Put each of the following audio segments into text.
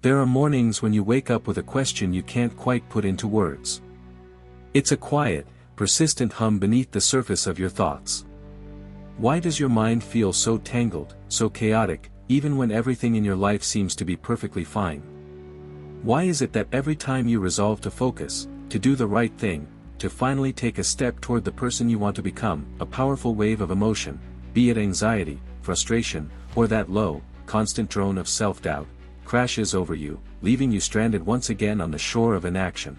There are mornings when you wake up with a question you can't quite put into words. It's a quiet, persistent hum beneath the surface of your thoughts. Why does your mind feel so tangled, so chaotic, even when everything in your life seems to be perfectly fine? Why is it that every time you resolve to focus, to do the right thing, to finally take a step toward the person you want to become, a powerful wave of emotion, be it anxiety, frustration, or that low, constant drone of self-doubt, crashes over you, leaving you stranded once again on the shore of inaction?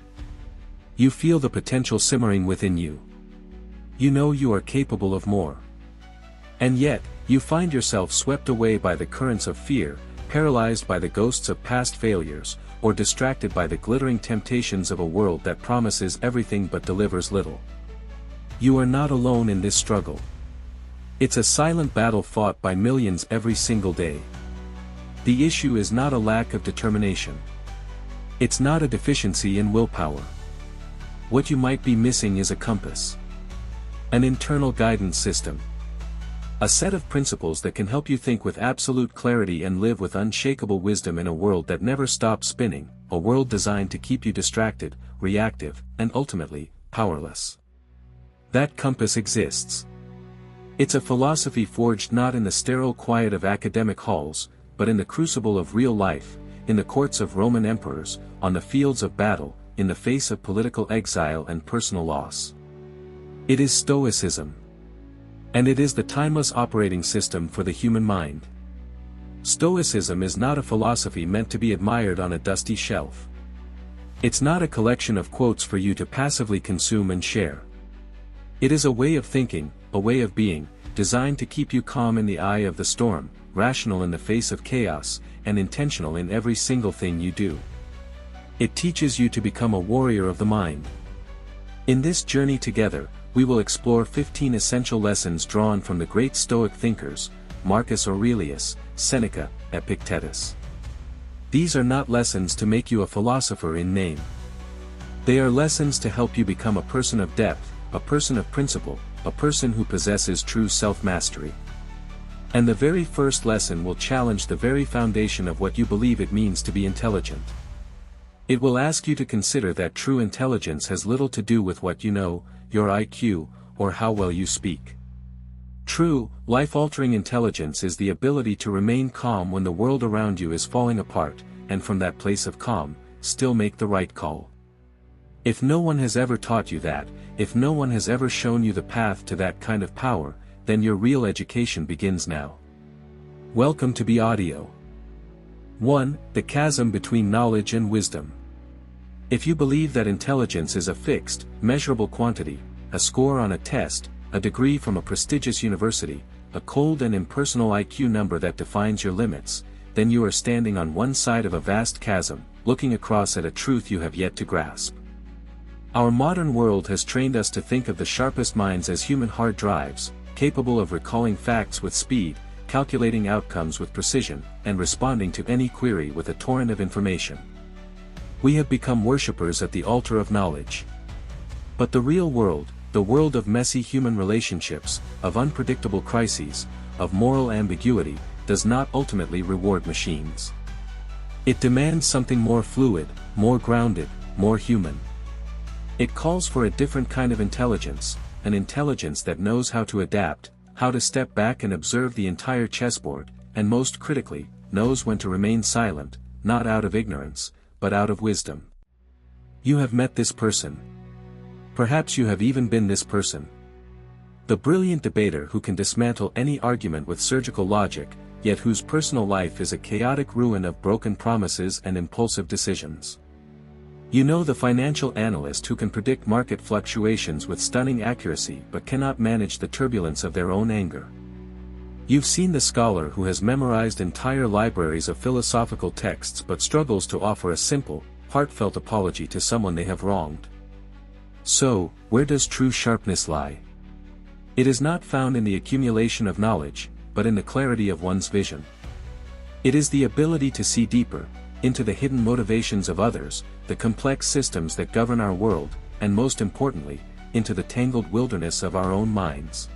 You feel the potential simmering within you. You know you are capable of more. And yet, you find yourself swept away by the currents of fear, paralyzed by the ghosts of past failures, or distracted by the glittering temptations of a world that promises everything but delivers little. You are not alone in this struggle. It's a silent battle fought by millions every single day. The issue is not a lack of determination. It's not a deficiency in willpower. What you might be missing is a compass. An internal guidance system. A set of principles that can help you think with absolute clarity and live with unshakable wisdom in a world that never stops spinning, a world designed to keep you distracted, reactive, and ultimately, powerless. That compass exists. It's a philosophy forged not in the sterile quiet of academic halls, but in the crucible of real life, in the courts of Roman emperors, on the fields of battle, in the face of political exile and personal loss. It is Stoicism. And it is the timeless operating system for the human mind. Stoicism is not a philosophy meant to be admired on a dusty shelf. It's not a collection of quotes for you to passively consume and share. It is a way of thinking, a way of being, designed to keep you calm in the eye of the storm, rational in the face of chaos, and intentional in every single thing you do. It teaches you to become a warrior of the mind. In this journey together, we will explore 15 essential lessons drawn from the great Stoic thinkers, Marcus Aurelius, Seneca, Epictetus. These are not lessons to make you a philosopher in name. They are lessons to help you become a person of depth, a person of principle, a person who possesses true self-mastery. And the very first lesson will challenge the very foundation of what you believe it means to be intelligent. It will ask you to consider that true intelligence has little to do with what you know, your IQ, or how well you speak. True, life-altering intelligence is the ability to remain calm when the world around you is falling apart, and from that place of calm, still make the right call. If no one has ever taught you that, if no one has ever shown you the path to that kind of power, then your real education begins now. Welcome to BAudio. 1. The chasm between knowledge and wisdom. If you believe that intelligence is a fixed, measurable quantity, a score on a test, a degree from a prestigious university, a cold and impersonal IQ number that defines your limits, then you are standing on one side of a vast chasm, looking across at a truth you have yet to grasp. Our modern world has trained us to think of the sharpest minds as human hard drives, capable of recalling facts with speed, calculating outcomes with precision, and responding to any query with a torrent of information. We have become worshippers at the altar of knowledge. But the real world, the world of messy human relationships, of unpredictable crises, of moral ambiguity, does not ultimately reward machines. It demands something more fluid, more grounded, more human. It calls for a different kind of intelligence, an intelligence that knows how to adapt, how to step back and observe the entire chessboard, and most critically, knows when to remain silent, not out of ignorance, but out of wisdom. You have met this person. Perhaps you have even been this person. The brilliant debater who can dismantle any argument with surgical logic, yet whose personal life is a chaotic ruin of broken promises and impulsive decisions. You know the financial analyst who can predict market fluctuations with stunning accuracy but cannot manage the turbulence of their own anger. You've seen the scholar who has memorized entire libraries of philosophical texts but struggles to offer a simple, heartfelt apology to someone they have wronged. So, where does true sharpness lie? It is not found in the accumulation of knowledge, but in the clarity of one's vision. It is the ability to see deeper, into the hidden motivations of others, the complex systems that govern our world, and most importantly, into the tangled wilderness of our own minds.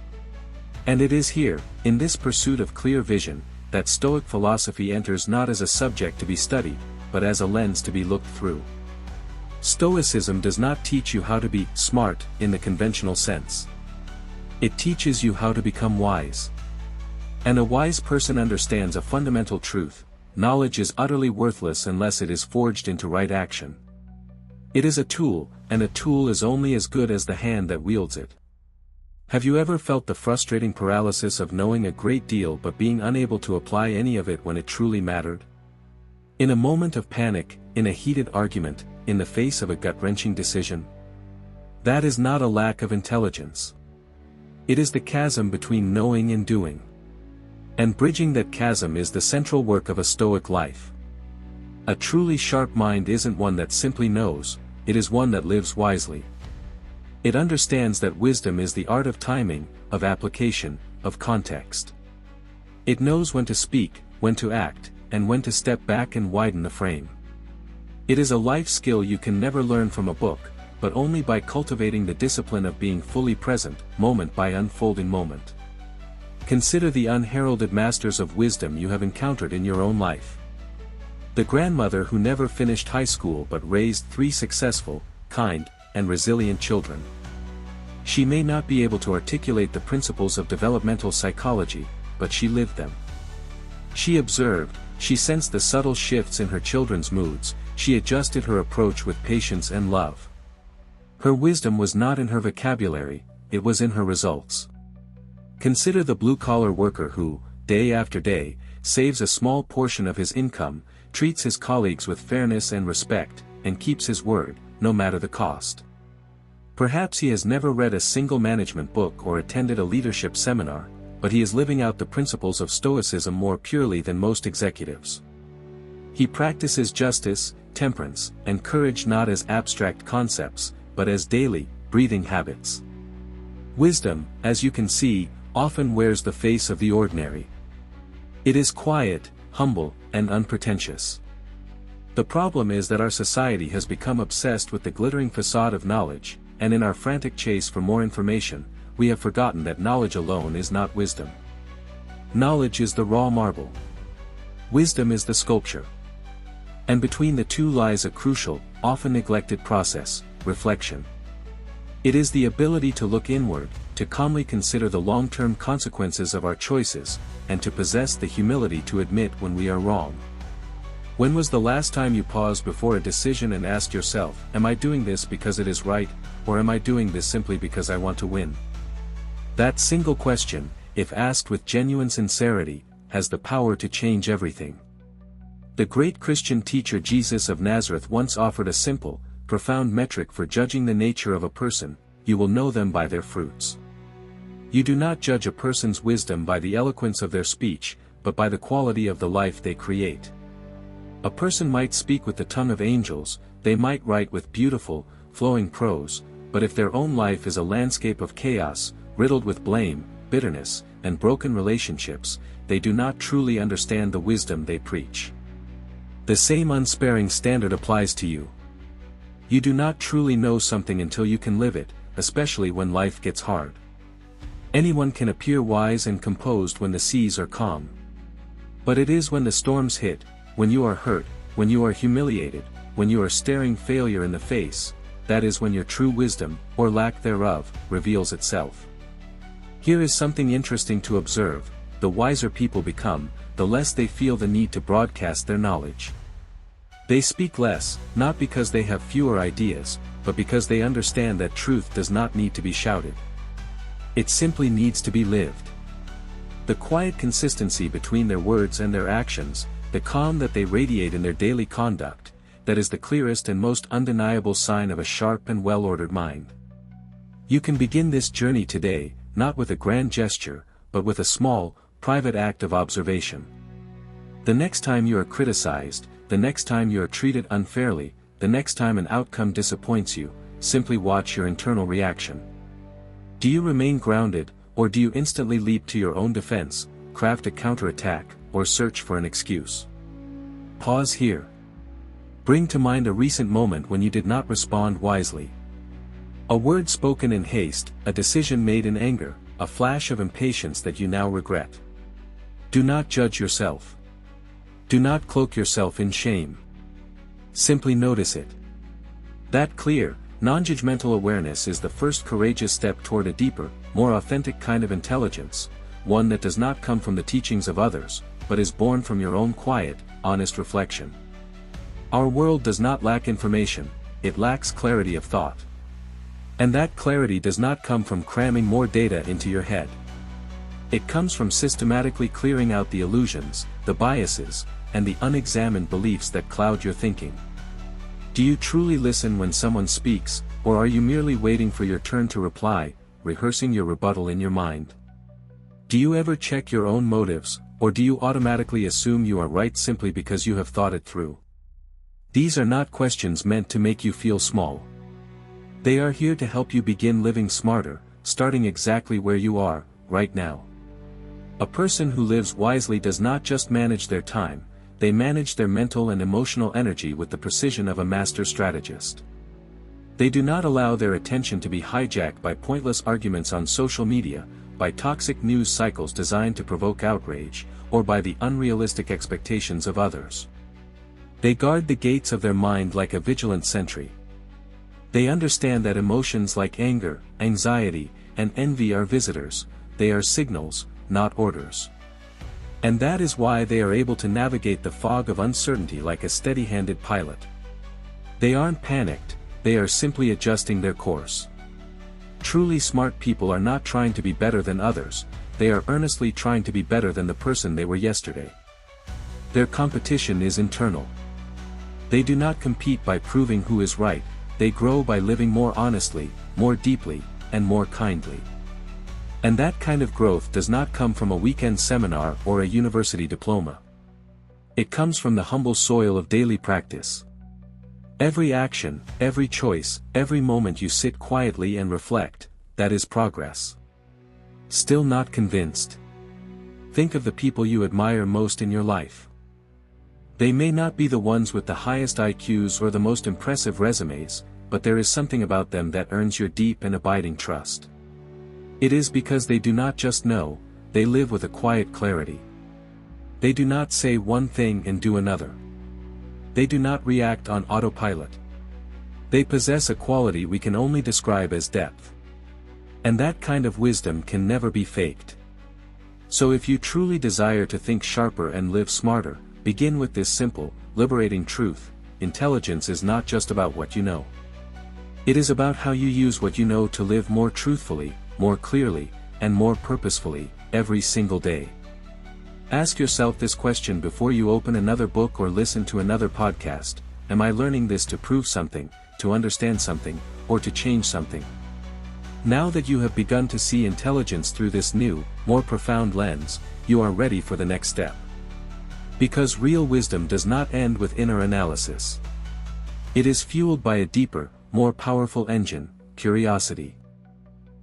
And it is here, in this pursuit of clear vision, that Stoic philosophy enters not as a subject to be studied, but as a lens to be looked through. Stoicism does not teach you how to be smart in the conventional sense. It teaches you how to become wise. And a wise person understands a fundamental truth: knowledge is utterly worthless unless it is forged into right action. It is a tool, and a tool is only as good as the hand that wields it. Have you ever felt the frustrating paralysis of knowing a great deal but being unable to apply any of it when it truly mattered? In a moment of panic, in a heated argument, in the face of a gut-wrenching decision? That is not a lack of intelligence. It is the chasm between knowing and doing. And bridging that chasm is the central work of a Stoic life. A truly sharp mind isn't one that simply knows, it is one that lives wisely. It understands that wisdom is the art of timing, of application, of context. It knows when to speak, when to act, and when to step back and widen the frame. It is a life skill you can never learn from a book, but only by cultivating the discipline of being fully present, moment by unfolding moment. Consider the unheralded masters of wisdom you have encountered in your own life. The grandmother who never finished high school but raised 3 successful, kind, and resilient children. She may not be able to articulate the principles of developmental psychology, but she lived them. She observed, she sensed the subtle shifts in her children's moods, she adjusted her approach with patience and love. Her wisdom was not in her vocabulary, it was in her results. Consider the blue-collar worker who, day after day, saves a small portion of his income, treats his colleagues with fairness and respect, and keeps his word, no matter the cost. Perhaps he has never read a single management book or attended a leadership seminar, but he is living out the principles of Stoicism more purely than most executives. He practices justice, temperance, and courage not as abstract concepts, but as daily, breathing habits. Wisdom, as you can see, often wears the face of the ordinary. It is quiet, humble, and unpretentious. The problem is that our society has become obsessed with the glittering facade of knowledge, and in our frantic chase for more information, we have forgotten that knowledge alone is not wisdom. Knowledge is the raw marble. Wisdom is the sculpture. And between the two lies a crucial, often neglected process: reflection. It is the ability to look inward, to calmly consider the long-term consequences of our choices, and to possess the humility to admit when we are wrong. When was the last time you paused before a decision and asked yourself, am I doing this because it is right, or am I doing this simply because I want to win? That single question, if asked with genuine sincerity, has the power to change everything. The great Christian teacher Jesus of Nazareth once offered a simple, profound metric for judging the nature of a person: you will know them by their fruits. You do not judge a person's wisdom by the eloquence of their speech, but by the quality of the life they create. A person might speak with the tongue of angels, they might write with beautiful, flowing prose, but if their own life is a landscape of chaos, riddled with blame, bitterness, and broken relationships, they do not truly understand the wisdom they preach. The same unsparing standard applies to you. You do not truly know something until you can live it, especially when life gets hard. Anyone can appear wise and composed when the seas are calm. But it is when the storms hit, when you are hurt, when you are humiliated, when you are staring failure in the face, that is when your true wisdom, or lack thereof, reveals itself. Here is something interesting to observe: the wiser people become, the less they feel the need to broadcast their knowledge. They speak less, not because they have fewer ideas, but because they understand that truth does not need to be shouted. It simply needs to be lived. The quiet consistency between their words and their actions, the calm that they radiate in their daily conduct, that is the clearest and most undeniable sign of a sharp and well-ordered mind. You can begin this journey today, not with a grand gesture, but with a small, private act of observation. The next time you are criticized, the next time you are treated unfairly, the next time an outcome disappoints you, simply watch your internal reaction. Do you remain grounded, or do you instantly leap to your own defense, craft a counterattack, or search for an excuse? Pause here. Bring to mind a recent moment when you did not respond wisely. A word spoken in haste, a decision made in anger, a flash of impatience that you now regret. Do not judge yourself. Do not cloak yourself in shame. Simply notice it. That clear, non-judgmental awareness is the first courageous step toward a deeper, more authentic kind of intelligence, one that does not come from the teachings of others, but is born from your own quiet, honest reflection. Our world does not lack information, it lacks clarity of thought. And that clarity does not come from cramming more data into your head. It comes from systematically clearing out the illusions, the biases, and the unexamined beliefs that cloud your thinking. Do you truly listen when someone speaks, or are you merely waiting for your turn to reply, rehearsing your rebuttal in your mind? Do you ever check your own motives, or do you automatically assume you are right simply because you have thought it through? These are not questions meant to make you feel small. They are here to help you begin living smarter, starting exactly where you are, right now. A person who lives wisely does not just manage their time, they manage their mental and emotional energy with the precision of a master strategist. They do not allow their attention to be hijacked by pointless arguments on social media, by toxic news cycles designed to provoke outrage, or by the unrealistic expectations of others. They guard the gates of their mind like a vigilant sentry. They understand that emotions like anger, anxiety, and envy are visitors, they are signals, not orders. And that is why they are able to navigate the fog of uncertainty like a steady-handed pilot. They aren't panicked, they are simply adjusting their course. Truly smart people are not trying to be better than others, they are earnestly trying to be better than the person they were yesterday. Their competition is internal. They do not compete by proving who is right, they grow by living more honestly, more deeply, and more kindly. And that kind of growth does not come from a weekend seminar or a university diploma. It comes from the humble soil of daily practice. Every action, every choice, every moment you sit quietly and reflect, that is progress. Still not convinced? Think of the people you admire most in your life. They may not be the ones with the highest IQs or the most impressive resumes, but there is something about them that earns your deep and abiding trust. It is because they do not just know, they live with a quiet clarity. They do not say one thing and do another. They do not react on autopilot. They possess a quality we can only describe as depth. And that kind of wisdom can never be faked. So if you truly desire to think sharper and live smarter, begin with this simple, liberating truth: intelligence is not just about what you know. It is about how you use what you know to live more truthfully, more clearly, and more purposefully, every single day. Ask yourself this question before you open another book or listen to another podcast: am I learning this to prove something, to understand something, or to change something? Now that you have begun to see intelligence through this new, more profound lens, you are ready for the next step. Because real wisdom does not end with inner analysis. It is fueled by a deeper, more powerful engine: curiosity.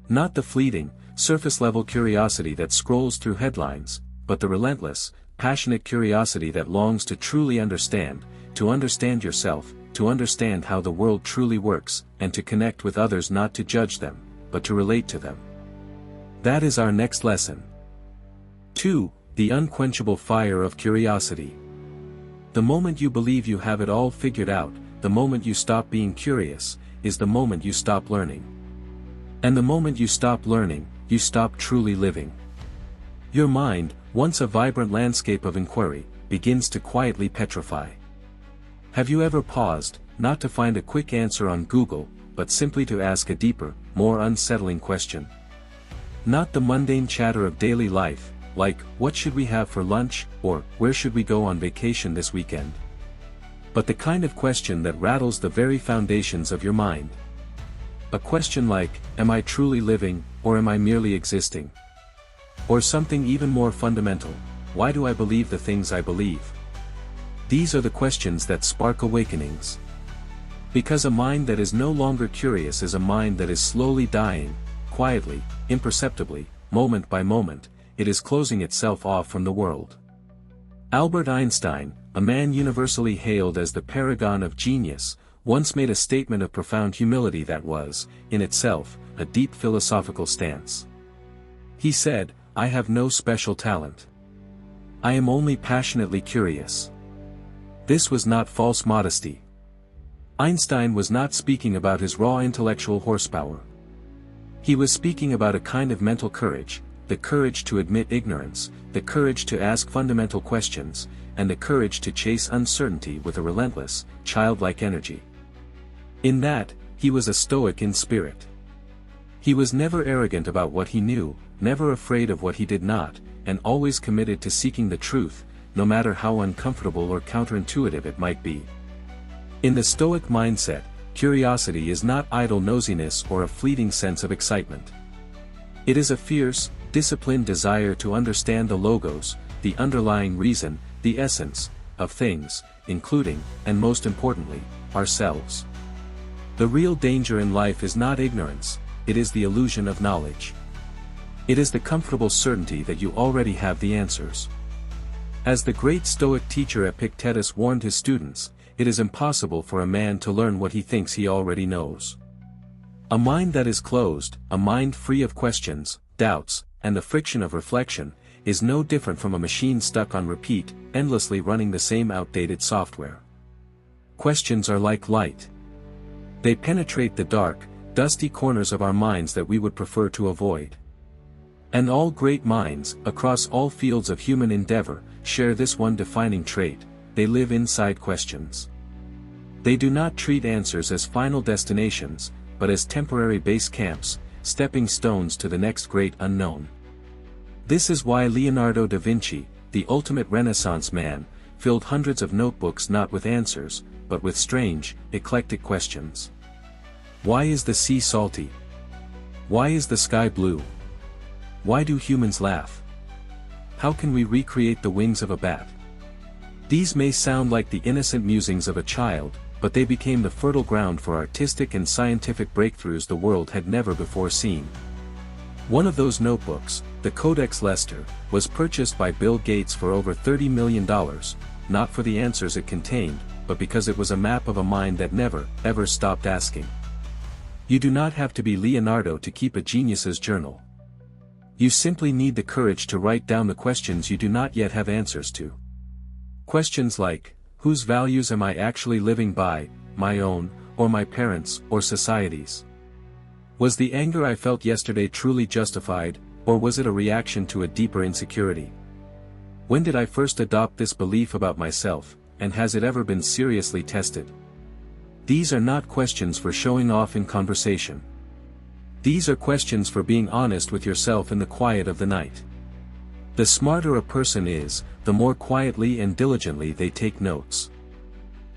Not the fleeting, surface-level curiosity that scrolls through headlines, but the relentless, passionate curiosity that longs to truly understand yourself, to understand how the world truly works, and to connect with others, not to judge them, but to relate to them. That is our next lesson. 2. The unquenchable fire of curiosity. The moment you believe you have it all figured out, the moment you stop being curious, is the moment you stop learning. And the moment you stop learning, you stop truly living. Your mind, once a vibrant landscape of inquiry, begins to quietly petrify. Have you ever paused, not to find a quick answer on Google, but simply to ask a deeper, more unsettling question? Not the mundane chatter of daily life, like, what should we have for lunch, or, where should we go on vacation this weekend? But the kind of question that rattles the very foundations of your mind. A question like, am I truly living, or am I merely existing? Or something even more fundamental: why do I believe the things I believe? These are the questions that spark awakenings. Because a mind that is no longer curious is a mind that is slowly dying, quietly, imperceptibly, moment by moment. It is closing itself off from the world. Albert Einstein, a man universally hailed as the paragon of genius, once made a statement of profound humility that was, in itself, a deep philosophical stance. He said, "I have no special talent. I am only passionately curious." This was not false modesty. Einstein was not speaking about his raw intellectual horsepower. He was speaking about a kind of mental courage, the courage to admit ignorance, the courage to ask fundamental questions, and the courage to chase uncertainty with a relentless, childlike energy. In that, he was a Stoic in spirit. He was never arrogant about what he knew, never afraid of what he did not, and always committed to seeking the truth, no matter how uncomfortable or counterintuitive it might be. In the Stoic mindset, curiosity is not idle nosiness or a fleeting sense of excitement. It is a fierce, disciplined desire to understand the logos, the underlying reason, the essence, of things, including, and most importantly, ourselves. The real danger in life is not ignorance, it is the illusion of knowledge. It is the comfortable certainty that you already have the answers. As the great Stoic teacher Epictetus warned his students, it is impossible for a man to learn what he thinks he already knows. A mind that is closed, a mind free of questions, doubts, and the friction of reflection, is no different from a machine stuck on repeat, endlessly running the same outdated software. Questions are like light. They penetrate the dark, dusty corners of our minds that we would prefer to avoid. And all great minds, across all fields of human endeavor, share this one defining trait: they live inside questions. They do not treat answers as final destinations, but as temporary base camps, stepping stones to the next great unknown. This is why Leonardo da Vinci, the ultimate Renaissance man, filled hundreds of notebooks not with answers, but with strange, eclectic questions. Why is the sea salty? Why is the sky blue? Why do humans laugh? How can we recreate the wings of a bat? These may sound like the innocent musings of a child, but they became the fertile ground for artistic and scientific breakthroughs the world had never before seen. One of those notebooks, the Codex Leicester, was purchased by Bill Gates for over $30 million, not for the answers it contained, but because it was a map of a mind that never, ever stopped asking. You do not have to be Leonardo to keep a genius's journal. You simply need the courage to write down the questions you do not yet have answers to. Questions like, whose values am I actually living by, my own, or my parents', or society's? Was the anger I felt yesterday truly justified, or was it a reaction to a deeper insecurity? When did I first adopt this belief about myself, and has it ever been seriously tested? These are not questions for showing off in conversation. These are questions for being honest with yourself in the quiet of the night. The smarter a person is, the more quietly and diligently they take notes.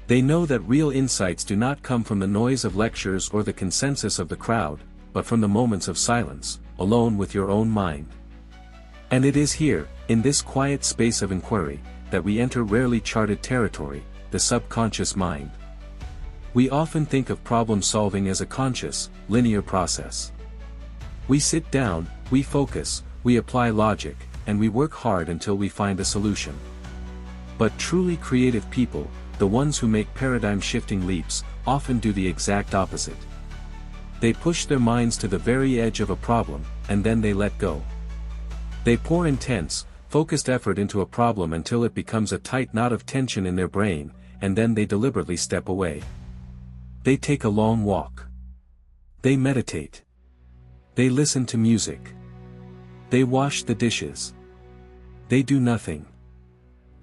They know that real insights do not come from the noise of lectures or the consensus of the crowd, but from the moments of silence, alone with your own mind. And it is here, in this quiet space of inquiry, that we enter rarely charted territory, the subconscious mind. We often think of problem solving as a conscious, linear process. We sit down, we focus, we apply logic, and we work hard until we find a solution. But truly creative people, the ones who make paradigm-shifting leaps, often do the exact opposite. They push their minds to the very edge of a problem, and then they let go. They pour intense, focused effort into a problem until it becomes a tight knot of tension in their brain, and then they deliberately step away. They take a long walk. They meditate. They listen to music. They wash the dishes. They do nothing.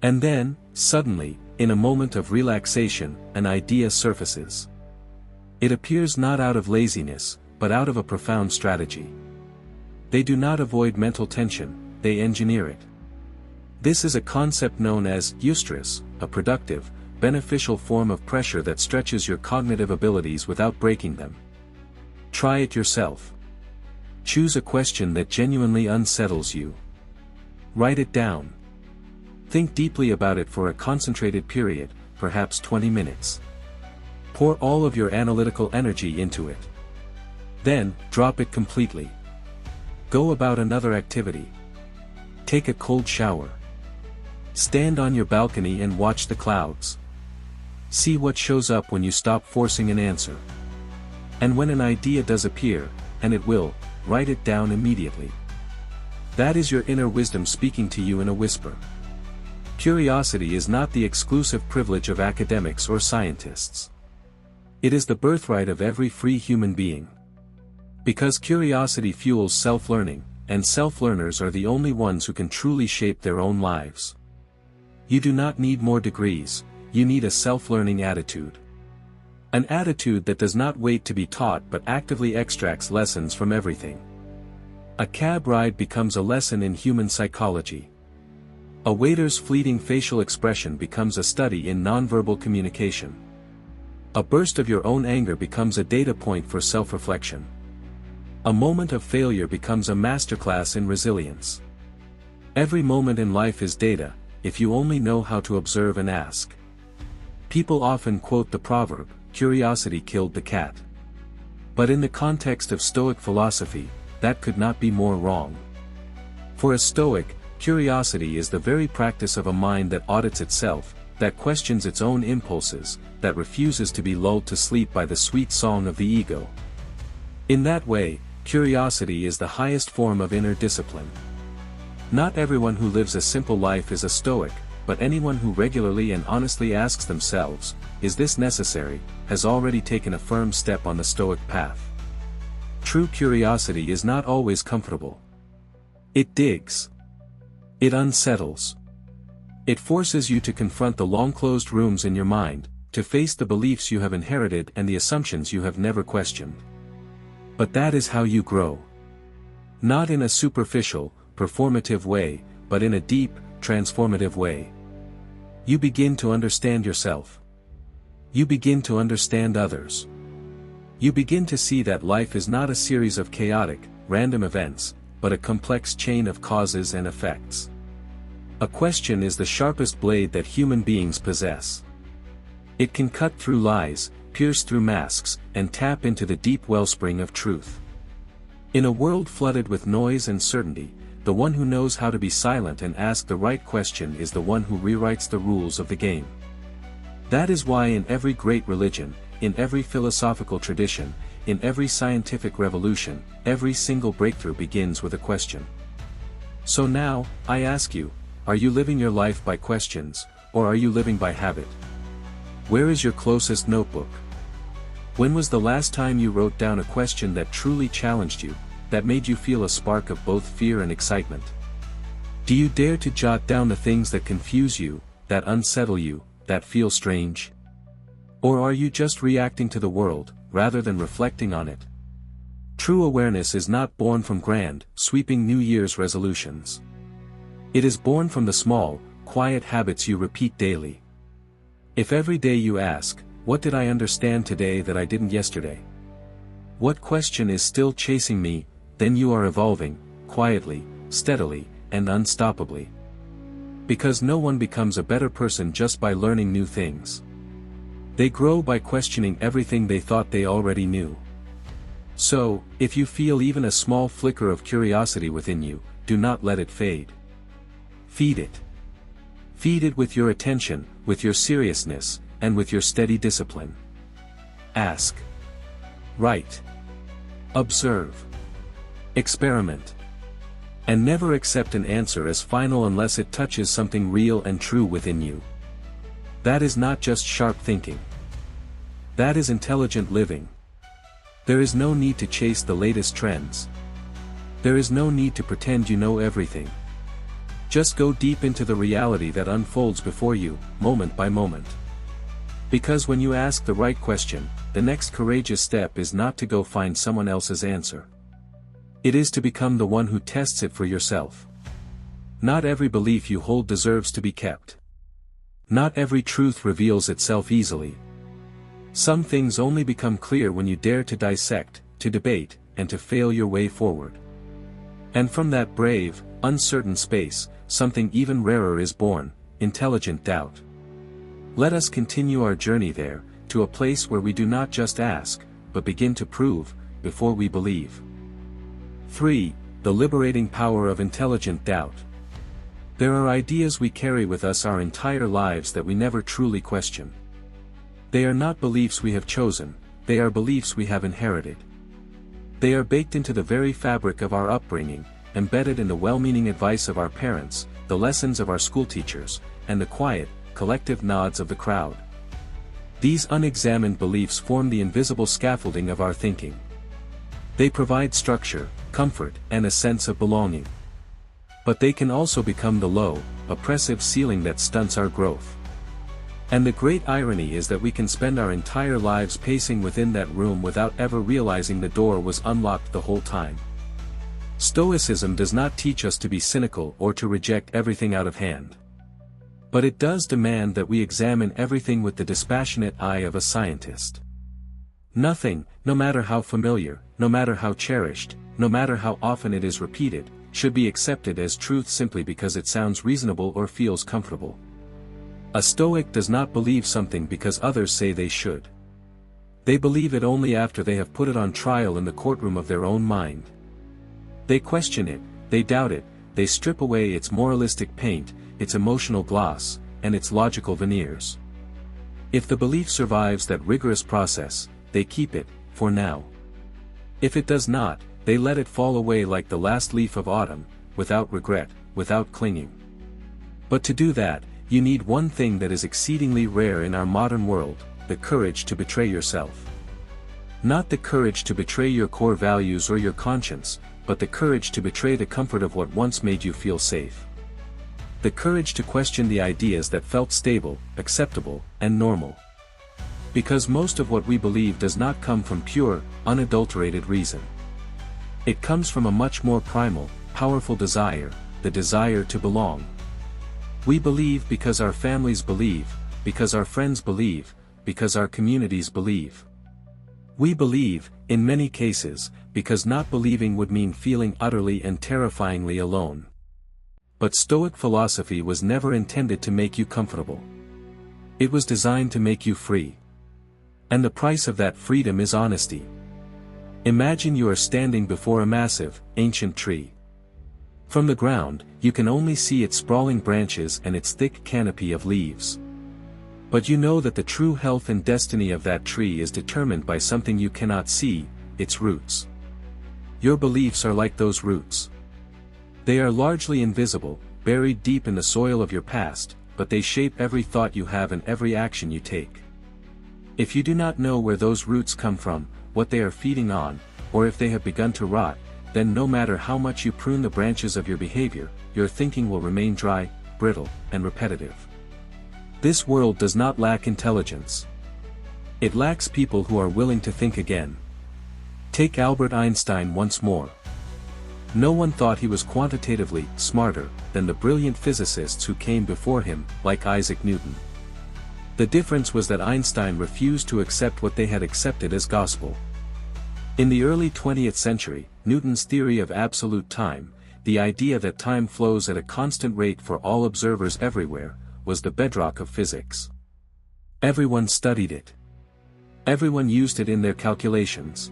And then, suddenly, in a moment of relaxation, an idea surfaces. It appears not out of laziness, but out of a profound strategy. They do not avoid mental tension, they engineer it. This is a concept known as eustress, a productive, beneficial form of pressure that stretches your cognitive abilities without breaking them. Try it yourself. Choose a question that genuinely unsettles you. Write it down. Think deeply about it for a concentrated period, perhaps 20 minutes. Pour all of your analytical energy into it. Then, drop it completely. Go about another activity. Take a cold shower. Stand on your balcony and watch the clouds. See what shows up when you stop forcing an answer. And when an idea does appear, and it will, write it down immediately. That is your inner wisdom speaking to you in a whisper. Curiosity is not the exclusive privilege of academics or scientists. It is the birthright of every free human being. Because curiosity fuels self-learning, and self-learners are the only ones who can truly shape their own lives. You do not need more degrees, you need a self-learning attitude. An attitude that does not wait to be taught but actively extracts lessons from everything. A cab ride becomes a lesson in human psychology. A waiter's fleeting facial expression becomes a study in nonverbal communication. A burst of your own anger becomes a data point for self-reflection. A moment of failure becomes a masterclass in resilience. Every moment in life is data, if you only know how to observe and ask. People often quote the proverb, "Curiosity killed the cat." But in the context of Stoic philosophy, that could not be more wrong. For a Stoic, curiosity is the very practice of a mind that audits itself, that questions its own impulses, that refuses to be lulled to sleep by the sweet song of the ego. In that way, curiosity is the highest form of inner discipline. Not everyone who lives a simple life is a Stoic, but anyone who regularly and honestly asks themselves, "Is this necessary?" has already taken a firm step on the Stoic path. True curiosity is not always comfortable. It digs. It unsettles. It forces you to confront the long-closed rooms in your mind, to face the beliefs you have inherited and the assumptions you have never questioned. But that is how you grow. Not in a superficial, performative way, but in a deep, transformative way. You begin to understand yourself. You begin to understand others. You begin to see that life is not a series of chaotic, random events, but a complex chain of causes and effects. A question is the sharpest blade that human beings possess. It can cut through lies, pierce through masks, and tap into the deep wellspring of truth. In a world flooded with noise and certainty, the one who knows how to be silent and ask the right question is the one who rewrites the rules of the game. That is why in every great religion, in every philosophical tradition, in every scientific revolution, every single breakthrough begins with a question. So now, I ask you, are you living your life by questions, or are you living by habit? Where is your closest notebook? When was the last time you wrote down a question that truly challenged you, that made you feel a spark of both fear and excitement? Do you dare to jot down the things that confuse you, that unsettle you, that feel strange? Or are you just reacting to the world, rather than reflecting on it? True awareness is not born from grand, sweeping New Year's resolutions. It is born from the small, quiet habits you repeat daily. If every day you ask, "What did I understand today that I didn't yesterday? What question is still chasing me?" then you are evolving, quietly, steadily, and unstoppably. Because no one becomes a better person just by learning new things. They grow by questioning everything they thought they already knew. So, if you feel even a small flicker of curiosity within you, do not let it fade. Feed it. Feed it with your attention, with your seriousness, and with your steady discipline. Ask. Write. Observe. Experiment. And never accept an answer as final unless it touches something real and true within you. That is not just sharp thinking. That is intelligent living. There is no need to chase the latest trends. There is no need to pretend you know everything. Just go deep into the reality that unfolds before you, moment by moment. Because when you ask the right question, the next courageous step is not to go find someone else's answer. It is to become the one who tests it for yourself. Not every belief you hold deserves to be kept. Not every truth reveals itself easily. Some things only become clear when you dare to dissect, to debate, and to fail your way forward. And from that brave, uncertain space, something even rarer is born, intelligent doubt. Let us continue our journey there, to a place where we do not just ask, but begin to prove, before we believe. 3. The liberating power of intelligent doubt. There are ideas we carry with us our entire lives that we never truly question. They are not beliefs we have chosen, they are beliefs we have inherited. They are baked into the very fabric of our upbringing, embedded in the well-meaning advice of our parents, the lessons of our schoolteachers, and the quiet, collective nods of the crowd. These unexamined beliefs form the invisible scaffolding of our thinking. They provide structure, comfort, and a sense of belonging. But they can also become the low, oppressive ceiling that stunts our growth. And the great irony is that we can spend our entire lives pacing within that room without ever realizing the door was unlocked the whole time. Stoicism does not teach us to be cynical or to reject everything out of hand. But it does demand that we examine everything with the dispassionate eye of a scientist. Nothing, no matter how familiar, no matter how cherished, no matter how often it is repeated, should be accepted as truth simply because it sounds reasonable or feels comfortable. A Stoic does not believe something because others say they should. They believe it only after they have put it on trial in the courtroom of their own mind. They question it, they doubt it, they strip away its moralistic paint, its emotional gloss, and its logical veneers. If the belief survives that rigorous process, they keep it, for now. If it does not, they let it fall away like the last leaf of autumn, without regret, without clinging. But to do that, you need one thing that is exceedingly rare in our modern world, the courage to betray yourself. Not the courage to betray your core values or your conscience, but the courage to betray the comfort of what once made you feel safe. The courage to question the ideas that felt stable, acceptable, and normal. Because most of what we believe does not come from pure, unadulterated reason. It comes from a much more primal, powerful desire, the desire to belong. We believe because our families believe, because our friends believe, because our communities believe. We believe, in many cases, because not believing would mean feeling utterly and terrifyingly alone. But Stoic philosophy was never intended to make you comfortable. It was designed to make you free. And the price of that freedom is honesty. Imagine you are standing before a massive, ancient tree. From the ground, you can only see its sprawling branches and its thick canopy of leaves. But you know that the true health and destiny of that tree is determined by something you cannot see, its roots. Your beliefs are like those roots. They are largely invisible, buried deep in the soil of your past, but they shape every thought you have and every action you take. If you do not know where those roots come from, what they are feeding on, or if they have begun to rot, then no matter how much you prune the branches of your behavior, your thinking will remain dry, brittle, and repetitive. This world does not lack intelligence. It lacks people who are willing to think again. Take Albert Einstein once more. No one thought he was quantitatively smarter than the brilliant physicists who came before him, like Isaac Newton. The difference was that Einstein refused to accept what they had accepted as gospel. In the early 20th century, Newton's theory of absolute time, the idea that time flows at a constant rate for all observers everywhere, was the bedrock of physics. Everyone studied it. Everyone used it in their calculations.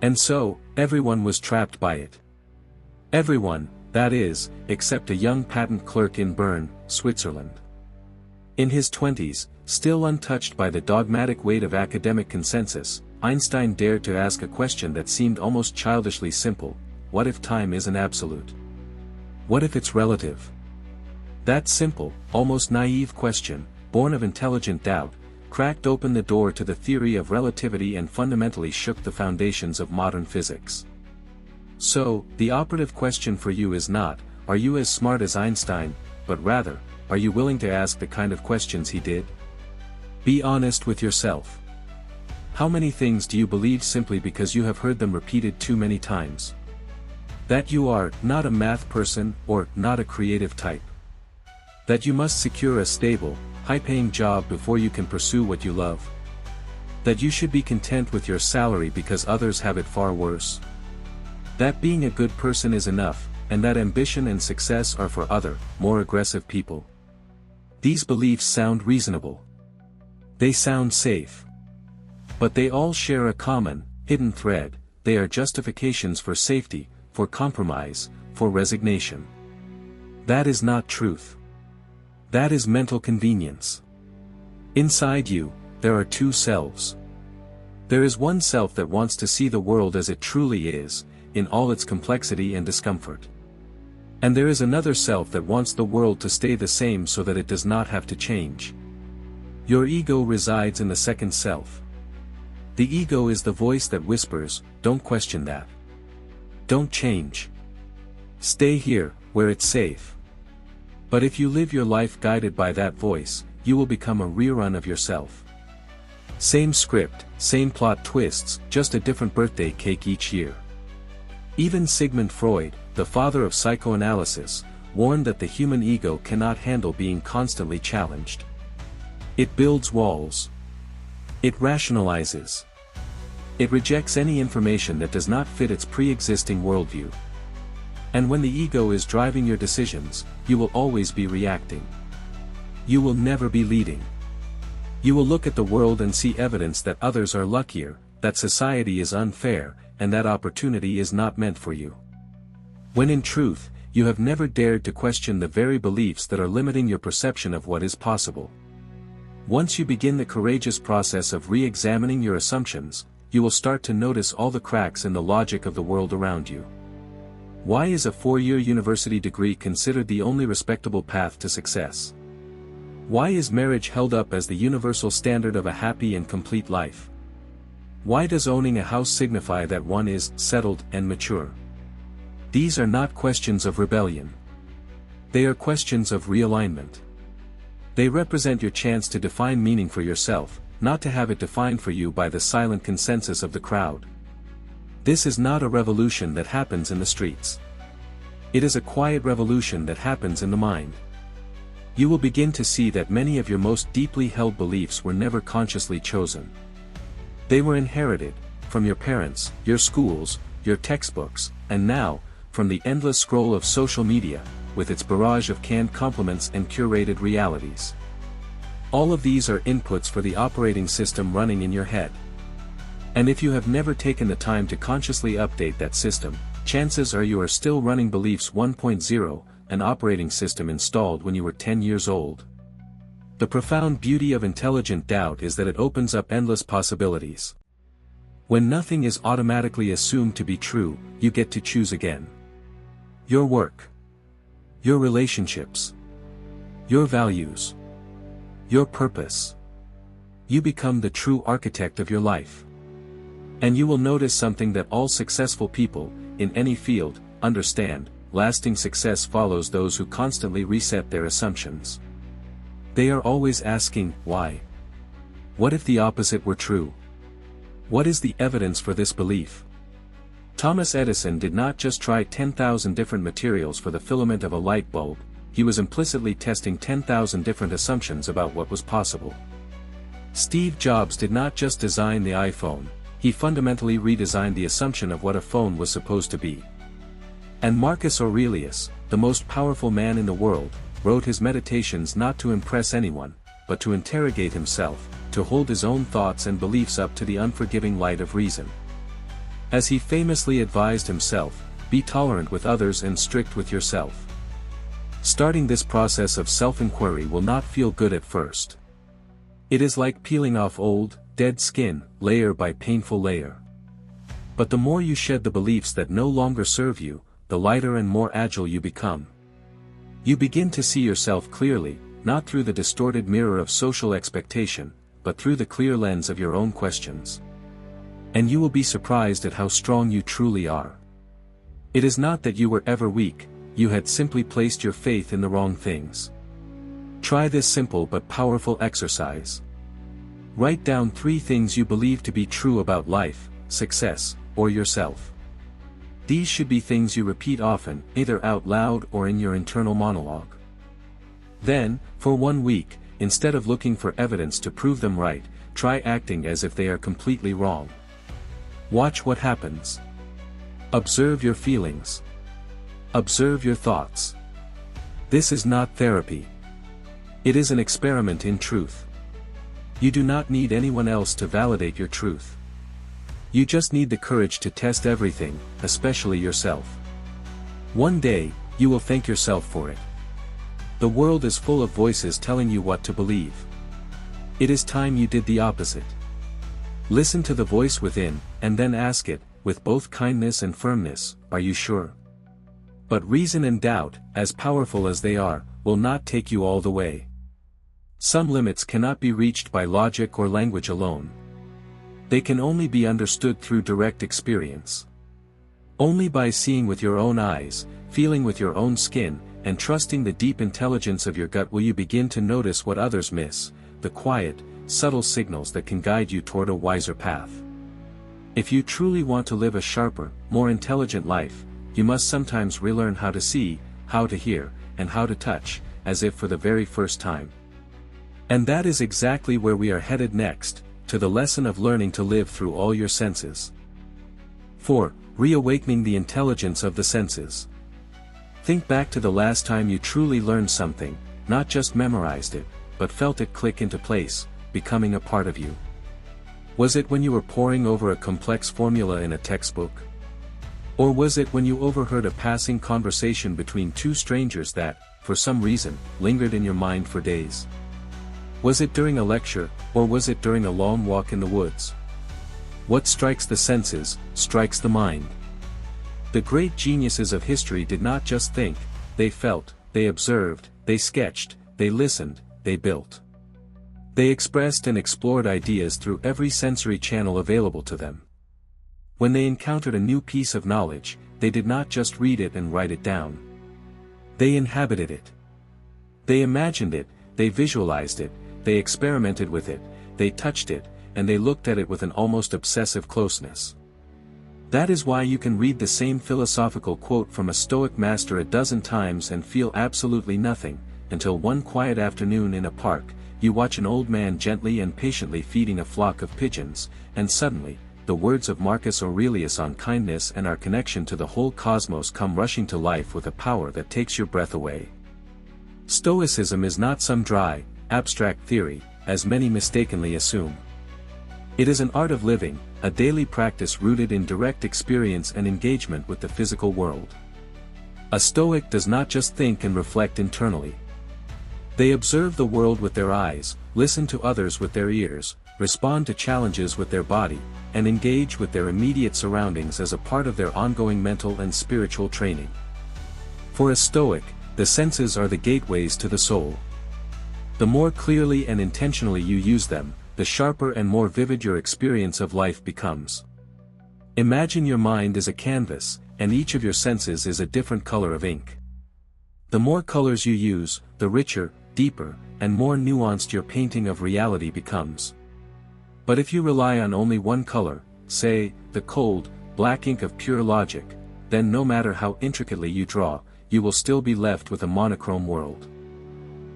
And so, everyone was trapped by it. Everyone, that is, except a young patent clerk in Bern, Switzerland. In his 20s, still untouched by the dogmatic weight of academic consensus, Einstein dared to ask a question that seemed almost childishly simple: what if time is an absolute? What if it's relative? That simple, almost naive question, born of intelligent doubt, cracked open the door to the theory of relativity and fundamentally shook the foundations of modern physics. So, the operative question for you is not, are you as smart as Einstein, but rather, are you willing to ask the kind of questions he did? Be honest with yourself. How many things do you believe simply because you have heard them repeated too many times? That you are not a math person or not a creative type. That you must secure a stable, high-paying job before you can pursue what you love. That you should be content with your salary because others have it far worse. That being a good person is enough, and that ambition and success are for other, more aggressive people. These beliefs sound reasonable. They sound safe. But they all share a common, hidden thread: they are justifications for safety, for compromise, for resignation. That is not truth. That is mental convenience. Inside you, there are two selves. There is one self that wants to see the world as it truly is, in all its complexity and discomfort. And there is another self that wants the world to stay the same so that it does not have to change. Your ego resides in the second self. The ego is the voice that whispers, "Don't question that. Don't change. Stay here, where it's safe." But if you live your life guided by that voice, you will become a rerun of yourself. Same script, same plot twists, just a different birthday cake each year. Even Sigmund Freud, the father of psychoanalysis, warned that the human ego cannot handle being constantly challenged. It builds walls. It rationalizes. It rejects any information that does not fit its pre-existing worldview. And when the ego is driving your decisions, you will always be reacting. You will never be leading. You will look at the world and see evidence that others are luckier, that society is unfair, and that opportunity is not meant for you. When in truth, you have never dared to question the very beliefs that are limiting your perception of what is possible. Once you begin the courageous process of re-examining your assumptions, you will start to notice all the cracks in the logic of the world around you. Why is a 4-year university degree considered the only respectable path to success? Why is marriage held up as the universal standard of a happy and complete life? Why does owning a house signify that one is settled and mature? These are not questions of rebellion. They are questions of realignment. They represent your chance to define meaning for yourself, not to have it defined for you by the silent consensus of the crowd. This is not a revolution that happens in the streets. It is a quiet revolution that happens in the mind. You will begin to see that many of your most deeply held beliefs were never consciously chosen. They were inherited, from your parents, your schools, your textbooks, and now, from the endless scroll of social media, with its barrage of canned compliments and curated realities. All of these are inputs for the operating system running in your head. And if you have never taken the time to consciously update that system, chances are you are still running beliefs 1.0, an operating system installed when you were 10 years old. The profound beauty of intelligent doubt is that it opens up endless possibilities. When nothing is automatically assumed to be true, you get to choose again. Your work. Your relationships. Your values. Your purpose. You become the true architect of your life. And you will notice something that all successful people, in any field, understand: lasting success follows those who constantly reset their assumptions. They are always asking, why? What if the opposite were true? What is the evidence for this belief? Thomas Edison did not just try 10,000 different materials for the filament of a light bulb, he was implicitly testing 10,000 different assumptions about what was possible. Steve Jobs did not just design the iPhone, he fundamentally redesigned the assumption of what a phone was supposed to be. And Marcus Aurelius, the most powerful man in the world, wrote his meditations not to impress anyone, but to interrogate himself, to hold his own thoughts and beliefs up to the unforgiving light of reason. As he famously advised himself, be tolerant with others and strict with yourself. Starting this process of self-inquiry will not feel good at first. It is like peeling off old, dead skin, layer by painful layer. But the more you shed the beliefs that no longer serve you, the lighter and more agile you become. You begin to see yourself clearly, not through the distorted mirror of social expectation, but through the clear lens of your own questions. And you will be surprised at how strong you truly are. It is not that you were ever weak, you had simply placed your faith in the wrong things. Try this simple but powerful exercise. Write down 3 things you believe to be true about life, success, or yourself. These should be things you repeat often, either out loud or in your internal monologue. Then, for 1 week, instead of looking for evidence to prove them right, try acting as if they are completely wrong. Watch what happens. Observe your feelings. Observe your thoughts. This is not therapy. It is an experiment in truth. You do not need anyone else to validate your truth. You just need the courage to test everything, especially yourself. One day, you will thank yourself for it. The world is full of voices telling you what to believe. It is time you did the opposite. Listen to the voice within, and then ask it, with both kindness and firmness, are you sure? But reason and doubt, as powerful as they are, will not take you all the way. Some limits cannot be reached by logic or language alone. They can only be understood through direct experience. Only by seeing with your own eyes, feeling with your own skin, and trusting the deep intelligence of your gut will you begin to notice what others miss, the quiet, subtle signals that can guide you toward a wiser path. If you truly want to live a sharper, more intelligent life, you must sometimes relearn how to see, how to hear, and how to touch, as if for the very first time. And that is exactly where we are headed next, to the lesson of learning to live through all your senses. 4. Reawakening the intelligence of the senses. Think back to the last time you truly learned something, not just memorized it, but felt it click into place, becoming a part of you. Was it when you were poring over a complex formula in a textbook? Or was it when you overheard a passing conversation between two strangers that, for some reason, lingered in your mind for days? Was it during a lecture, or was it during a long walk in the woods? What strikes the senses, strikes the mind. The great geniuses of history did not just think, they felt, they observed, they sketched, they listened, they built. They expressed and explored ideas through every sensory channel available to them. When they encountered a new piece of knowledge, they did not just read it and write it down. They inhabited it. They imagined it, they visualized it, they experimented with it, they touched it, and they looked at it with an almost obsessive closeness. That is why you can read the same philosophical quote from a Stoic master a dozen times and feel absolutely nothing, until one quiet afternoon in a park, you watch an old man gently and patiently feeding a flock of pigeons, and suddenly, the words of Marcus Aurelius on kindness and our connection to the whole cosmos come rushing to life with a power that takes your breath away. Stoicism is not some dry, abstract theory, as many mistakenly assume. It is an art of living, a daily practice rooted in direct experience and engagement with the physical world. A Stoic does not just think and reflect internally. They observe the world with their eyes, listen to others with their ears, respond to challenges with their body, and engage with their immediate surroundings as a part of their ongoing mental and spiritual training. For a Stoic, the senses are the gateways to the soul. The more clearly and intentionally you use them, the sharper and more vivid your experience of life becomes. Imagine your mind is a canvas, and each of your senses is a different color of ink. The more colors you use, the richer, deeper, and more nuanced your painting of reality becomes. But if you rely on only one color, say, the cold, black ink of pure logic, then no matter how intricately you draw, you will still be left with a monochrome world.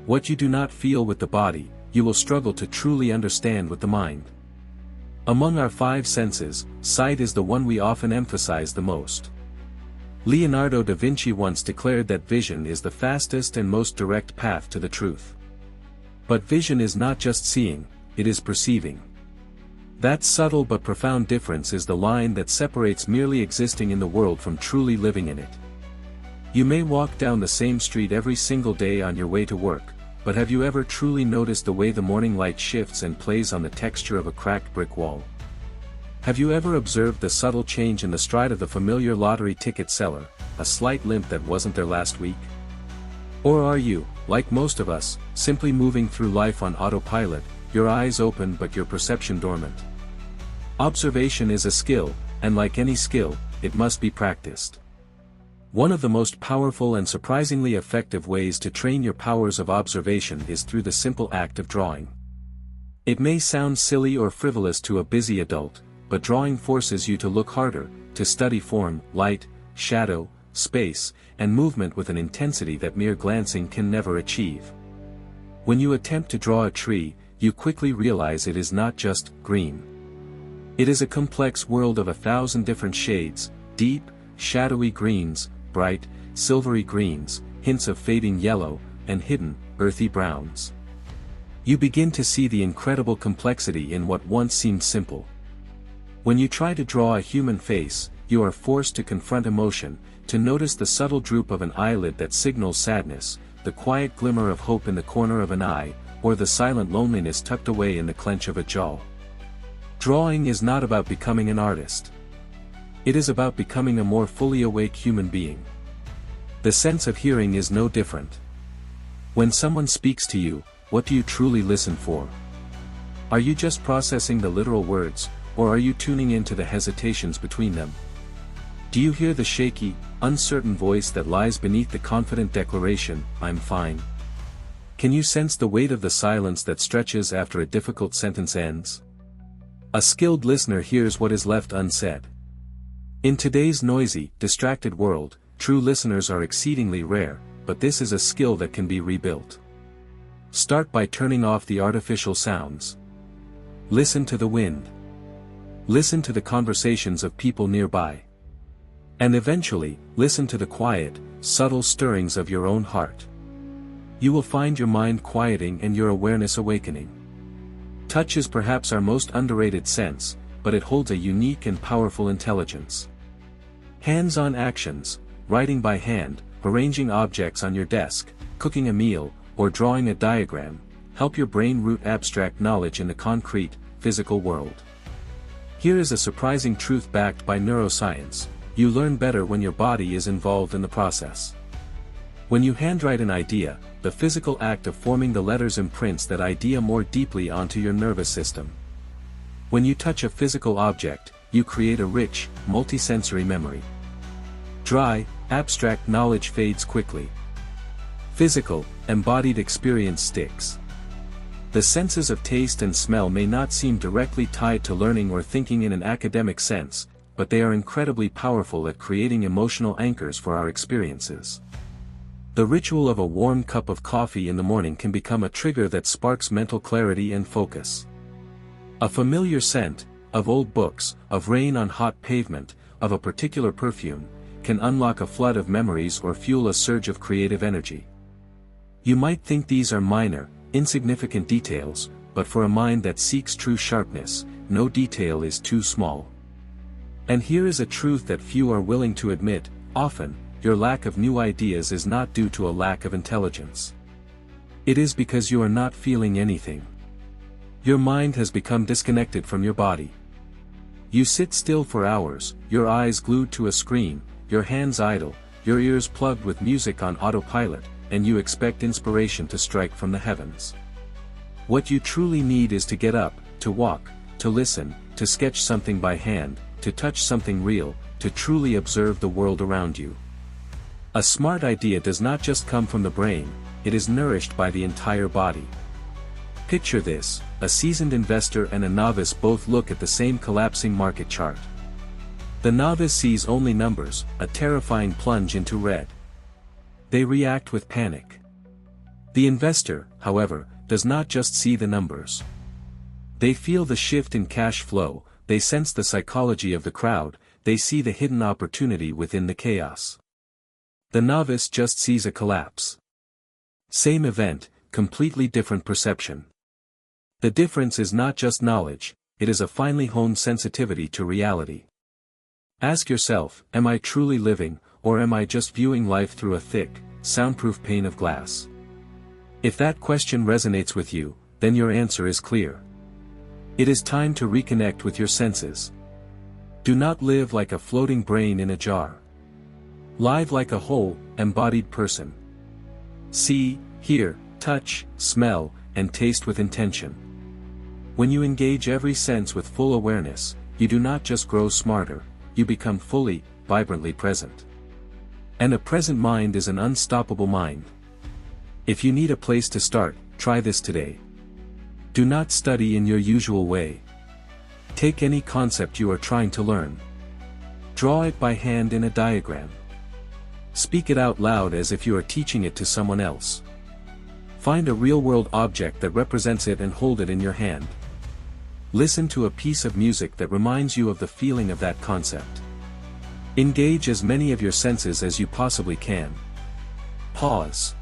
What you do not feel with the body, you will struggle to truly understand with the mind. Among our 5 senses, sight is the one we often emphasize the most. Leonardo da Vinci once declared that vision is the fastest and most direct path to the truth. But vision is not just seeing, it is perceiving. That subtle but profound difference is the line that separates merely existing in the world from truly living in it. You may walk down the same street every single day on your way to work, but have you ever truly noticed the way the morning light shifts and plays on the texture of a cracked brick wall? Have you ever observed the subtle change in the stride of the familiar lottery ticket seller, a slight limp that wasn't there last week? Or are you, like most of us, simply moving through life on autopilot, your eyes open but your perception dormant? Observation is a skill, and like any skill, it must be practiced. One of the most powerful and surprisingly effective ways to train your powers of observation is through the simple act of drawing. It may sound silly or frivolous to a busy adult, but drawing forces you to look harder, to study form, light, shadow, space, and movement with an intensity that mere glancing can never achieve. When you attempt to draw a tree, you quickly realize it is not just green. It is a complex world of 1,000 different shades, deep, shadowy greens, bright, silvery greens, hints of fading yellow, and hidden, earthy browns. You begin to see the incredible complexity in what once seemed simple. When you try to draw a human face, you are forced to confront emotion, to notice the subtle droop of an eyelid that signals sadness, the quiet glimmer of hope in the corner of an eye, or the silent loneliness tucked away in the clench of a jaw. Drawing is not about becoming an artist. It is about becoming a more fully awake human being. The sense of hearing is no different. When someone speaks to you, what do you truly listen for? Are you just processing the literal words, or are you tuning into the hesitations between them? Do you hear the shaky, uncertain voice that lies beneath the confident declaration, "I'm fine"? Can you sense the weight of the silence that stretches after a difficult sentence ends? A skilled listener hears what is left unsaid. In today's noisy, distracted world, true listeners are exceedingly rare, but this is a skill that can be rebuilt. Start by turning off the artificial sounds. Listen to the wind. Listen to the conversations of people nearby. And eventually, listen to the quiet, subtle stirrings of your own heart. You will find your mind quieting and your awareness awakening. Touch is perhaps our most underrated sense, but it holds a unique and powerful intelligence. Hands-on actions, writing by hand, arranging objects on your desk, cooking a meal, or drawing a diagram, help your brain root abstract knowledge in the concrete, physical world. Here is a surprising truth backed by neuroscience: you learn better when your body is involved in the process. When you handwrite an idea, the physical act of forming the letters imprints that idea more deeply onto your nervous system. When you touch a physical object, you create a rich, multisensory memory. Dry, abstract knowledge fades quickly. Physical, embodied experience sticks. The senses of taste and smell may not seem directly tied to learning or thinking in an academic sense, but they are incredibly powerful at creating emotional anchors for our experiences. The ritual of a warm cup of coffee in the morning can become a trigger that sparks mental clarity and focus. A familiar scent, of old books, of rain on hot pavement, of a particular perfume, can unlock a flood of memories or fuel a surge of creative energy. You might think these are minor, insignificant details, but for a mind that seeks true sharpness, no detail is too small. And here is a truth that few are willing to admit: often, your lack of new ideas is not due to a lack of intelligence. It is because you are not feeling anything. Your mind has become disconnected from your body. You sit still for hours, your eyes glued to a screen, your hands idle, your ears plugged with music on autopilot, and you expect inspiration to strike from the heavens. What you truly need is to get up, to walk, to listen, to sketch something by hand, to touch something real, to truly observe the world around you. A smart idea does not just come from the brain, it is nourished by the entire body. Picture this: a seasoned investor and a novice both look at the same collapsing market chart. The novice sees only numbers, a terrifying plunge into red. They react with panic. The investor, however, does not just see the numbers. They feel the shift in cash flow, they sense the psychology of the crowd, they see the hidden opportunity within the chaos. The novice just sees a collapse. Same event, completely different perception. The difference is not just knowledge, it is a finely honed sensitivity to reality. Ask yourself, am I truly living, or am I just viewing life through a thick, soundproof pane of glass? If that question resonates with you, then your answer is clear. It is time to reconnect with your senses. Do not live like a floating brain in a jar. Live like a whole, embodied person. See, hear, touch, smell, and taste with intention. When you engage every sense with full awareness, you do not just grow smarter, you become fully, vibrantly present. And a present mind is an unstoppable mind. If you need a place to start, try this today. Do not study in your usual way. Take any concept you are trying to learn. Draw it by hand in a diagram. Speak it out loud as if you are teaching it to someone else. Find a real-world object that represents it and hold it in your hand. Listen to a piece of music that reminds you of the feeling of that concept. Engage as many of your senses as you possibly can. Pause.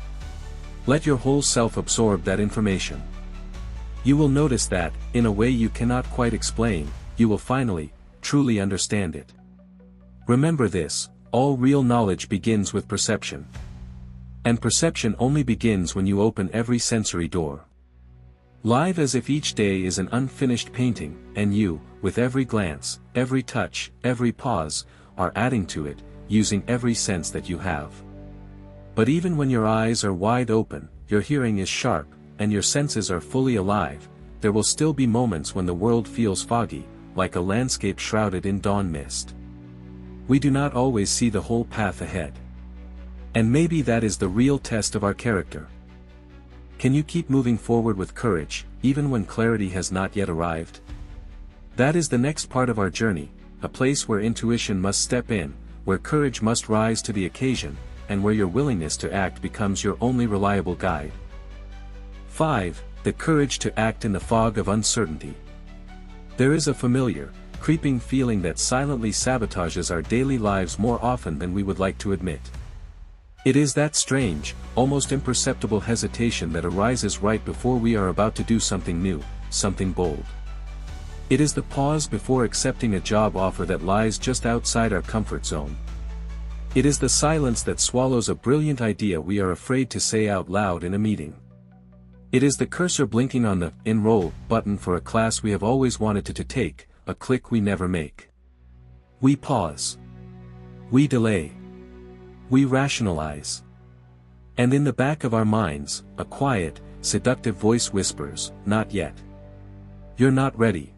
Let your whole self absorb that information. You will notice that, in a way you cannot quite explain, you will finally, truly understand it. Remember this: all real knowledge begins with perception. And perception only begins when you open every sensory door. Live as if each day is an unfinished painting, and you, with every glance, every touch, every pause, are adding to it, using every sense that you have. But even when your eyes are wide open, your hearing is sharp, and your senses are fully alive, there will still be moments when the world feels foggy, like a landscape shrouded in dawn mist. We do not always see the whole path ahead. And maybe that is the real test of our character. Can you keep moving forward with courage, even when clarity has not yet arrived? That is the next part of our journey, a place where intuition must step in, where courage must rise to the occasion, and where your willingness to act becomes your only reliable guide. 5. The courage to act in the fog of uncertainty. There is a familiar, creeping feeling that silently sabotages our daily lives more often than we would like to admit. It is that strange, almost imperceptible hesitation that arises right before we are about to do something new, something bold. It is the pause before accepting a job offer that lies just outside our comfort zone. It is the silence that swallows a brilliant idea we are afraid to say out loud in a meeting. It is the cursor blinking on the enroll button for a class we have always wanted to take, a click we never make. We pause. We delay. We rationalize. And in the back of our minds, a quiet, seductive voice whispers, "Not yet. You're not ready."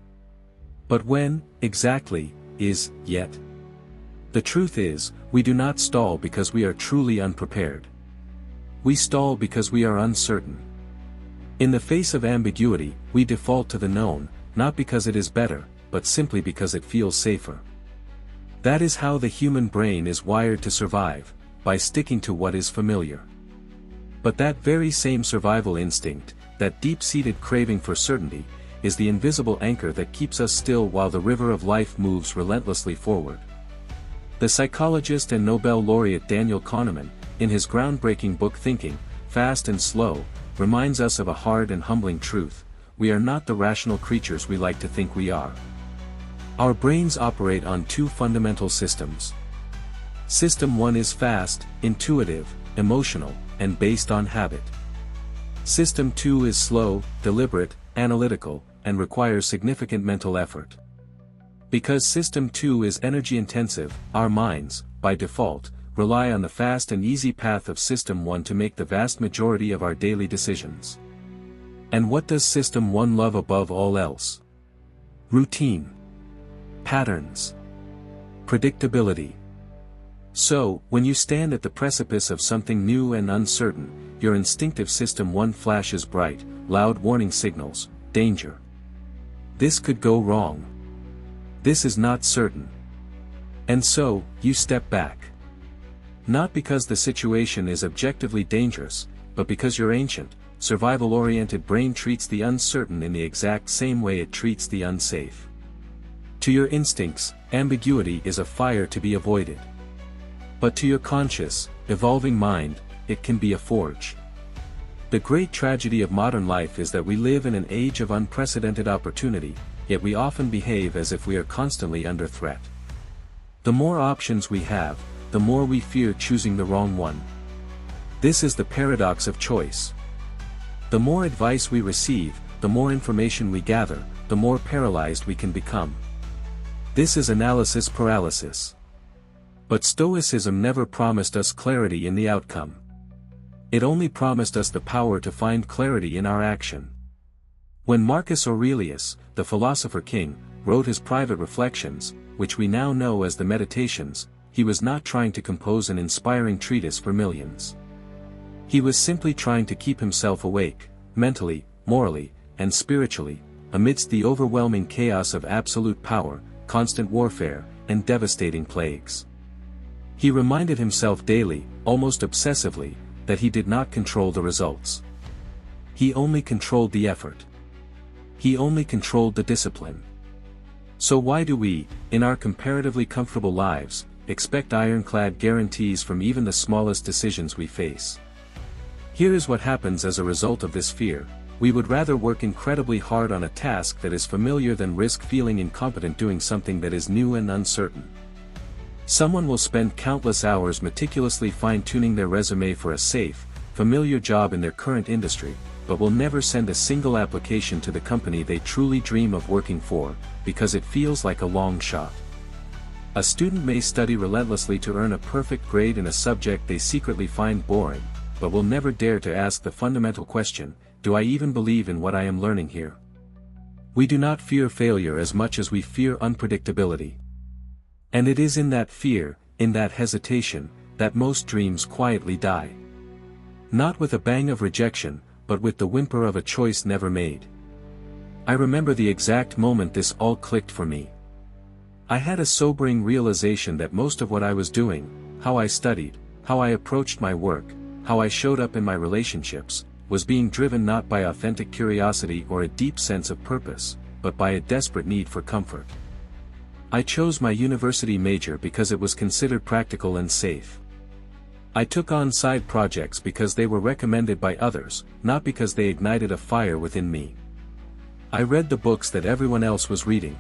But when, exactly, is yet? The truth is, we do not stall because we are truly unprepared. We stall because we are uncertain. In the face of ambiguity, we default to the known, not because it is better, but simply because it feels safer. That is how the human brain is wired to survive, by sticking to what is familiar. But that very same survival instinct, that deep-seated craving for certainty, is the invisible anchor that keeps us still while the river of life moves relentlessly forward. The psychologist and Nobel laureate Daniel Kahneman, in his groundbreaking book Thinking, Fast and Slow, reminds us of a hard and humbling truth: we are not the rational creatures we like to think we are. Our brains operate on two fundamental systems. System 1 is fast, intuitive, emotional, and based on habit. System 2 is slow, deliberate, analytical, and requires significant mental effort. Because System 2 is energy-intensive, our minds, by default, rely on the fast and easy path of System 1 to make the vast majority of our daily decisions. And what does System 1 love above all else? Routine. Patterns. Predictability. So, when you stand at the precipice of something new and uncertain, your instinctive System 1 flashes bright, loud warning signals: danger. This could go wrong. This is not certain. And so, you step back. Not because the situation is objectively dangerous, but because your ancient, survival-oriented brain treats the uncertain in the exact same way it treats the unsafe. To your instincts, ambiguity is a fire to be avoided. But to your conscious, evolving mind, it can be a forge. The great tragedy of modern life is that we live in an age of unprecedented opportunity, yet we often behave as if we are constantly under threat. The more options we have, the more we fear choosing the wrong one. This is the paradox of choice. The more advice we receive, the more information we gather, the more paralyzed we can become. This is analysis paralysis. But Stoicism never promised us clarity in the outcome. It only promised us the power to find clarity in our action. When Marcus Aurelius, the philosopher king, wrote his private reflections, which we now know as the Meditations, he was not trying to compose an inspiring treatise for millions. He was simply trying to keep himself awake, mentally, morally, and spiritually, amidst the overwhelming chaos of absolute power, constant warfare, and devastating plagues. He reminded himself daily, almost obsessively, that he did not control the results. He only controlled the effort. He only controlled the discipline. So why do we, in our comparatively comfortable lives, expect ironclad guarantees from even the smallest decisions we face? Here is what happens as a result of this fear: we would rather work incredibly hard on a task that is familiar than risk feeling incompetent doing something that is new and uncertain. Someone will spend countless hours meticulously fine-tuning their resume for a safe, familiar job in their current industry, but will never send a single application to the company they truly dream of working for, because it feels like a long shot. A student may study relentlessly to earn a perfect grade in a subject they secretly find boring, but will never dare to ask the fundamental question: do I even believe in what I am learning here? We do not fear failure as much as we fear unpredictability. And it is in that fear, in that hesitation, that most dreams quietly die. Not with a bang of rejection, but with the whimper of a choice never made. I remember the exact moment this all clicked for me. I had a sobering realization that most of what I was doing, how I studied, how I approached my work, how I showed up in my relationships, was being driven not by authentic curiosity or a deep sense of purpose, but by a desperate need for comfort. I chose my university major because it was considered practical and safe. I took on side projects because they were recommended by others, not because they ignited a fire within me. I read the books that everyone else was reading.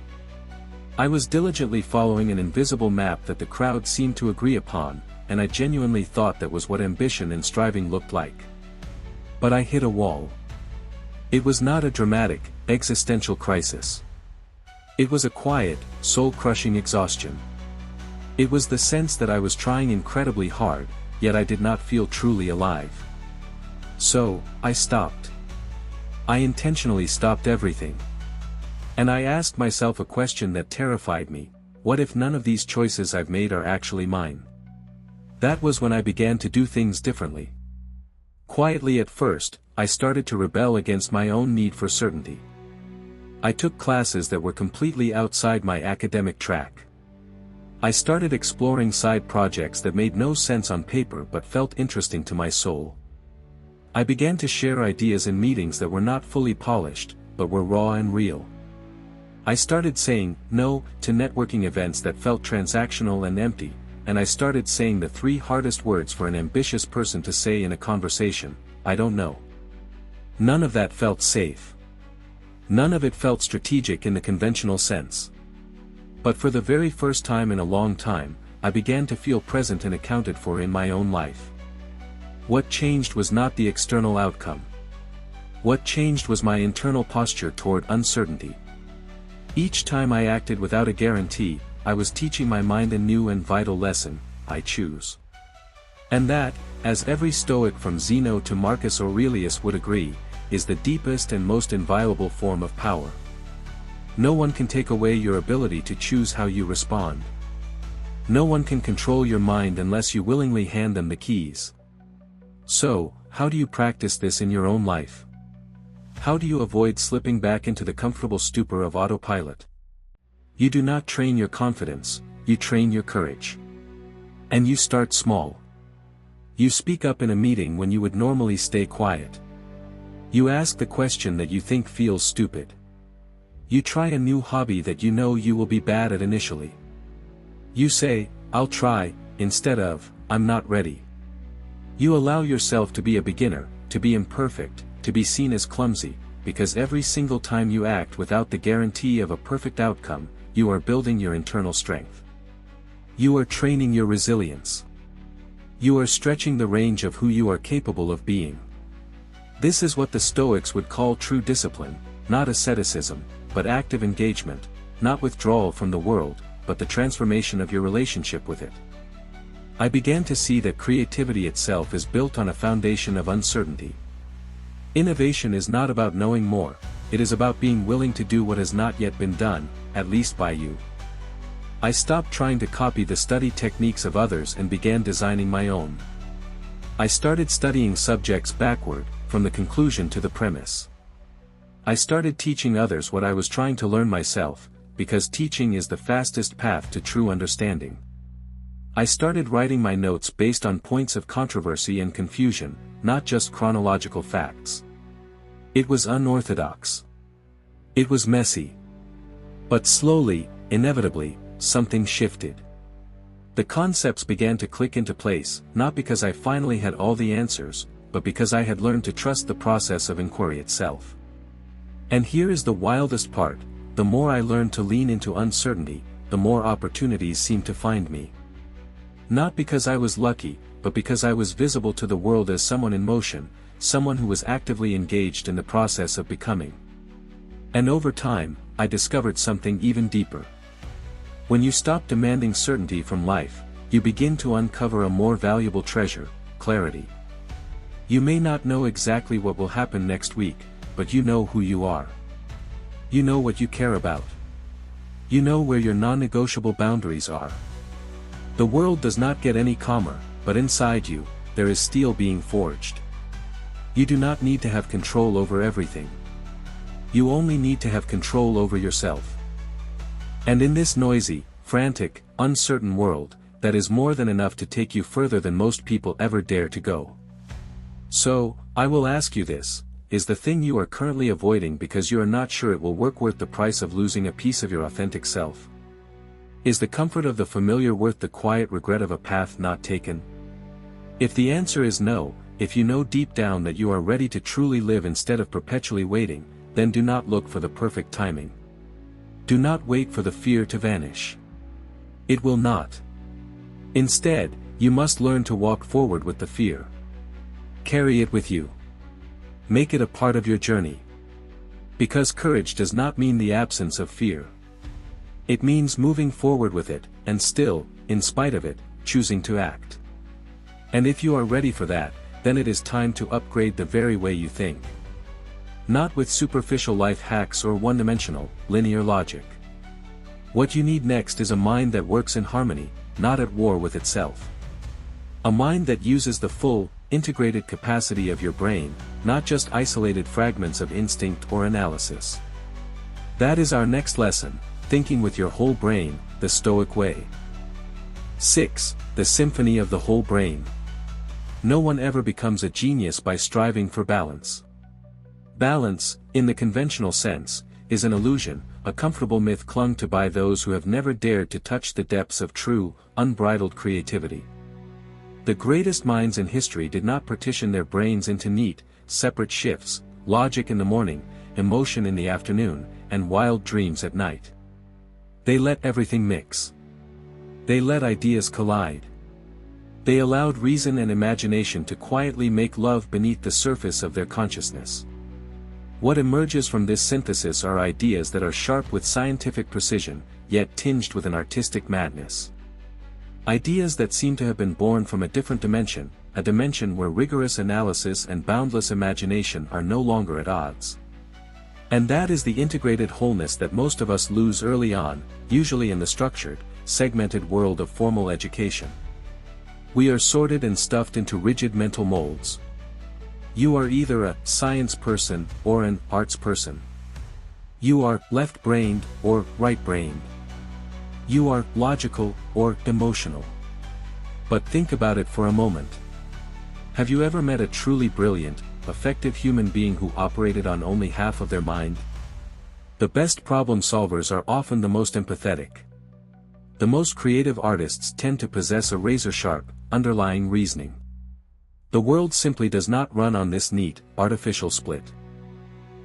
I was diligently following an invisible map that the crowd seemed to agree upon, and I genuinely thought that was what ambition and striving looked like. But I hit a wall. It was not a dramatic, existential crisis. It was a quiet, soul-crushing exhaustion. It was the sense that I was trying incredibly hard, yet I did not feel truly alive. So, I stopped. I intentionally stopped everything. And I asked myself a question that terrified me: what if none of these choices I've made are actually mine? That was when I began to do things differently. Quietly at first, I started to rebel against my own need for certainty. I took classes that were completely outside my academic track. I started exploring side projects that made no sense on paper but felt interesting to my soul. I began to share ideas in meetings that were not fully polished, but were raw and real. I started saying no to networking events that felt transactional and empty, and I started saying the 3 hardest words for an ambitious person to say in a conversation: I don't know. None of that felt safe. None of it felt strategic in the conventional sense. But for the very first time in a long time, I began to feel present and accounted for in my own life. What changed was not the external outcome. What changed was my internal posture toward uncertainty. Each time I acted without a guarantee, I was teaching my mind a new and vital lesson: I choose. And that, as every Stoic from Zeno to Marcus Aurelius would agree, is the deepest and most inviolable form of power. No one can take away your ability to choose how you respond. No one can control your mind unless you willingly hand them the keys. So, how do you practice this in your own life? How do you avoid slipping back into the comfortable stupor of autopilot? You do not train your confidence, you train your courage. And you start small. You speak up in a meeting when you would normally stay quiet. You ask the question that you think feels stupid. You try a new hobby that you know you will be bad at initially. You say, I'll try, instead of, I'm not ready. You allow yourself to be a beginner, to be imperfect, to be seen as clumsy, because every single time you act without the guarantee of a perfect outcome, you are building your internal strength. You are training your resilience. You are stretching the range of who you are capable of being. This is what the Stoics would call true discipline, not asceticism, but active engagement, not withdrawal from the world, but the transformation of your relationship with it. I began to see that creativity itself is built on a foundation of uncertainty. Innovation is not about knowing more, it is about being willing to do what has not yet been done, at least by you. I stopped trying to copy the study techniques of others and began designing my own. I started studying subjects backward, from the conclusion to the premise. I started teaching others what I was trying to learn myself, because teaching is the fastest path to true understanding. I started writing my notes based on points of controversy and confusion, not just chronological facts. It was unorthodox. It was messy. But slowly, inevitably, something shifted. The concepts began to click into place, not because I finally had all the answers, but because I had learned to trust the process of inquiry itself. And here is the wildest part: the more I learned to lean into uncertainty, the more opportunities seemed to find me. Not because I was lucky, but because I was visible to the world as someone in motion, someone who was actively engaged in the process of becoming. And over time, I discovered something even deeper. When you stop demanding certainty from life, you begin to uncover a more valuable treasure: clarity. You may not know exactly what will happen next week, but you know who you are. You know what you care about. You know where your non-negotiable boundaries are. The world does not get any calmer, but inside you, there is steel being forged. You do not need to have control over everything. You only need to have control over yourself. And in this noisy, frantic, uncertain world, that is more than enough to take you further than most people ever dare to go. So, I will ask you this, is the thing you are currently avoiding because you are not sure it will work worth the price of losing a piece of your authentic self? Is the comfort of the familiar worth the quiet regret of a path not taken? If the answer is no, if you know deep down that you are ready to truly live instead of perpetually waiting, then do not look for the perfect timing. Do not wait for the fear to vanish. It will not. Instead, you must learn to walk forward with the fear. Carry it with you. Make it a part of your journey. Because courage does not mean the absence of fear. It means moving forward with it, and still, in spite of it, choosing to act. And if you are ready for that, then it is time to upgrade the very way you think. Not with superficial life hacks or one-dimensional, linear logic. What you need next is a mind that works in harmony, not at war with itself. A mind that uses the full, integrated capacity of your brain, not just isolated fragments of instinct or analysis. That is our next lesson, thinking with your whole brain, the Stoic way. 6. The Symphony of the Whole Brain. No one ever becomes a genius by striving for balance. Balance, in the conventional sense, is an illusion, a comfortable myth clung to by those who have never dared to touch the depths of true, unbridled creativity. The greatest minds in history did not partition their brains into neat, separate shifts, logic in the morning, emotion in the afternoon, and wild dreams at night. They let everything mix. They let ideas collide. They allowed reason and imagination to quietly make love beneath the surface of their consciousness. What emerges from this synthesis are ideas that are sharp with scientific precision, yet tinged with an artistic madness. Ideas that seem to have been born from a different dimension, a dimension where rigorous analysis and boundless imagination are no longer at odds. And that is the integrated wholeness that most of us lose early on, usually in the structured, segmented world of formal education. We are sorted and stuffed into rigid mental molds. You are either a science person or an arts person. You are left-brained or right-brained. You are logical or emotional. But think about it for a moment. Have you ever met a truly brilliant, effective human being who operated on only half of their mind? The best problem solvers are often the most empathetic. The most creative artists tend to possess a razor-sharp, underlying reasoning. The world simply does not run on this neat, artificial split.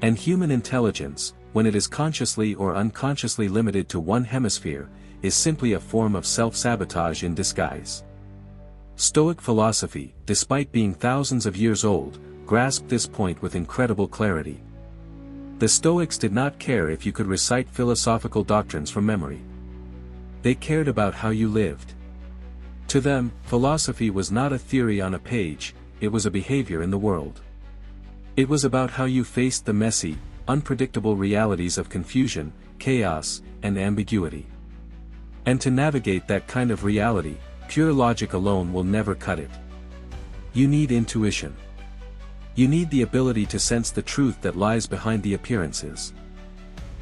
And human intelligence, when it is consciously or unconsciously limited to one hemisphere, is simply a form of self-sabotage in disguise. Stoic philosophy, despite being thousands of years old, grasped this point with incredible clarity. The Stoics did not care if you could recite philosophical doctrines from memory. They cared about how you lived. To them, philosophy was not a theory on a page, it was a behavior in the world. It was about how you faced the messy, unpredictable realities of confusion, chaos, and ambiguity. And to navigate that kind of reality, pure logic alone will never cut it. You need intuition. You need the ability to sense the truth that lies behind the appearances.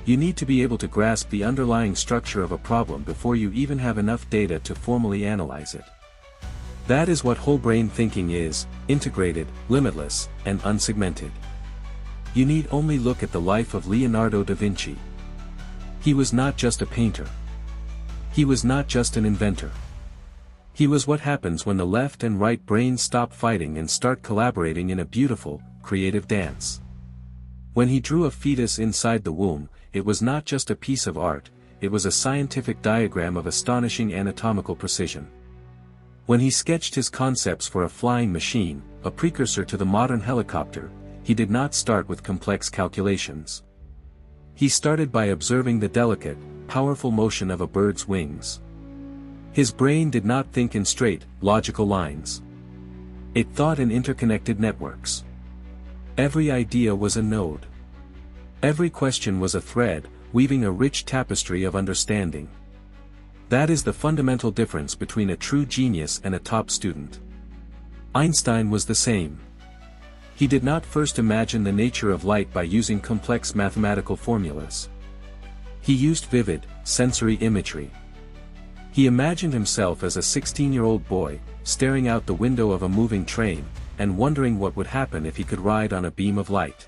You need to be able to grasp the underlying structure of a problem before you even have enough data to formally analyze it. That is what whole brain thinking is, integrated, limitless, and unsegmented. You need only look at the life of Leonardo da Vinci. He was not just a painter. He was not just an inventor. He was what happens when the left and right brains stop fighting and start collaborating in a beautiful, creative dance. When he drew a fetus inside the womb, it was not just a piece of art, it was a scientific diagram of astonishing anatomical precision. When he sketched his concepts for a flying machine, a precursor to the modern helicopter, he did not start with complex calculations. He started by observing the delicate, powerful motion of a bird's wings. His brain did not think in straight, logical lines. It thought in interconnected networks. Every idea was a node. Every question was a thread, weaving a rich tapestry of understanding. That is the fundamental difference between a true genius and a top student. Einstein was the same. He did not first imagine the nature of light by using complex mathematical formulas. He used vivid, sensory imagery. He imagined himself as a 16-year-old boy, staring out the window of a moving train, and wondering what would happen if he could ride on a beam of light.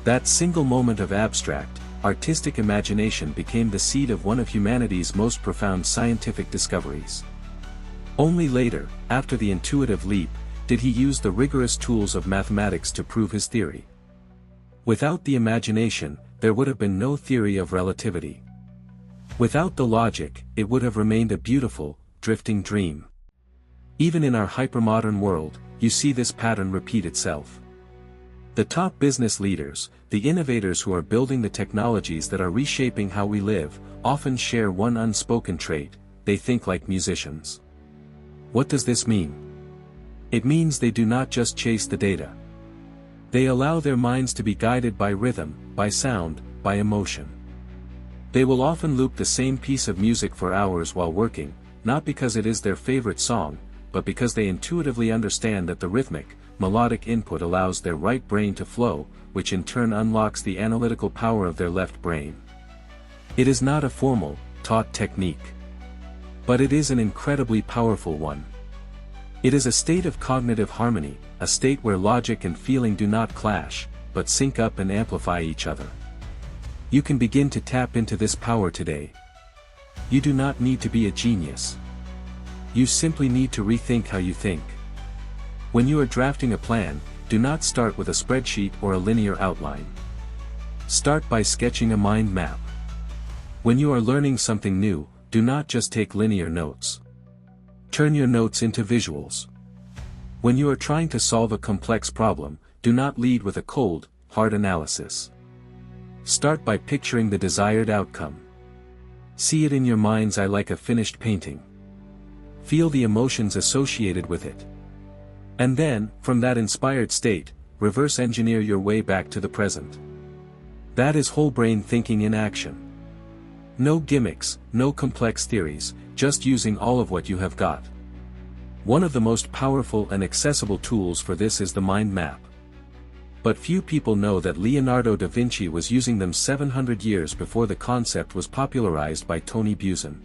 That single moment of abstract, artistic imagination became the seed of one of humanity's most profound scientific discoveries. Only later, after the intuitive leap, did he use the rigorous tools of mathematics to prove his theory. Without the imagination, there would have been no theory of relativity. Without the logic, it would have remained a beautiful, drifting dream. Even in our hypermodern world, you see this pattern repeat itself. The top business leaders, the innovators who are building the technologies that are reshaping how we live, often share one unspoken trait: they think like musicians. What does this mean? It means they do not just chase the data. They allow their minds to be guided by rhythm, by sound, by emotion. They will often loop the same piece of music for hours while working, not because it is their favorite song, but because they intuitively understand that the rhythmic, melodic input allows their right brain to flow, which in turn unlocks the analytical power of their left brain. It is not a formal, taught technique. But it is an incredibly powerful one. It is a state of cognitive harmony, a state where logic and feeling do not clash, but sync up and amplify each other. You can begin to tap into this power today. You do not need to be a genius. You simply need to rethink how you think. When you are drafting a plan, do not start with a spreadsheet or a linear outline. Start by sketching a mind map. When you are learning something new, do not just take linear notes. Turn your notes into visuals. When you are trying to solve a complex problem, do not lead with a cold, hard analysis. Start by picturing the desired outcome. See it in your mind's eye like a finished painting. Feel the emotions associated with it. And then, from that inspired state, reverse engineer your way back to the present. That is whole brain thinking in action. No gimmicks, no complex theories, just using all of what you have got. One of the most powerful and accessible tools for this is the mind map. But few people know that Leonardo da Vinci was using them 700 years before the concept was popularized by Tony Buzan.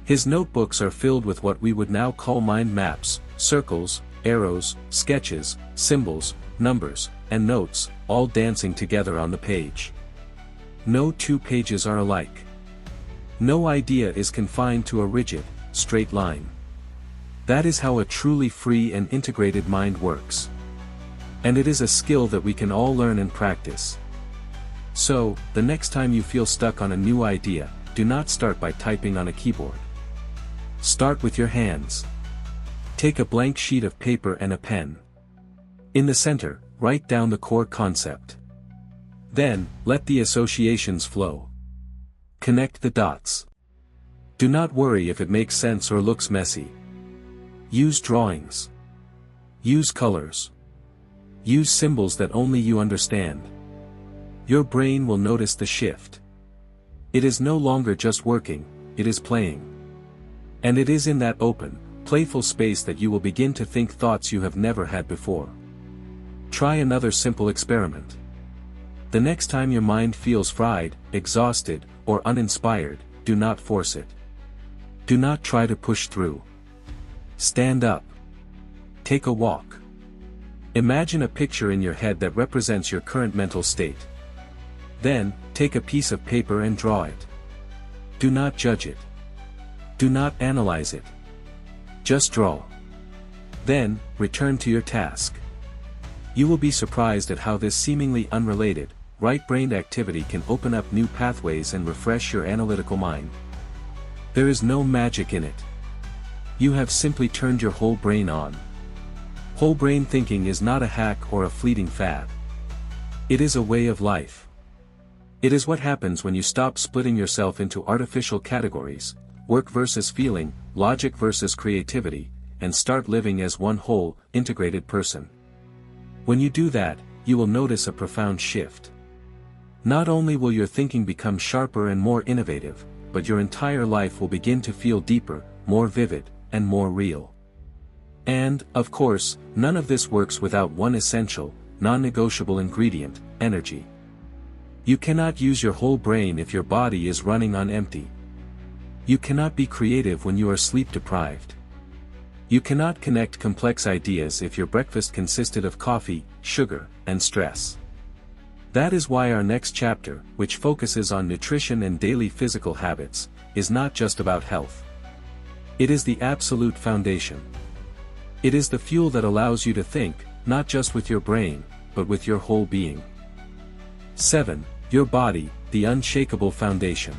His notebooks are filled with what we would now call mind maps, circles, arrows, sketches, symbols, numbers, and notes, all dancing together on the page. No two pages are alike. No idea is confined to a rigid, straight line. That is how a truly free and integrated mind works. And it is a skill that we can all learn and practice. So, the next time you feel stuck on a new idea, do not start by typing on a keyboard. Start with your hands. Take a blank sheet of paper and a pen. In the center, write down the core concept. Then, let the associations flow. Connect the dots. Do not worry if it makes sense or looks messy. Use drawings. Use colors. Use symbols that only you understand. Your brain will notice the shift. It is no longer just working, it is playing. And it is in that open, playful space that you will begin to think thoughts you have never had before. Try another simple experiment. The next time your mind feels fried, exhausted, or uninspired, do not force it. Do not try to push through. Stand up. Take a walk. Imagine a picture in your head that represents your current mental state. Then, take a piece of paper and draw it. Do not judge it. Do not analyze it. Just draw. Then, return to your task. You will be surprised at how this seemingly unrelated, right-brained activity can open up new pathways and refresh your analytical mind. There is no magic in it. You have simply turned your whole brain on. Whole brain thinking is not a hack or a fleeting fad. It is a way of life. It is what happens when you stop splitting yourself into artificial categories, work versus feeling, logic versus creativity, and start living as one whole, integrated person. When you do that, you will notice a profound shift. Not only will your thinking become sharper and more innovative, but your entire life will begin to feel deeper, more vivid, and more real. And, of course, none of this works without one essential, non-negotiable ingredient: energy. You cannot use your whole brain if your body is running on empty. You cannot be creative when you are sleep-deprived. You cannot connect complex ideas if your breakfast consisted of coffee, sugar, and stress. That is why our next chapter, which focuses on nutrition and daily physical habits, is not just about health. It is the absolute foundation. It is the fuel that allows you to think, not just with your brain, but with your whole being. 7. Your body, the unshakable foundation.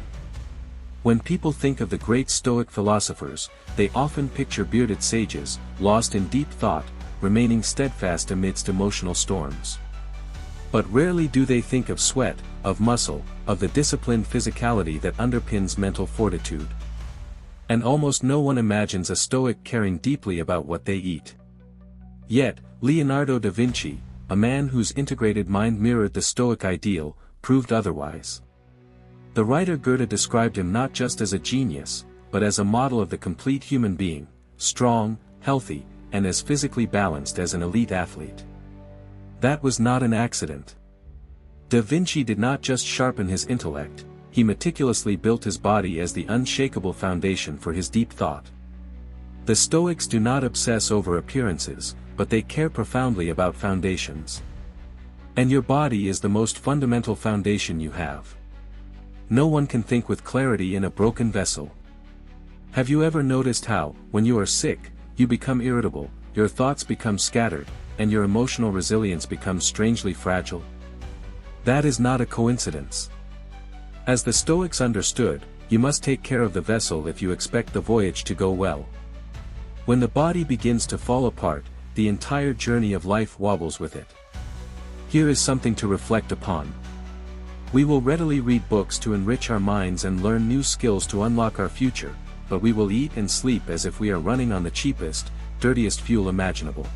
When people think of the great Stoic philosophers, they often picture bearded sages, lost in deep thought, remaining steadfast amidst emotional storms. But rarely do they think of sweat, of muscle, of the disciplined physicality that underpins mental fortitude. And almost no one imagines a Stoic caring deeply about what they eat. Yet, Leonardo da Vinci, a man whose integrated mind mirrored the Stoic ideal, proved otherwise. The writer Goethe described him not just as a genius, but as a model of the complete human being, strong, healthy, and as physically balanced as an elite athlete. That was not an accident. Da Vinci did not just sharpen his intellect, he meticulously built his body as the unshakable foundation for his deep thought. The Stoics do not obsess over appearances, but they care profoundly about foundations. And your body is the most fundamental foundation you have. No one can think with clarity in a broken vessel. Have you ever noticed how, when you are sick, you become irritable, your thoughts become scattered, and your emotional resilience becomes strangely fragile? That is not a coincidence. As the Stoics understood, you must take care of the vessel if you expect the voyage to go well. When the body begins to fall apart, the entire journey of life wobbles with it. Here is something to reflect upon. We will readily read books to enrich our minds and learn new skills to unlock our future, but we will eat and sleep as if we are running on the cheapest, dirtiest fuel imaginable.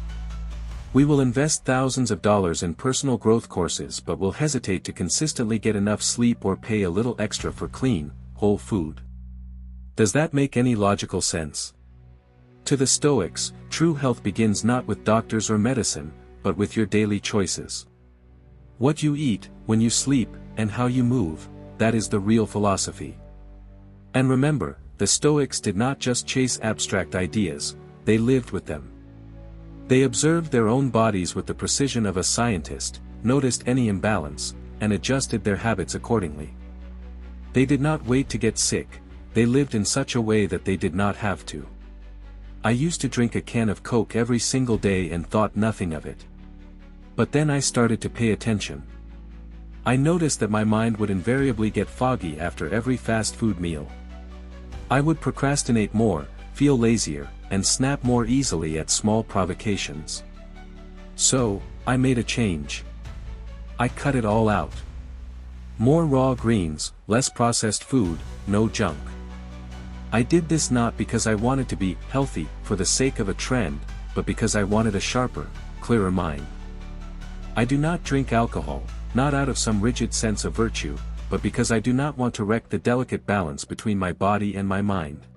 We will invest thousands of dollars in personal growth courses but will hesitate to consistently get enough sleep or pay a little extra for clean, whole food. Does that make any logical sense? To the Stoics, true health begins not with doctors or medicine, but with your daily choices. What you eat, when you sleep, and how you move, that is the real philosophy. And remember, the Stoics did not just chase abstract ideas, they lived with them. They observed their own bodies with the precision of a scientist, noticed any imbalance, and adjusted their habits accordingly. They did not wait to get sick, they lived in such a way that they did not have to. I used to drink a can of Coke every single day and thought nothing of it. But then I started to pay attention. I noticed that my mind would invariably get foggy after every fast food meal. I would procrastinate more, feel lazier, and snap more easily at small provocations. So, I made a change. I cut it all out. More raw greens, less processed food, no junk. I did this not because I wanted to be healthy for the sake of a trend, but because I wanted a sharper, clearer mind. I do not drink alcohol, not out of some rigid sense of virtue, but because I do not want to wreck the delicate balance between my body and my mind.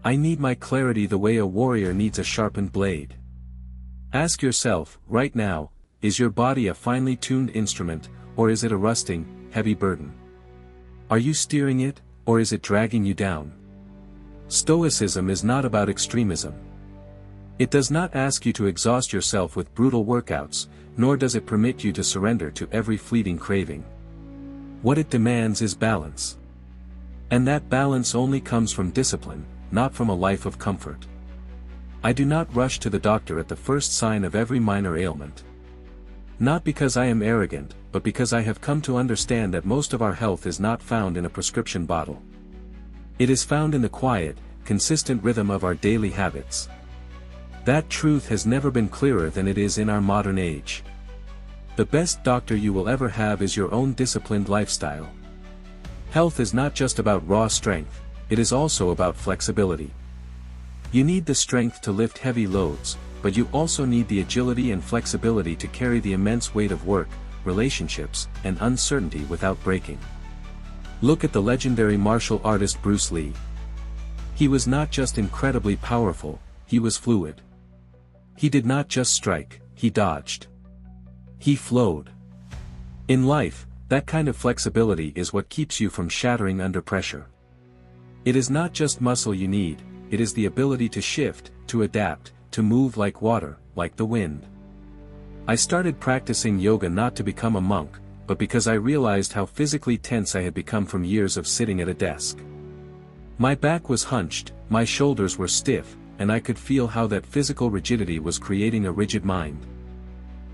I need my clarity the way a warrior needs a sharpened blade. Ask yourself, right now, is your body a finely tuned instrument, or is it a rusting, heavy burden? Are you steering it, or is it dragging you down? Stoicism is not about extremism. It does not ask you to exhaust yourself with brutal workouts, nor does it permit you to surrender to every fleeting craving. What it demands is balance. And that balance only comes from discipline, not from a life of comfort. I do not rush to the doctor at the first sign of every minor ailment. Not because I am arrogant, but because I have come to understand that most of our health is not found in a prescription bottle. It is found in the quiet, consistent rhythm of our daily habits. That truth has never been clearer than it is in our modern age. The best doctor you will ever have is your own disciplined lifestyle. Health is not just about raw strength, it is also about flexibility. You need the strength to lift heavy loads, but you also need the agility and flexibility to carry the immense weight of work, relationships, and uncertainty without breaking. Look at the legendary martial artist Bruce Lee. He was not just incredibly powerful, he was fluid. He did not just strike, he dodged. He flowed. In life, that kind of flexibility is what keeps you from shattering under pressure. It is not just muscle you need, it is the ability to shift, to adapt, to move like water, like the wind. I started practicing yoga not to become a monk, but because I realized how physically tense I had become from years of sitting at a desk. My back was hunched, my shoulders were stiff, and I could feel how that physical rigidity was creating a rigid mind.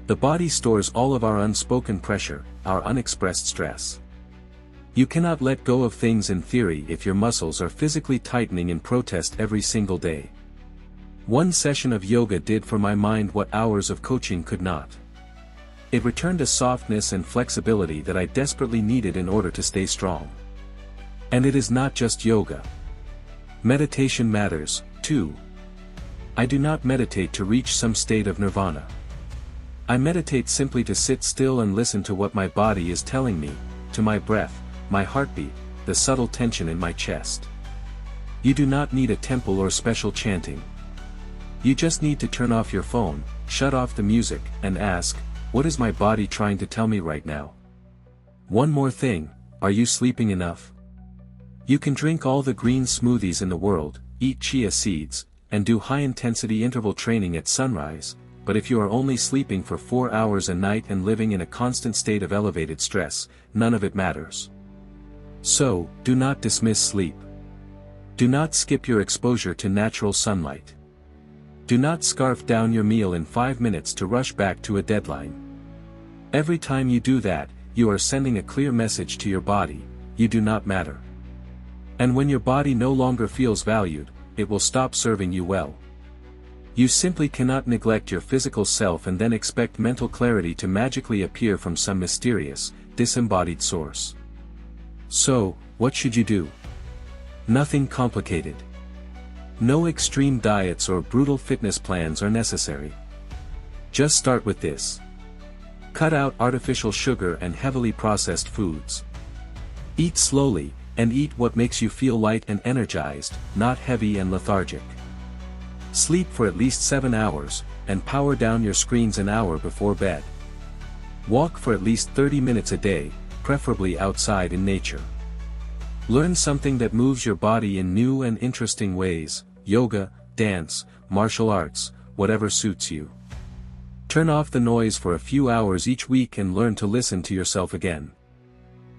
The body stores all of our unspoken pressure, our unexpressed stress. You cannot let go of things in theory if your muscles are physically tightening in protest every single day. One session of yoga did for my mind what hours of coaching could not. It returned a softness and flexibility that I desperately needed in order to stay strong. And it is not just yoga. Meditation matters, too. I do not meditate to reach some state of nirvana. I meditate simply to sit still and listen to what my body is telling me, to my breath, my heartbeat, the subtle tension in my chest. You do not need a temple or special chanting. You just need to turn off your phone, shut off the music, and ask, what is my body trying to tell me right now? One more thing, are you sleeping enough? You can drink all the green smoothies in the world, eat chia seeds, and do high-intensity interval training at sunrise, but if you are only sleeping for 4 hours a night and living in a constant state of elevated stress, none of it matters. So, do not dismiss sleep. Do not skip your exposure to natural sunlight. Do not scarf down your meal in 5 minutes to rush back to a deadline. Every time you do that, you are sending a clear message to your body, you do not matter. And when your body no longer feels valued, it will stop serving you well. You simply cannot neglect your physical self and then expect mental clarity to magically appear from some mysterious, disembodied source. So, what should you do? Nothing complicated. No extreme diets or brutal fitness plans are necessary. Just start with this. Cut out artificial sugar and heavily processed foods. Eat slowly, and eat what makes you feel light and energized, not heavy and lethargic. Sleep for at least 7 hours, and power down your screens an hour before bed. Walk for at least 30 minutes a day, preferably outside in nature. Learn something that moves your body in new and interesting ways, yoga, dance, martial arts, whatever suits you. Turn off the noise for a few hours each week and learn to listen to yourself again.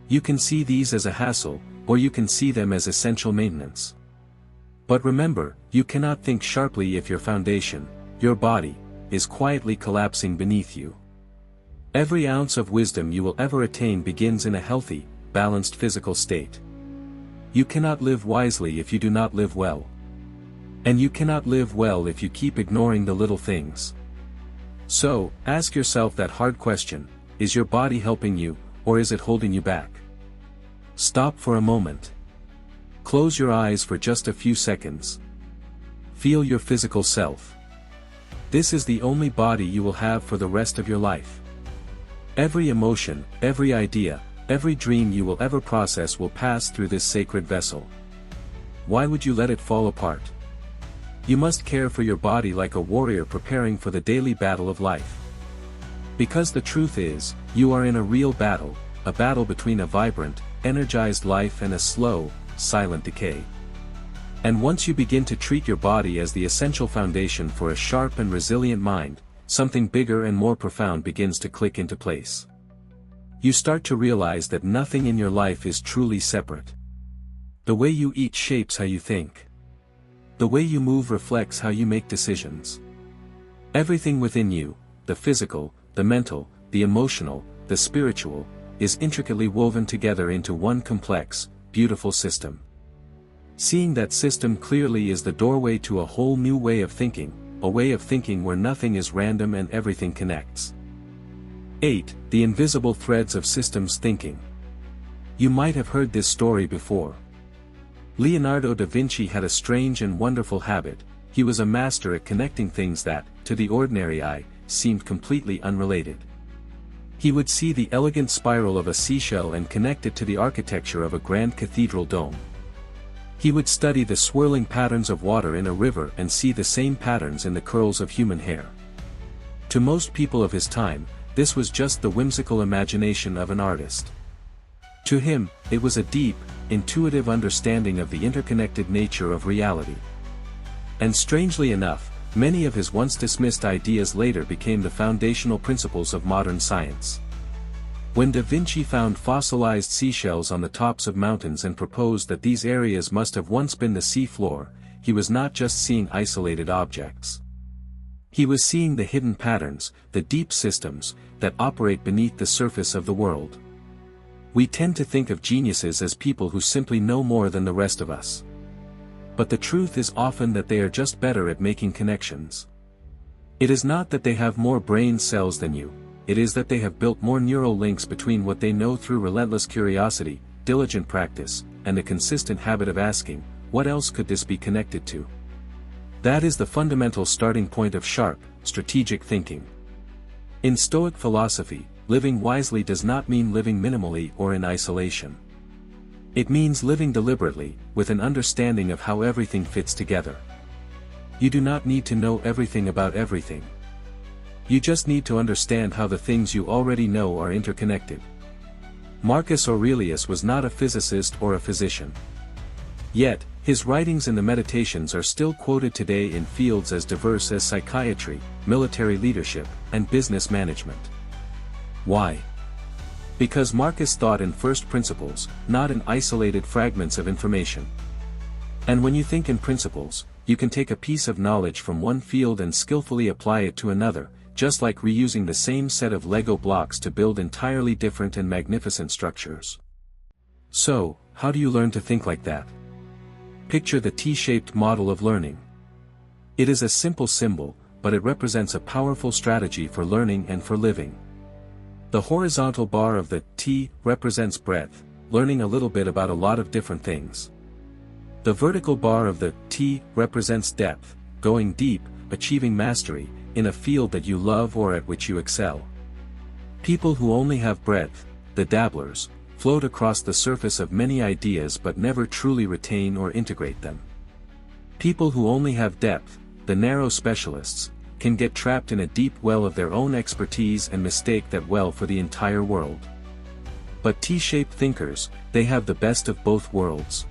You can see these as a hassle, or you can see them as essential maintenance. But remember, you cannot think sharply if your foundation, your body, is quietly collapsing beneath you. Every ounce of wisdom you will ever attain begins in a healthy, balanced physical state. You cannot live wisely if you do not live well. And you cannot live well if you keep ignoring the little things. So, ask yourself that hard question, is your body helping you, or is it holding you back? Stop for a moment. Close your eyes for just a few seconds. Feel your physical self. This is the only body you will have for the rest of your life. Every emotion, every idea, every dream you will ever process will pass through this sacred vessel. Why would you let it fall apart? You must care for your body like a warrior preparing for the daily battle of life. Because the truth is, you are in a real battle, a battle between a vibrant, energized life and a slow, silent decay. And once you begin to treat your body as the essential foundation for a sharp and resilient mind, something bigger and more profound begins to click into place. You start to realize that nothing in your life is truly separate. The way you eat shapes how you think. The way you move reflects how you make decisions. Everything within you, the physical, the mental, the emotional, the spiritual, is intricately woven together into one complex, beautiful system. Seeing that system clearly is the doorway to a whole new way of thinking, a way of thinking where nothing is random and everything connects. 8. The invisible threads of systems thinking. You might have heard this story before. Leonardo da Vinci had a strange and wonderful habit. he was a master at connecting things that, to the ordinary eye, seemed completely unrelated. He would see the elegant spiral of a seashell and connect it to the architecture of a grand cathedral dome. He would study the swirling patterns of water in a river and see the same patterns in the curls of human hair. To most people of his time, this was just the whimsical imagination of an artist. To him, it was a deep, intuitive understanding of the interconnected nature of reality. And strangely enough, many of his once dismissed ideas later became the foundational principles of modern science. When Da Vinci found fossilized seashells on the tops of mountains and proposed that these areas must have once been the sea floor, he was not just seeing isolated objects. He was seeing the hidden patterns, the deep systems, that operate beneath the surface of the world. We tend to think of geniuses as people who simply know more than the rest of us. But the truth is often that they are just better at making connections. It is not that they have more brain cells than you, it is that they have built more neural links between what they know through relentless curiosity, diligent practice, and the consistent habit of asking, what else could this be connected to? That is the fundamental starting point of sharp, strategic thinking. In Stoic philosophy, living wisely does not mean living minimally or in isolation. It means living deliberately, with an understanding of how everything fits together. You do not need to know everything about everything. You just need to understand how the things you already know are interconnected. Marcus Aurelius was not a physicist or a physician. Yet, his writings in the Meditations are still quoted today in fields as diverse as psychiatry, military leadership, and business management. Why? Because Marcus thought in first principles, not in isolated fragments of information. And when you think in principles, you can take a piece of knowledge from one field and skillfully apply it to another, just like reusing the same set of Lego blocks to build entirely different and magnificent structures. So, how do you learn to think like that? Picture the T-shaped model of learning. It is a simple symbol, but it represents a powerful strategy for learning and for living. The horizontal bar of the T represents breadth, learning a little bit about a lot of different things. The vertical bar of the T represents depth, going deep, achieving mastery, in a field that you love or at which you excel. People who only have breadth, the dabblers, float across the surface of many ideas but never truly retain or integrate them. People who only have depth, the narrow specialists, can get trapped in a deep well of their own expertise and mistake that well for the entire world. But T-shaped thinkers, they have the best of both worlds.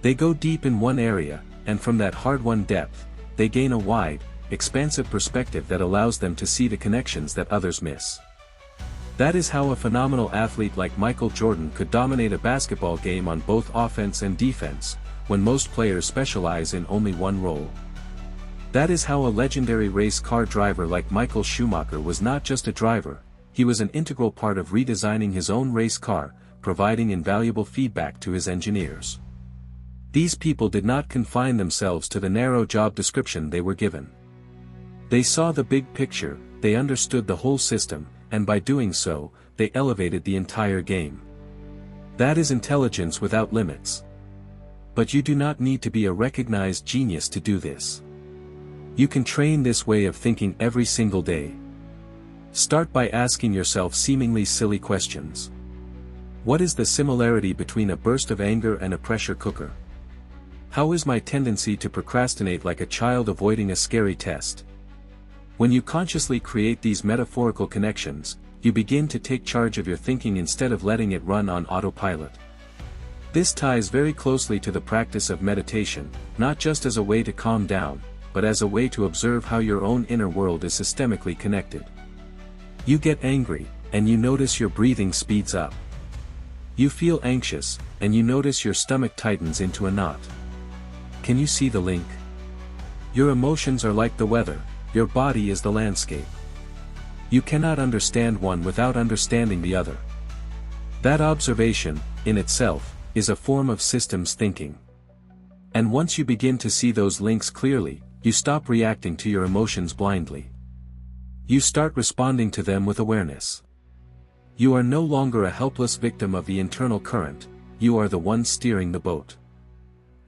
They go deep in one area, and from that hard-won depth, they gain a wide, expansive perspective that allows them to see the connections that others miss. That is how a phenomenal athlete like Michael Jordan could dominate a basketball game on both offense and defense, when most players specialize in only one role. That is how a legendary race car driver like Michael Schumacher was not just a driver, he was an integral part of redesigning his own race car, providing invaluable feedback to his engineers. These people did not confine themselves to the narrow job description they were given. They saw the big picture, they understood the whole system, and by doing so, they elevated the entire game. That is intelligence without limits. But you do not need to be a recognized genius to do this. You can train this way of thinking every single day. Start by asking yourself seemingly silly questions. What is the similarity between a burst of anger and a pressure cooker? How is my tendency to procrastinate like a child avoiding a scary test? When you consciously create these metaphorical connections, you begin to take charge of your thinking instead of letting it run on autopilot. This ties very closely to the practice of meditation, not just as a way to calm down, but as a way to observe how your own inner world is systemically connected. You get angry, and you notice your breathing speeds up. You feel anxious, and you notice your stomach tightens into a knot. Can you see the link? Your emotions are like the weather, your body is the landscape. You cannot understand one without understanding the other. That observation, in itself, is a form of systems thinking. And once you begin to see those links clearly, you stop reacting to your emotions blindly. You start responding to them with awareness. You are no longer a helpless victim of the internal current, you are the one steering the boat.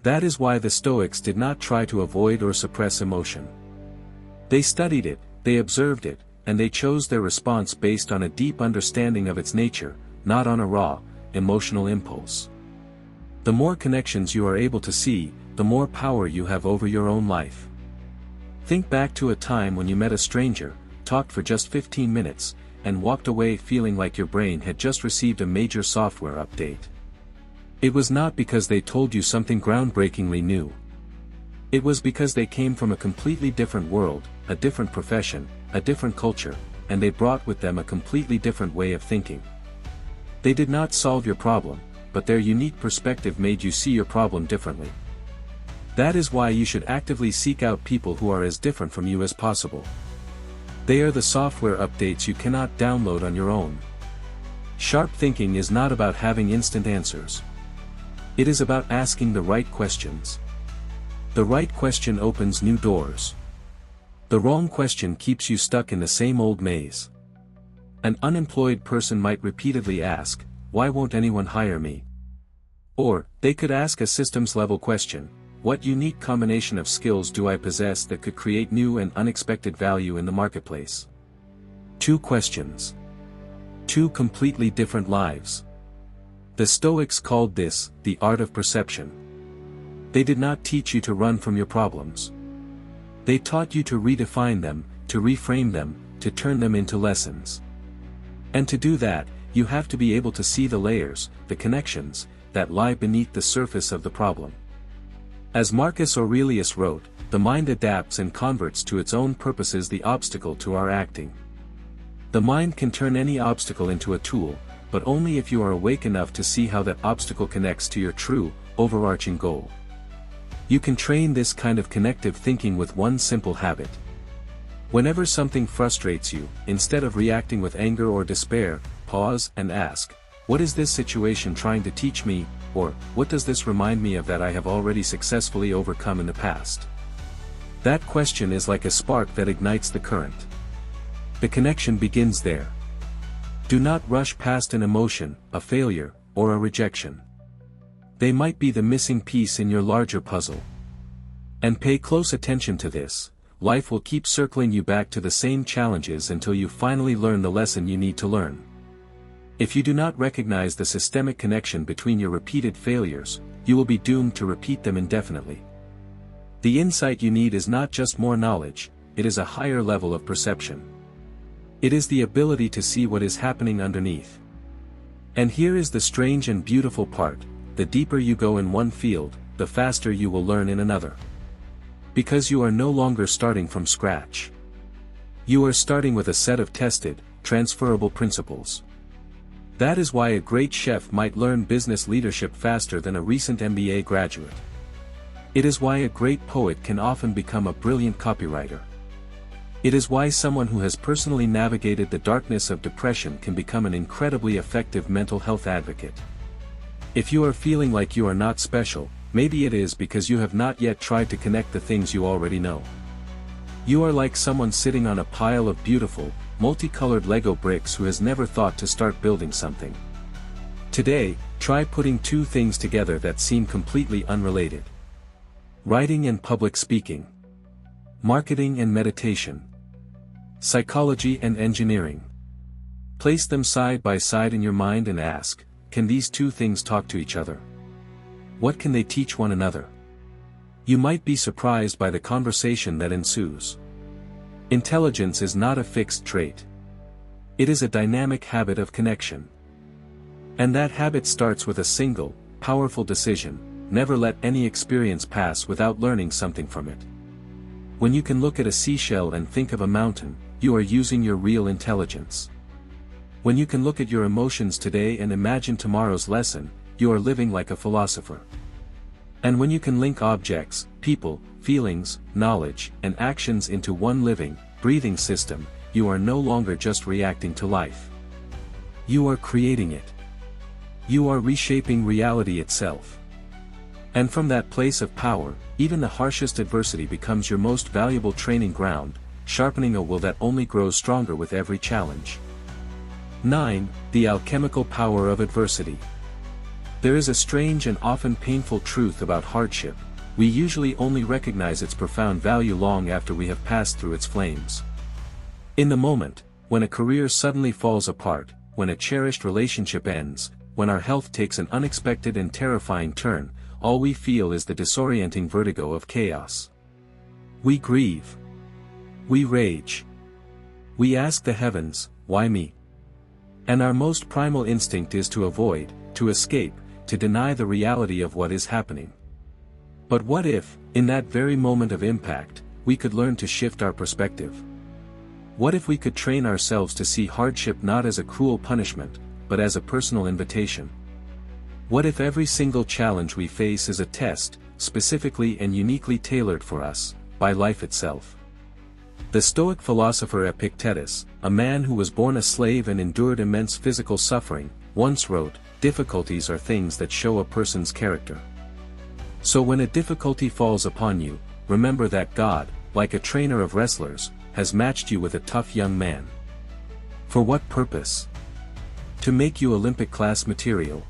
That is why the Stoics did not try to avoid or suppress emotion. They studied it, they observed it, and they chose their response based on a deep understanding of its nature, not on a raw, emotional impulse. The more connections you are able to see, the more power you have over your own life. Think back to a time when you met a stranger, talked for just 15 minutes, and walked away feeling like your brain had just received a major software update. It was not because they told you something groundbreakingly new. It was because they came from a completely different world, a different profession, a different culture, and they brought with them a completely different way of thinking. They did not solve your problem, but their unique perspective made you see your problem differently. That is why you should actively seek out people who are as different from you as possible. They are the software updates you cannot download on your own. Sharp thinking is not about having instant answers. It is about asking the right questions. The right question opens new doors. The wrong question keeps you stuck in the same old maze. An unemployed person might repeatedly ask, "Why won't anyone hire me?" Or, they could ask a systems-level question, "What unique combination of skills do I possess that could create new and unexpected value in the marketplace?" Two questions. Two completely different lives. The Stoics called this, the art of perception. They did not teach you to run from your problems. They taught you to redefine them, to reframe them, to turn them into lessons. And to do that, you have to be able to see the layers, the connections, that lie beneath the surface of the problem. As Marcus Aurelius wrote, the mind adapts and converts to its own purposes the obstacle to our acting. The mind can turn any obstacle into a tool, but only if you are awake enough to see how that obstacle connects to your true, overarching goal. You can train this kind of connective thinking with one simple habit. Whenever something frustrates you, instead of reacting with anger or despair, pause and ask, "What is this situation trying to teach me?" Or, "What does this remind me of that I have already successfully overcome in the past?" That question is like a spark that ignites the current. The connection begins there. Do not rush past an emotion, a failure, or a rejection. They might be the missing piece in your larger puzzle. And pay close attention to this. Life will keep circling you back to the same challenges until you finally learn the lesson you need to learn. If you do not recognize the systemic connection between your repeated failures, you will be doomed to repeat them indefinitely. The insight you need is not just more knowledge, it is a higher level of perception. It is the ability to see what is happening underneath. And here is the strange and beautiful part, the deeper you go in one field, the faster you will learn in another. Because you are no longer starting from scratch. You are starting with a set of tested, transferable principles. That is why a great chef might learn business leadership faster than a recent MBA graduate. It is why a great poet can often become a brilliant copywriter. It is why someone who has personally navigated the darkness of depression can become an incredibly effective mental health advocate. If you are feeling like you are not special, maybe it is because you have not yet tried to connect the things you already know. You are like someone sitting on a pile of beautiful, multicolored Lego bricks who has never thought to start building something. Today, try putting two things together that seem completely unrelated. Writing and public speaking. Marketing and meditation. Psychology and engineering. Place them side by side in your mind and ask, can these two things talk to each other? What can they teach one another? You might be surprised by the conversation that ensues. Intelligence is not a fixed trait. It is a dynamic habit of connection. And that habit starts with a single, powerful decision: never let any experience pass without learning something from it. When you can look at a seashell and think of a mountain, you are using your real intelligence. When you can look at your emotions today and imagine tomorrow's lesson, you are living like a philosopher. And when you can link objects, people, feelings, knowledge, and actions into one living, breathing system, you are no longer just reacting to life. You are creating it. You are reshaping reality itself. And from that place of power, even the harshest adversity becomes your most valuable training ground, sharpening a will that only grows stronger with every challenge. 9. The alchemical power of adversity. There is a strange and often painful truth about hardship: we usually only recognize its profound value long after we have passed through its flames. In the moment, when a career suddenly falls apart, when a cherished relationship ends, when our health takes an unexpected and terrifying turn, all we feel is the disorienting vertigo of chaos. We grieve. We rage. We ask the heavens, why me? And our most primal instinct is to avoid, to escape, to deny the reality of what is happening. But what if, in that very moment of impact, we could learn to shift our perspective? What if we could train ourselves to see hardship not as a cruel punishment, but as a personal invitation? What if every single challenge we face is a test, specifically and uniquely tailored for us, by life itself? The Stoic philosopher Epictetus, a man who was born a slave and endured immense physical suffering, once wrote, "Difficulties are things that show a person's character." So when a difficulty falls upon you, remember that God, like a trainer of wrestlers, has matched you with a tough young man. For what purpose? To make you Olympic-class material.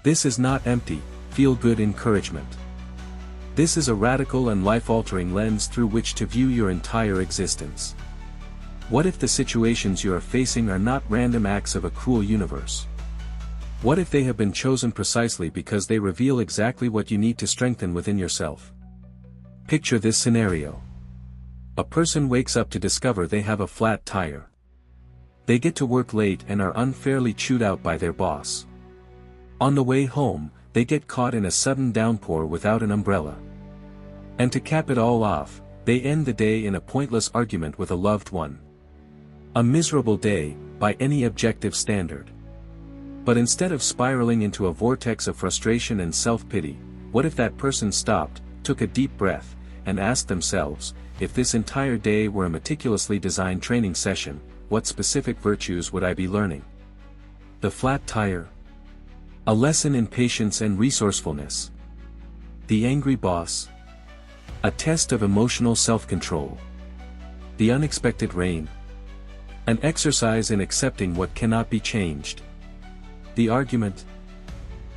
This is not empty, feel-good encouragement. This is a radical and life-altering lens through which to view your entire existence. What if the situations you are facing are not random acts of a cruel universe? What if they have been chosen precisely because they reveal exactly what you need to strengthen within yourself? Picture this scenario. A person wakes up to discover they have a flat tire. They get to work late and are unfairly chewed out by their boss. On the way home, they get caught in a sudden downpour without an umbrella. And to cap it all off, they end the day in a pointless argument with a loved one. A miserable day, by any objective standard. But instead of spiraling into a vortex of frustration and self-pity, what if that person stopped, took a deep breath, and asked themselves, if this entire day were a meticulously designed training session, what specific virtues would I be learning? The flat tire. A lesson in patience and resourcefulness. The angry boss. A test of emotional self-control. The unexpected rain. An exercise in accepting what cannot be changed. The argument.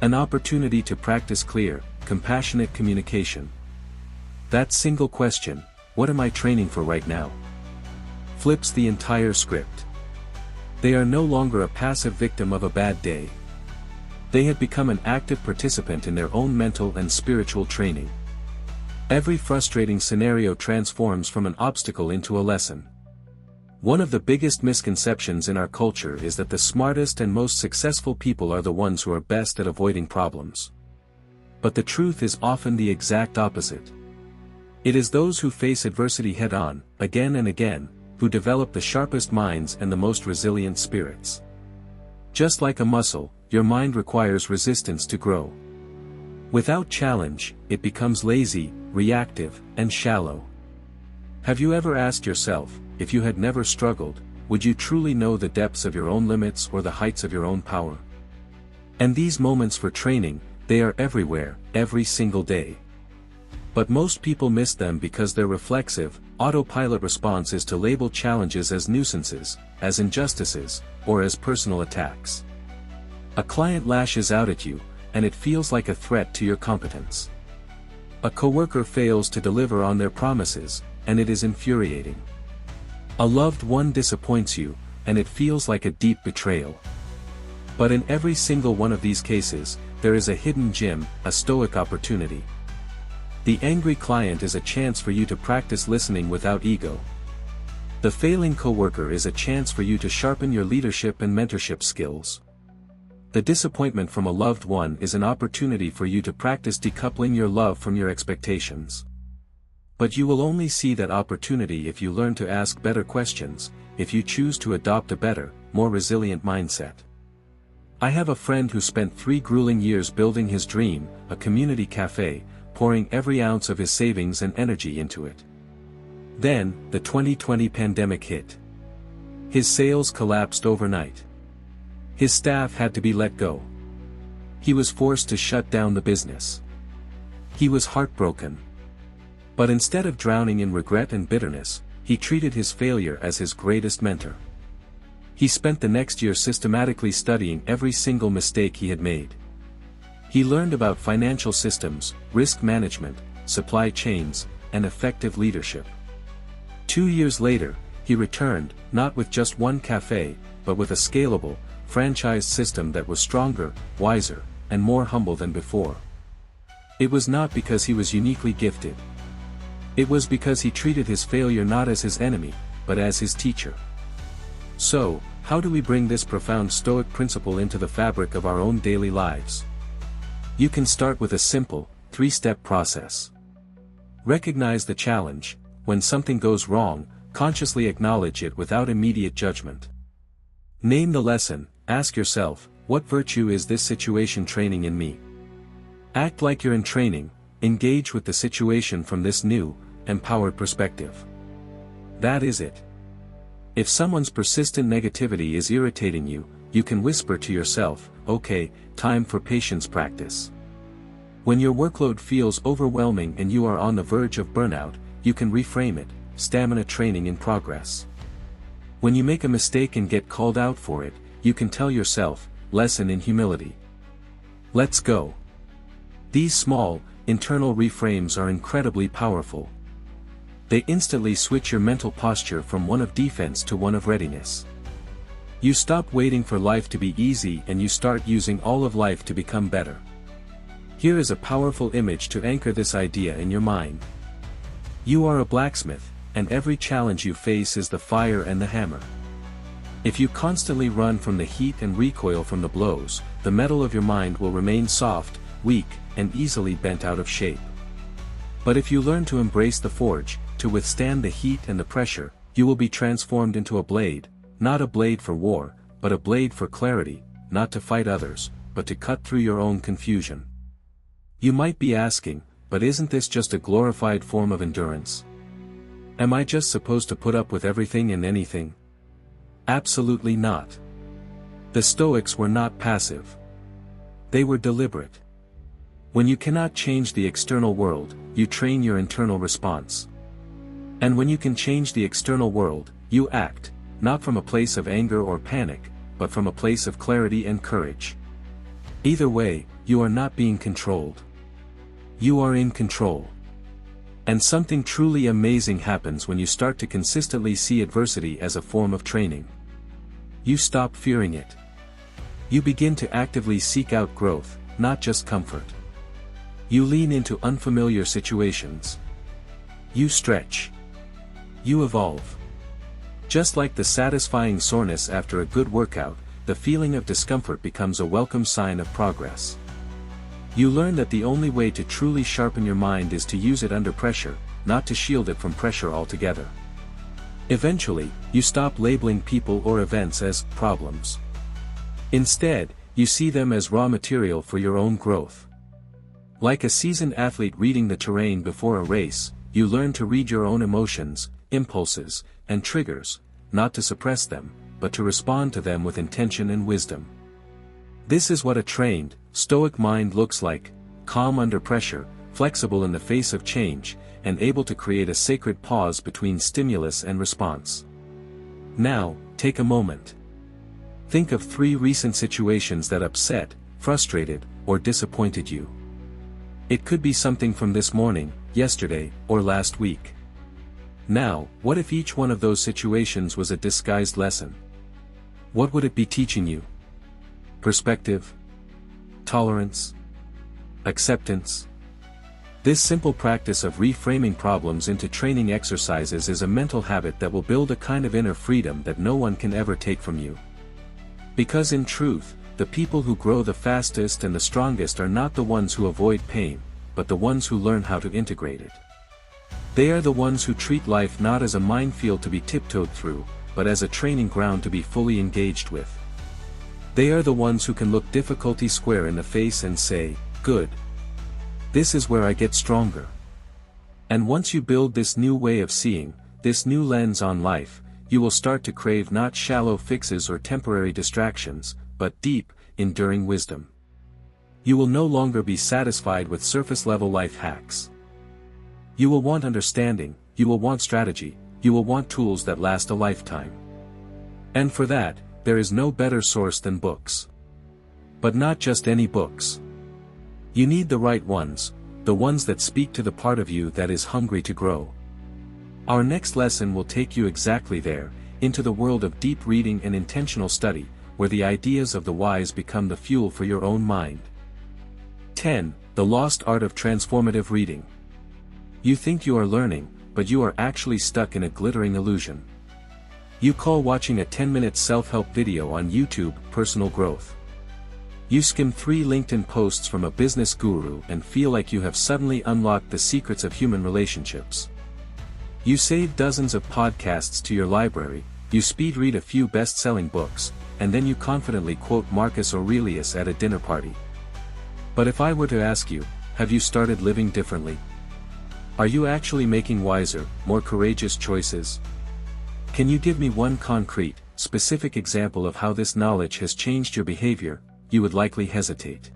An opportunity to practice clear, compassionate communication. That single question, what am I training for right now? Flips the entire script. They are no longer a passive victim of a bad day. They have become an active participant in their own mental and spiritual training. Every frustrating scenario transforms from an obstacle into a lesson. One of the biggest misconceptions in our culture is that the smartest and most successful people are the ones who are best at avoiding problems. But the truth is often the exact opposite. It is those who face adversity head-on, again and again, who develop the sharpest minds and the most resilient spirits. Just like a muscle, your mind requires resistance to grow. Without challenge, it becomes lazy, reactive, and shallow. Have you ever asked yourself, if you had never struggled, would you truly know the depths of your own limits or the heights of your own power? And these moments for training, they are everywhere, every single day. But most people miss them because their reflexive, autopilot response is to label challenges as nuisances, as injustices, or as personal attacks. A client lashes out at you, and it feels like a threat to your competence. A coworker fails to deliver on their promises, and it is infuriating. A loved one disappoints you, and it feels like a deep betrayal. But in every single one of these cases, there is a hidden gem, a Stoic opportunity. The angry client is a chance for you to practice listening without ego. The failing coworker is a chance for you to sharpen your leadership and mentorship skills. The disappointment from a loved one is an opportunity for you to practice decoupling your love from your expectations. But you will only see that opportunity if you learn to ask better questions, if you choose to adopt a better, more resilient mindset. I have a friend who spent 3 grueling years building his dream, a community cafe, pouring every ounce of his savings and energy into it. Then, the 2020 pandemic hit. His sales collapsed overnight. His staff had to be let go. He was forced to shut down the business. He was heartbroken. But instead of drowning in regret and bitterness, he treated his failure as his greatest mentor. He spent the next year systematically studying every single mistake he had made. He learned about financial systems, risk management, supply chains, and effective leadership. 2 years later, he returned, not with just one cafe, but with a scalable, franchised system that was stronger, wiser, and more humble than before. It was not because he was uniquely gifted. It was because he treated his failure not as his enemy, but as his teacher. So, how do we bring this profound Stoic principle into the fabric of our own daily lives? You can start with a simple, 3-step process. Recognize the challenge. When something goes wrong, consciously acknowledge it without immediate judgment. Name the lesson. Ask yourself, what virtue is this situation training in me? Act like you're in training. Engage with the situation from this new, empowered perspective. That is it. If someone's persistent negativity is irritating you, you can whisper to yourself, okay, time for patience practice. When your workload feels overwhelming and you are on the verge of burnout, you can reframe it, stamina training in progress. When you make a mistake and get called out for it, you can tell yourself, lesson in humility. Let's go. These small, internal reframes are incredibly powerful. They instantly switch your mental posture from one of defense to one of readiness. You stop waiting for life to be easy and you start using all of life to become better. Here is a powerful image to anchor this idea in your mind. You are a blacksmith, and every challenge you face is the fire and the hammer. If you constantly run from the heat and recoil from the blows, the metal of your mind will remain soft, weak, and easily bent out of shape. But if you learn to embrace the forge, to withstand the heat and the pressure, you will be transformed into a blade, not a blade for war, but a blade for clarity, not to fight others, but to cut through your own confusion. You might be asking, but isn't this just a glorified form of endurance? Am I just supposed to put up with everything and anything? Absolutely not. The Stoics were not passive. They were deliberate. When you cannot change the external world, you train your internal response. And when you can change the external world, you act, not from a place of anger or panic, but from a place of clarity and courage. Either way, you are not being controlled. You are in control. And something truly amazing happens when you start to consistently see adversity as a form of training. You stop fearing it. You begin to actively seek out growth, not just comfort. You lean into unfamiliar situations. You stretch. You evolve. Just like the satisfying soreness after a good workout, the feeling of discomfort becomes a welcome sign of progress. You learn that the only way to truly sharpen your mind is to use it under pressure, not to shield it from pressure altogether. Eventually, you stop labeling people or events as problems. Instead, you see them as raw material for your own growth. Like a seasoned athlete reading the terrain before a race, you learn to read your own emotions, impulses, and triggers, not to suppress them, but to respond to them with intention and wisdom. This is what a trained, Stoic mind looks like: calm under pressure, flexible in the face of change, and able to create a sacred pause between stimulus and response. Now, take a moment. Think of 3 recent situations that upset, frustrated, or disappointed you. It could be something from this morning, yesterday, or last week. Now, what if each one of those situations was a disguised lesson? What would it be teaching you? Perspective? Tolerance? Acceptance? This simple practice of reframing problems into training exercises is a mental habit that will build a kind of inner freedom that no one can ever take from you. Because in truth, the people who grow the fastest and the strongest are not the ones who avoid pain, but the ones who learn how to integrate it. They are the ones who treat life not as a minefield to be tiptoed through, but as a training ground to be fully engaged with. They are the ones who can look difficulty square in the face and say, "Good. This is where I get stronger." And once you build this new way of seeing, this new lens on life, you will start to crave not shallow fixes or temporary distractions, but deep, enduring wisdom. You will no longer be satisfied with surface-level life hacks. You will want understanding, you will want strategy, you will want tools that last a lifetime. And for that, there is no better source than books. But not just any books. You need the right ones, the ones that speak to the part of you that is hungry to grow. Our next lesson will take you exactly there, into the world of deep reading and intentional study, where the ideas of the wise become the fuel for your own mind. 10. The lost art of transformative reading. You think you are learning, but you are actually stuck in a glittering illusion. You call watching a 10-minute self-help video on YouTube personal growth. You skim 3 LinkedIn posts from a business guru and feel like you have suddenly unlocked the secrets of human relationships. You save dozens of podcasts to your library, you speed read a few best-selling books, and then you confidently quote Marcus Aurelius at a dinner party. But if I were to ask you, have you started living differently? Are you actually making wiser, more courageous choices? Can you give me one concrete, specific example of how this knowledge has changed your behavior? You would likely hesitate.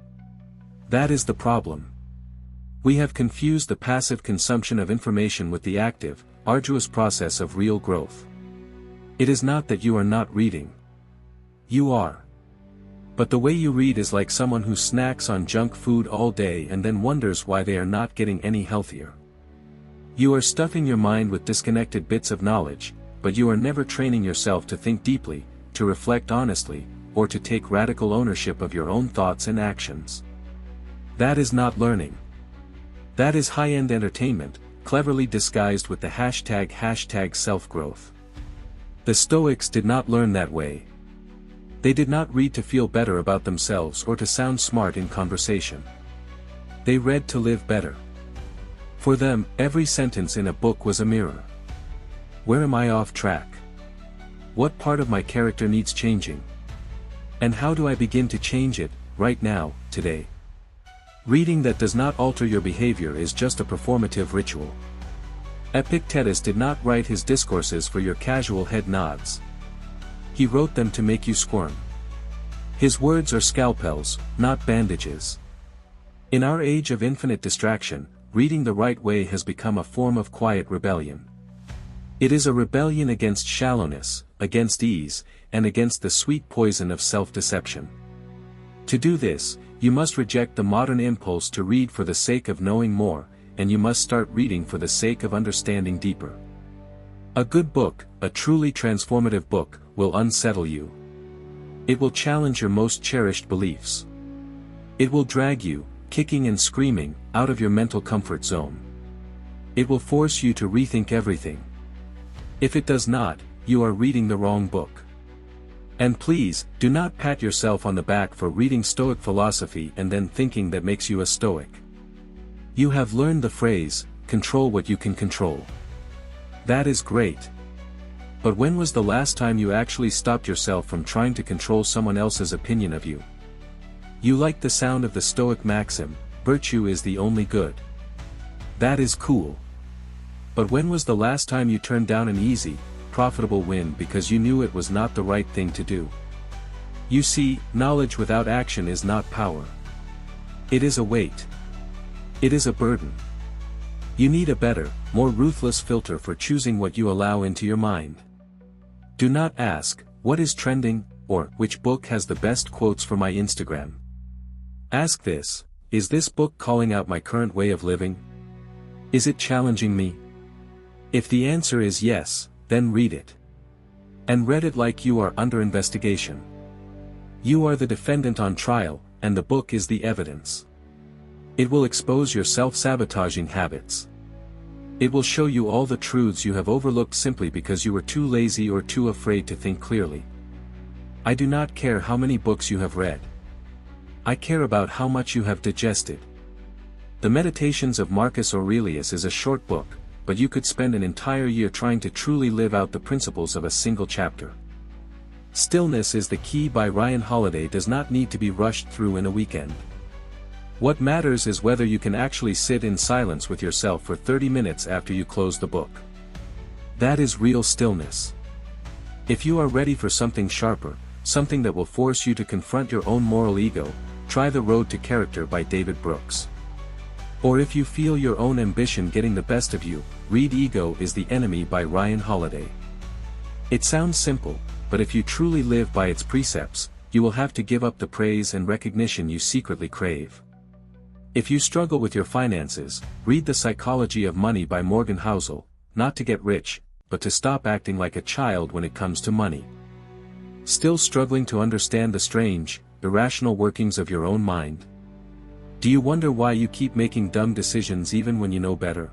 That is the problem. We have confused the passive consumption of information with the active, arduous process of real growth. It is not that you are not reading. You are. But the way you read is like someone who snacks on junk food all day and then wonders why they are not getting any healthier. You are stuffing your mind with disconnected bits of knowledge, but you are never training yourself to think deeply, to reflect honestly, or to take radical ownership of your own thoughts and actions. That is not learning. That is high-end entertainment, cleverly disguised with the hashtag self-growth. The Stoics did not learn that way. They did not read to feel better about themselves or to sound smart in conversation. They read to live better. For them, every sentence in a book was a mirror. Where am I off track? What part of my character needs changing? And how do I begin to change it, right now, today? Reading that does not alter your behavior is just a performative ritual. Epictetus did not write his discourses for your casual head nods. He wrote them to make you squirm. His words are scalpels, not bandages. In our age of infinite distraction, reading the right way has become a form of quiet rebellion. It is a rebellion against shallowness, against ease, and against the sweet poison of self-deception. To do this, you must reject the modern impulse to read for the sake of knowing more, and you must start reading for the sake of understanding deeper. A good book, a truly transformative book, will unsettle you. It will challenge your most cherished beliefs. It will drag you, kicking and screaming, out of your mental comfort zone. It will force you to rethink everything. If it does not, you are reading the wrong book. And please, do not pat yourself on the back for reading Stoic philosophy and then thinking that makes you a Stoic. You have learned the phrase, control what you can control. That is great. But when was the last time you actually stopped yourself from trying to control someone else's opinion of you? You like the sound of the Stoic maxim, virtue is the only good. That is cool. But when was the last time you turned down an easy, profitable win because you knew it was not the right thing to do? You see, knowledge without action is not power. It is a weight. It is a burden. You need a better, more ruthless filter for choosing what you allow into your mind. Do not ask, what is trending, or which book has the best quotes for my Instagram. Ask this, is this book calling out my current way of living? Is it challenging me? If the answer is yes, then read it. And read it like you are under investigation. You are the defendant on trial, and the book is the evidence. It will expose your self-sabotaging habits. It will show you all the truths you have overlooked simply because you were too lazy or too afraid to think clearly. I do not care how many books you have read. I care about how much you have digested. The Meditations of Marcus Aurelius is a short book, but you could spend an entire year trying to truly live out the principles of a single chapter. Stillness is the Key by Ryan Holiday does not need to be rushed through in a weekend. What matters is whether you can actually sit in silence with yourself for 30 minutes after you close the book. That is real stillness. If you are ready for something sharper, something that will force you to confront your own moral ego, try The Road to Character by David Brooks. Or if you feel your own ambition getting the best of you, read Ego is the Enemy by Ryan Holiday. It sounds simple, but if you truly live by its precepts, you will have to give up the praise and recognition you secretly crave. If you struggle with your finances, read The Psychology of Money by Morgan Housel, not to get rich, but to stop acting like a child when it comes to money. Still struggling to understand the strange, irrational workings of your own mind? Do you wonder why you keep making dumb decisions even when you know better?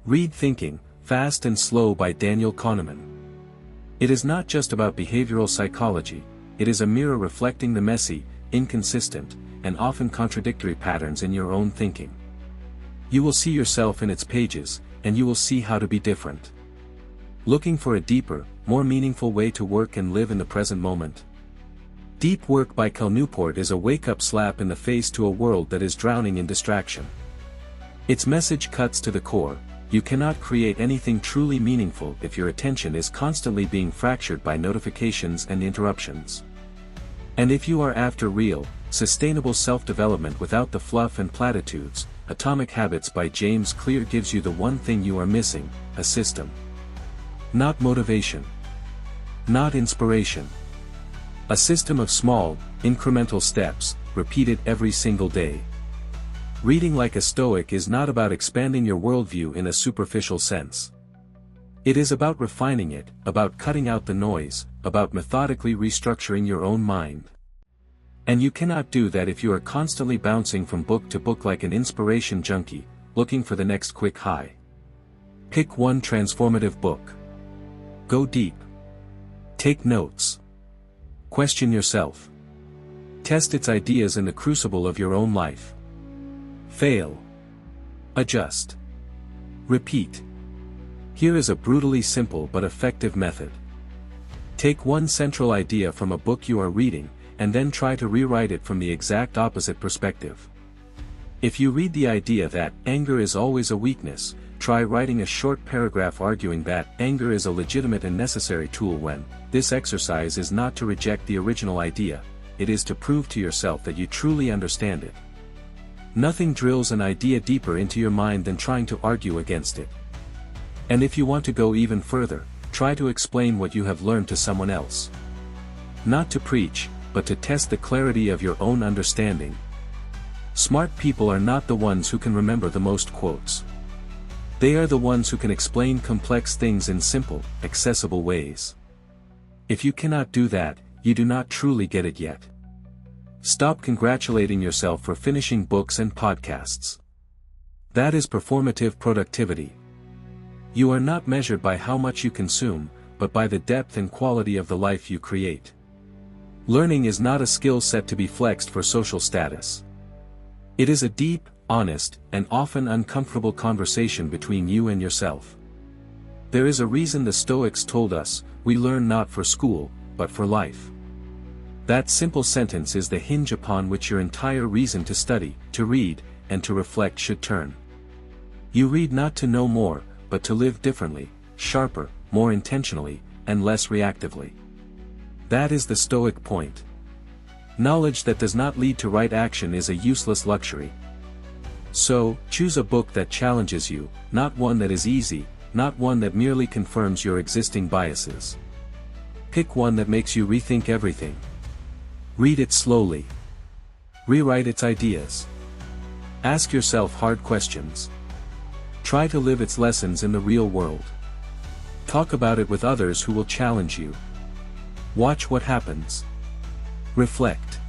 Read Thinking, Fast and Slow by Daniel Kahneman. It is not just about behavioral psychology, it is a mirror reflecting the messy, inconsistent, and often contradictory patterns in your own thinking. You will see yourself in its pages, and you will see how to be different. Looking for a deeper, more meaningful way to work and live in the present moment? Deep Work by Cal Newport is a wake-up slap in the face to a world that is drowning in distraction. Its message cuts to the core: you cannot create anything truly meaningful if your attention is constantly being fractured by notifications and interruptions. And if you are after real, sustainable self-development without the fluff and platitudes, Atomic Habits by James Clear gives you the one thing you are missing: a system. Not motivation. Not inspiration. A system of small, incremental steps, repeated every single day. Reading like a Stoic is not about expanding your worldview in a superficial sense. It is about refining it, about cutting out the noise, about methodically restructuring your own mind. And you cannot do that if you are constantly bouncing from book to book like an inspiration junkie, looking for the next quick high. Pick one transformative book. Go deep. Take notes. Question yourself. Test its ideas in the crucible of your own life. Fail. Adjust. Repeat. Here is a brutally simple but effective method. Take one central idea from a book you are reading, and then try to rewrite it from the exact opposite perspective. If you read the idea that anger is always a weakness, try writing a short paragraph arguing that anger is a legitimate and necessary tool when. This exercise is not to reject the original idea, it is to prove to yourself that you truly understand it. Nothing drills an idea deeper into your mind than trying to argue against it. And if you want to go even further, try to explain what you have learned to someone else. Not to preach, but to test the clarity of your own understanding. Smart people are not the ones who can remember the most quotes. They are the ones who can explain complex things in simple, accessible ways. If you cannot do that, you do not truly get it yet. Stop congratulating yourself for finishing books and podcasts. That is performative productivity. You are not measured by how much you consume, but by the depth and quality of the life you create. Learning is not a skill set to be flexed for social status. It is a deep, honest, and often uncomfortable conversation between you and yourself. There is a reason the Stoics told us, we learn not for school, but for life. That simple sentence is the hinge upon which your entire reason to study, to read, and to reflect should turn. You read not to know more, but to live differently, sharper, more intentionally, and less reactively. That is the Stoic point. Knowledge that does not lead to right action is a useless luxury. So, choose a book that challenges you, not one that is easy, not one that merely confirms your existing biases. Pick one that makes you rethink everything. Read it slowly. Rewrite its ideas. Ask yourself hard questions. Try to live its lessons in the real world. Talk about it with others who will challenge you. Watch what happens. Reflect.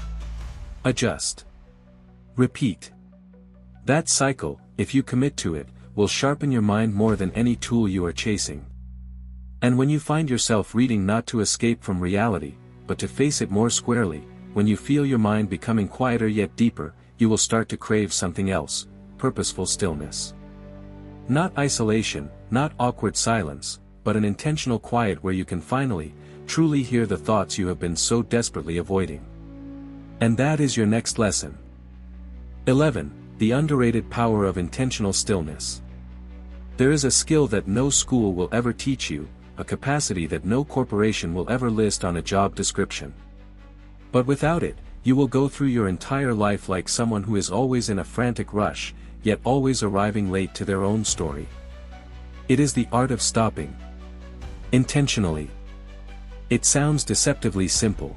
Adjust. Repeat. That cycle, if you commit to it, will sharpen your mind more than any tool you are chasing. And when you find yourself reading not to escape from reality, but to face it more squarely, when you feel your mind becoming quieter yet deeper, you will start to crave something else: purposeful stillness. Not isolation, not awkward silence, but an intentional quiet where you can finally, truly hear the thoughts you have been so desperately avoiding. And that is your next lesson. 11. The underrated power of intentional stillness. There is a skill that no school will ever teach you, a capacity that no corporation will ever list on a job description. But without it, you will go through your entire life like someone who is always in a frantic rush, yet always arriving late to their own story. It is the art of stopping. Intentionally. It sounds deceptively simple.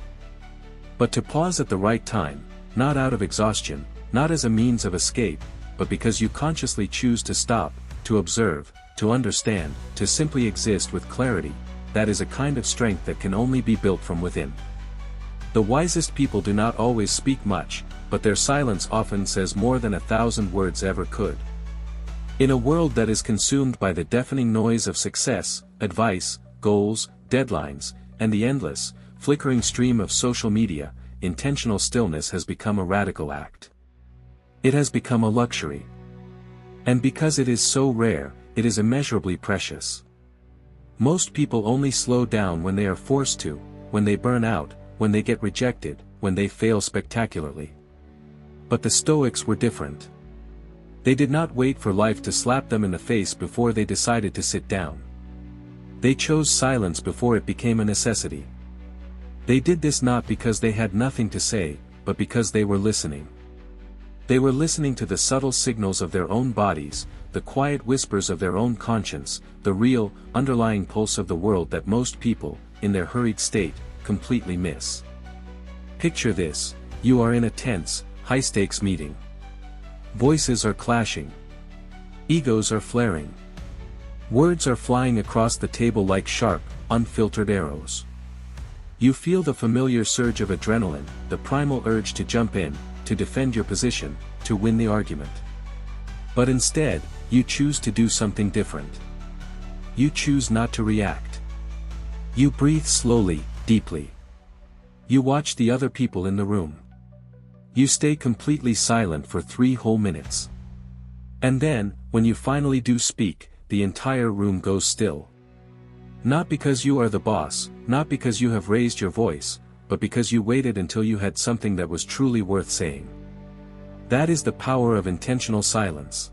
But to pause at the right time, not out of exhaustion, not as a means of escape, but because you consciously choose to stop, to observe, to understand, to simply exist with clarity. That is a kind of strength that can only be built from within. The wisest people do not always speak much, but their silence often says more than 1,000 words ever could. In a world that is consumed by the deafening noise of success, advice, goals, deadlines, and the endless, flickering stream of social media, intentional stillness has become a radical act. It has become a luxury. And because it is so rare, it is immeasurably precious. Most people only slow down when they are forced to, when they burn out, when they get rejected, when they fail spectacularly. But the Stoics were different. They did not wait for life to slap them in the face before they decided to sit down. They chose silence before it became a necessity. They did this not because they had nothing to say, but because they were listening. They were listening to the subtle signals of their own bodies, the quiet whispers of their own conscience, the real, underlying pulse of the world that most people, in their hurried state, completely miss. Picture this: you are in a tense, high-stakes meeting. Voices are clashing. Egos are flaring. Words are flying across the table like sharp, unfiltered arrows. You feel the familiar surge of adrenaline, the primal urge to jump in, to defend your position, to win the argument. But instead, you choose to do something different. You choose not to react. You breathe slowly, deeply. You watch the other people in the room. You stay completely silent for 3 whole minutes. And then, when you finally do speak, the entire room goes still. Not because you are the boss, not because you have raised your voice, but because you waited until you had something that was truly worth saying. That is the power of intentional silence.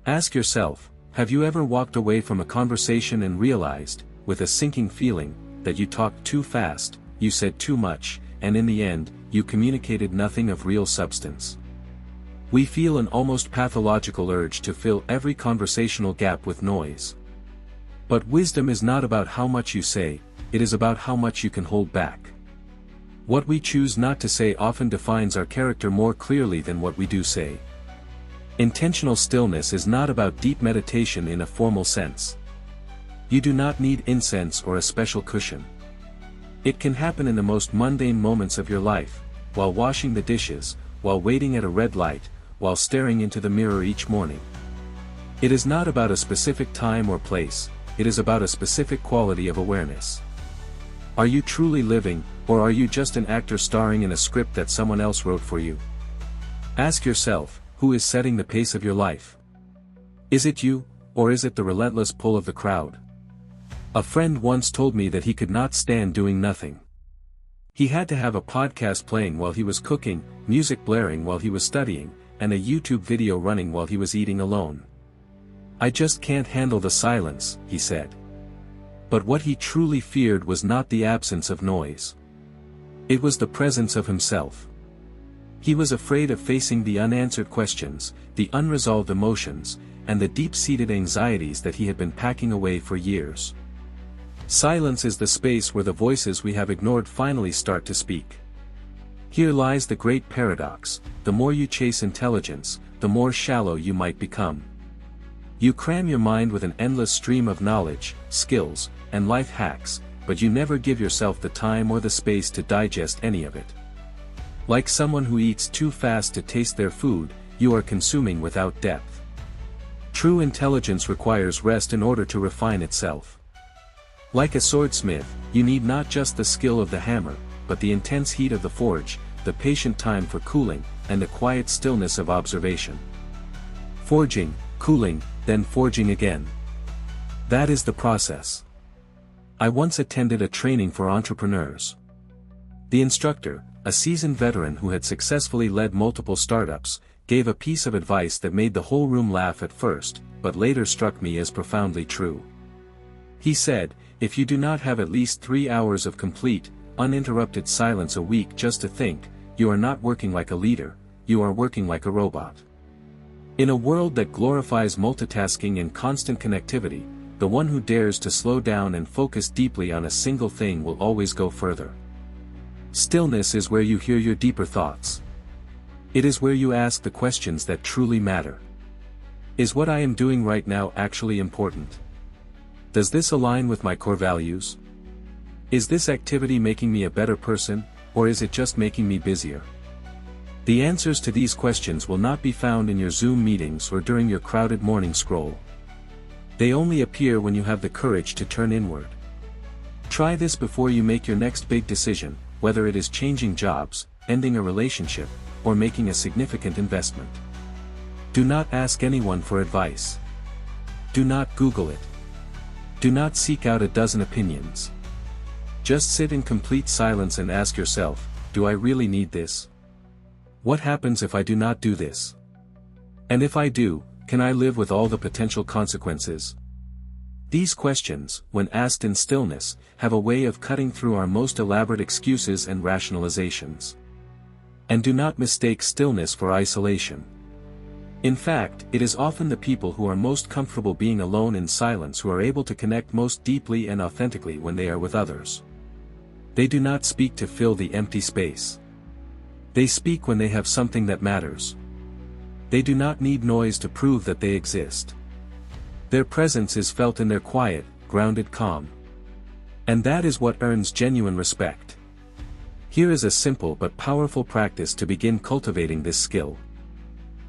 Ask yourself, have you ever walked away from a conversation and realized, with a sinking feeling, that you talked too fast, you said too much, and in the end, you communicated nothing of real substance? We feel an almost pathological urge to fill every conversational gap with noise. But wisdom is not about how much you say, it is about how much you can hold back. What we choose not to say often defines our character more clearly than what we do say. Intentional stillness is not about deep meditation in a formal sense. You do not need incense or a special cushion. It can happen in the most mundane moments of your life, while washing the dishes, while waiting at a red light, while staring into the mirror each morning. It is not about a specific time or place, it is about a specific quality of awareness. Are you truly living, or are you just an actor starring in a script that someone else wrote for you? Ask yourself, who is setting the pace of your life? Is it you, or is it the relentless pull of the crowd? A friend once told me that he could not stand doing nothing. He had to have a podcast playing while he was cooking, music blaring while he was studying, and a YouTube video running while he was eating alone. I just can't handle the silence, he said. But what he truly feared was not the absence of noise. It was the presence of himself. He was afraid of facing the unanswered questions, the unresolved emotions, and the deep-seated anxieties that he had been packing away for years. Silence is the space where the voices we have ignored finally start to speak. Here lies the great paradox: the more you chase intelligence, the more shallow you might become. You cram your mind with an endless stream of knowledge, skills, and life hacks, but you never give yourself the time or the space to digest any of it. Like someone who eats too fast to taste their food, you are consuming without depth. True intelligence requires rest in order to refine itself. Like a swordsmith, you need not just the skill of the hammer, but the intense heat of the forge, the patient time for cooling, and the quiet stillness of observation. Forging, cooling, then forging again. That is the process. I once attended a training for entrepreneurs. The instructor, a seasoned veteran who had successfully led multiple startups, gave a piece of advice that made the whole room laugh at first, but later struck me as profoundly true. He said, if you do not have at least 3 hours of complete, uninterrupted silence a week just to think, you are not working like a leader, you are working like a robot. In a world that glorifies multitasking and constant connectivity, the one who dares to slow down and focus deeply on a single thing will always go further. Stillness is where you hear your deeper thoughts. It is where you ask the questions that truly matter. Is what I am doing right now actually important? Does this align with my core values? Is this activity making me a better person, or is it just making me busier? The answers to these questions will not be found in your Zoom meetings or during your crowded morning scroll. They only appear when you have the courage to turn inward. Try this before you make your next big decision, whether it is changing jobs, ending a relationship, or making a significant investment. Do not ask anyone for advice. Do not Google it. Do not seek out a dozen opinions. Just sit in complete silence and ask yourself, do I really need this? What happens if I do not do this? And if I do, can I live with all the potential consequences? These questions, when asked in stillness, have a way of cutting through our most elaborate excuses and rationalizations. And do not mistake stillness for isolation. In fact, it is often the people who are most comfortable being alone in silence who are able to connect most deeply and authentically when they are with others. They do not speak to fill the empty space. They speak when they have something that matters. They do not need noise to prove that they exist. Their presence is felt in their quiet, grounded calm. And that is what earns genuine respect. Here is a simple but powerful practice to begin cultivating this skill.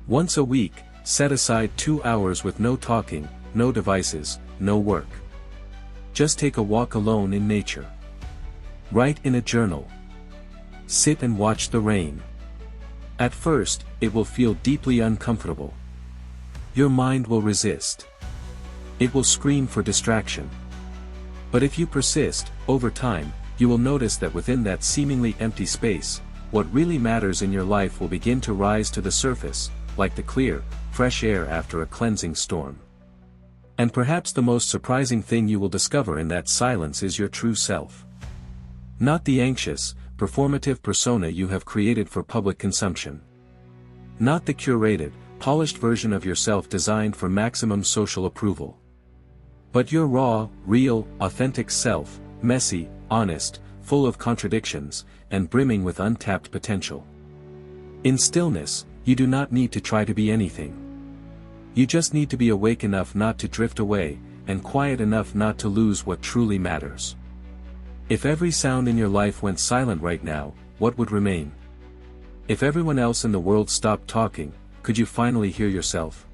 Once a week, set aside 2 hours with no talking, no devices, no work. Just take a walk alone in nature. Write in a journal. Sit and watch the rain. At first, it will feel deeply uncomfortable. Your mind will resist. It will scream for distraction. But if you persist, over time, you will notice that within that seemingly empty space, what really matters in your life will begin to rise to the surface, like the clear, fresh air after a cleansing storm. And perhaps the most surprising thing you will discover in that silence is your true self. Not the anxious, performative persona you have created for public consumption. Not the curated, polished version of yourself designed for maximum social approval. But your raw, real, authentic self, messy, honest, full of contradictions, and brimming with untapped potential. In stillness, you do not need to try to be anything. You just need to be awake enough not to drift away, and quiet enough not to lose what truly matters. If every sound in your life went silent right now, what would remain? If everyone else in the world stopped talking, could you finally hear yourself?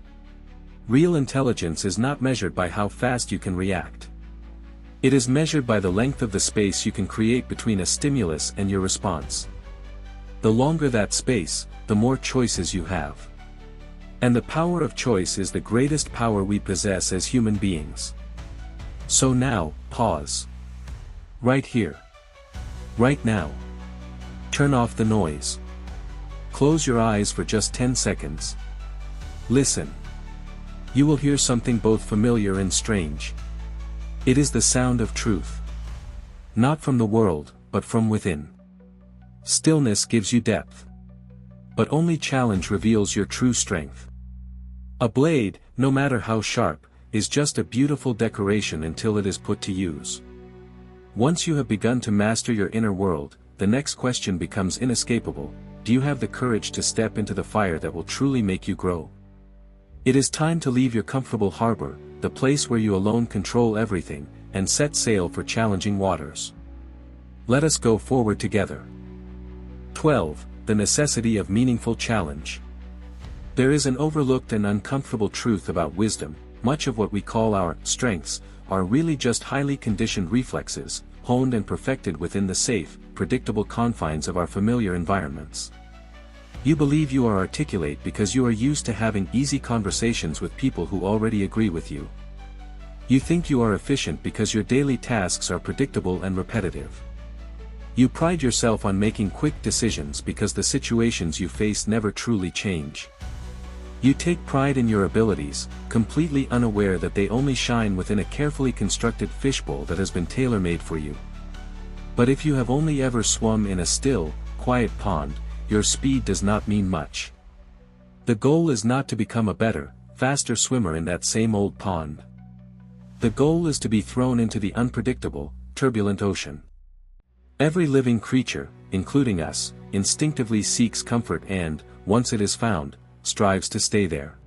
Real intelligence is not measured by how fast you can react. It is measured by the length of the space you can create between a stimulus and your response. The longer that space, the more choices you have. And the power of choice is the greatest power we possess as human beings. So now, pause. Right here. Right now. Turn off the noise. Close your eyes for just 10 seconds. Listen. You will hear something both familiar and strange. It is the sound of truth. Not from the world, but from within. Stillness gives you depth. But only challenge reveals your true strength. A blade, no matter how sharp, is just a beautiful decoration until it is put to use. Once you have begun to master your inner world, the next question becomes inescapable: do you have the courage to step into the fire that will truly make you grow? It is time to leave your comfortable harbor, the place where you alone control everything, and set sail for challenging waters. Let us go forward together. 12. The necessity of meaningful challenge. There is an overlooked and uncomfortable truth about wisdom: much of what we call our strengths are really just highly conditioned reflexes, honed and perfected within the safe, predictable confines of our familiar environments. You believe you are articulate because you are used to having easy conversations with people who already agree with you. You think you are efficient because your daily tasks are predictable and repetitive. You pride yourself on making quick decisions because the situations you face never truly change. You take pride in your abilities, completely unaware that they only shine within a carefully constructed fishbowl that has been tailor-made for you. But if you have only ever swum in a still, quiet pond, your speed does not mean much. The goal is not to become a better, faster swimmer in that same old pond. The goal is to be thrown into the unpredictable, turbulent ocean. Every living creature, including us, instinctively seeks comfort and, once it is found, strives to stay there.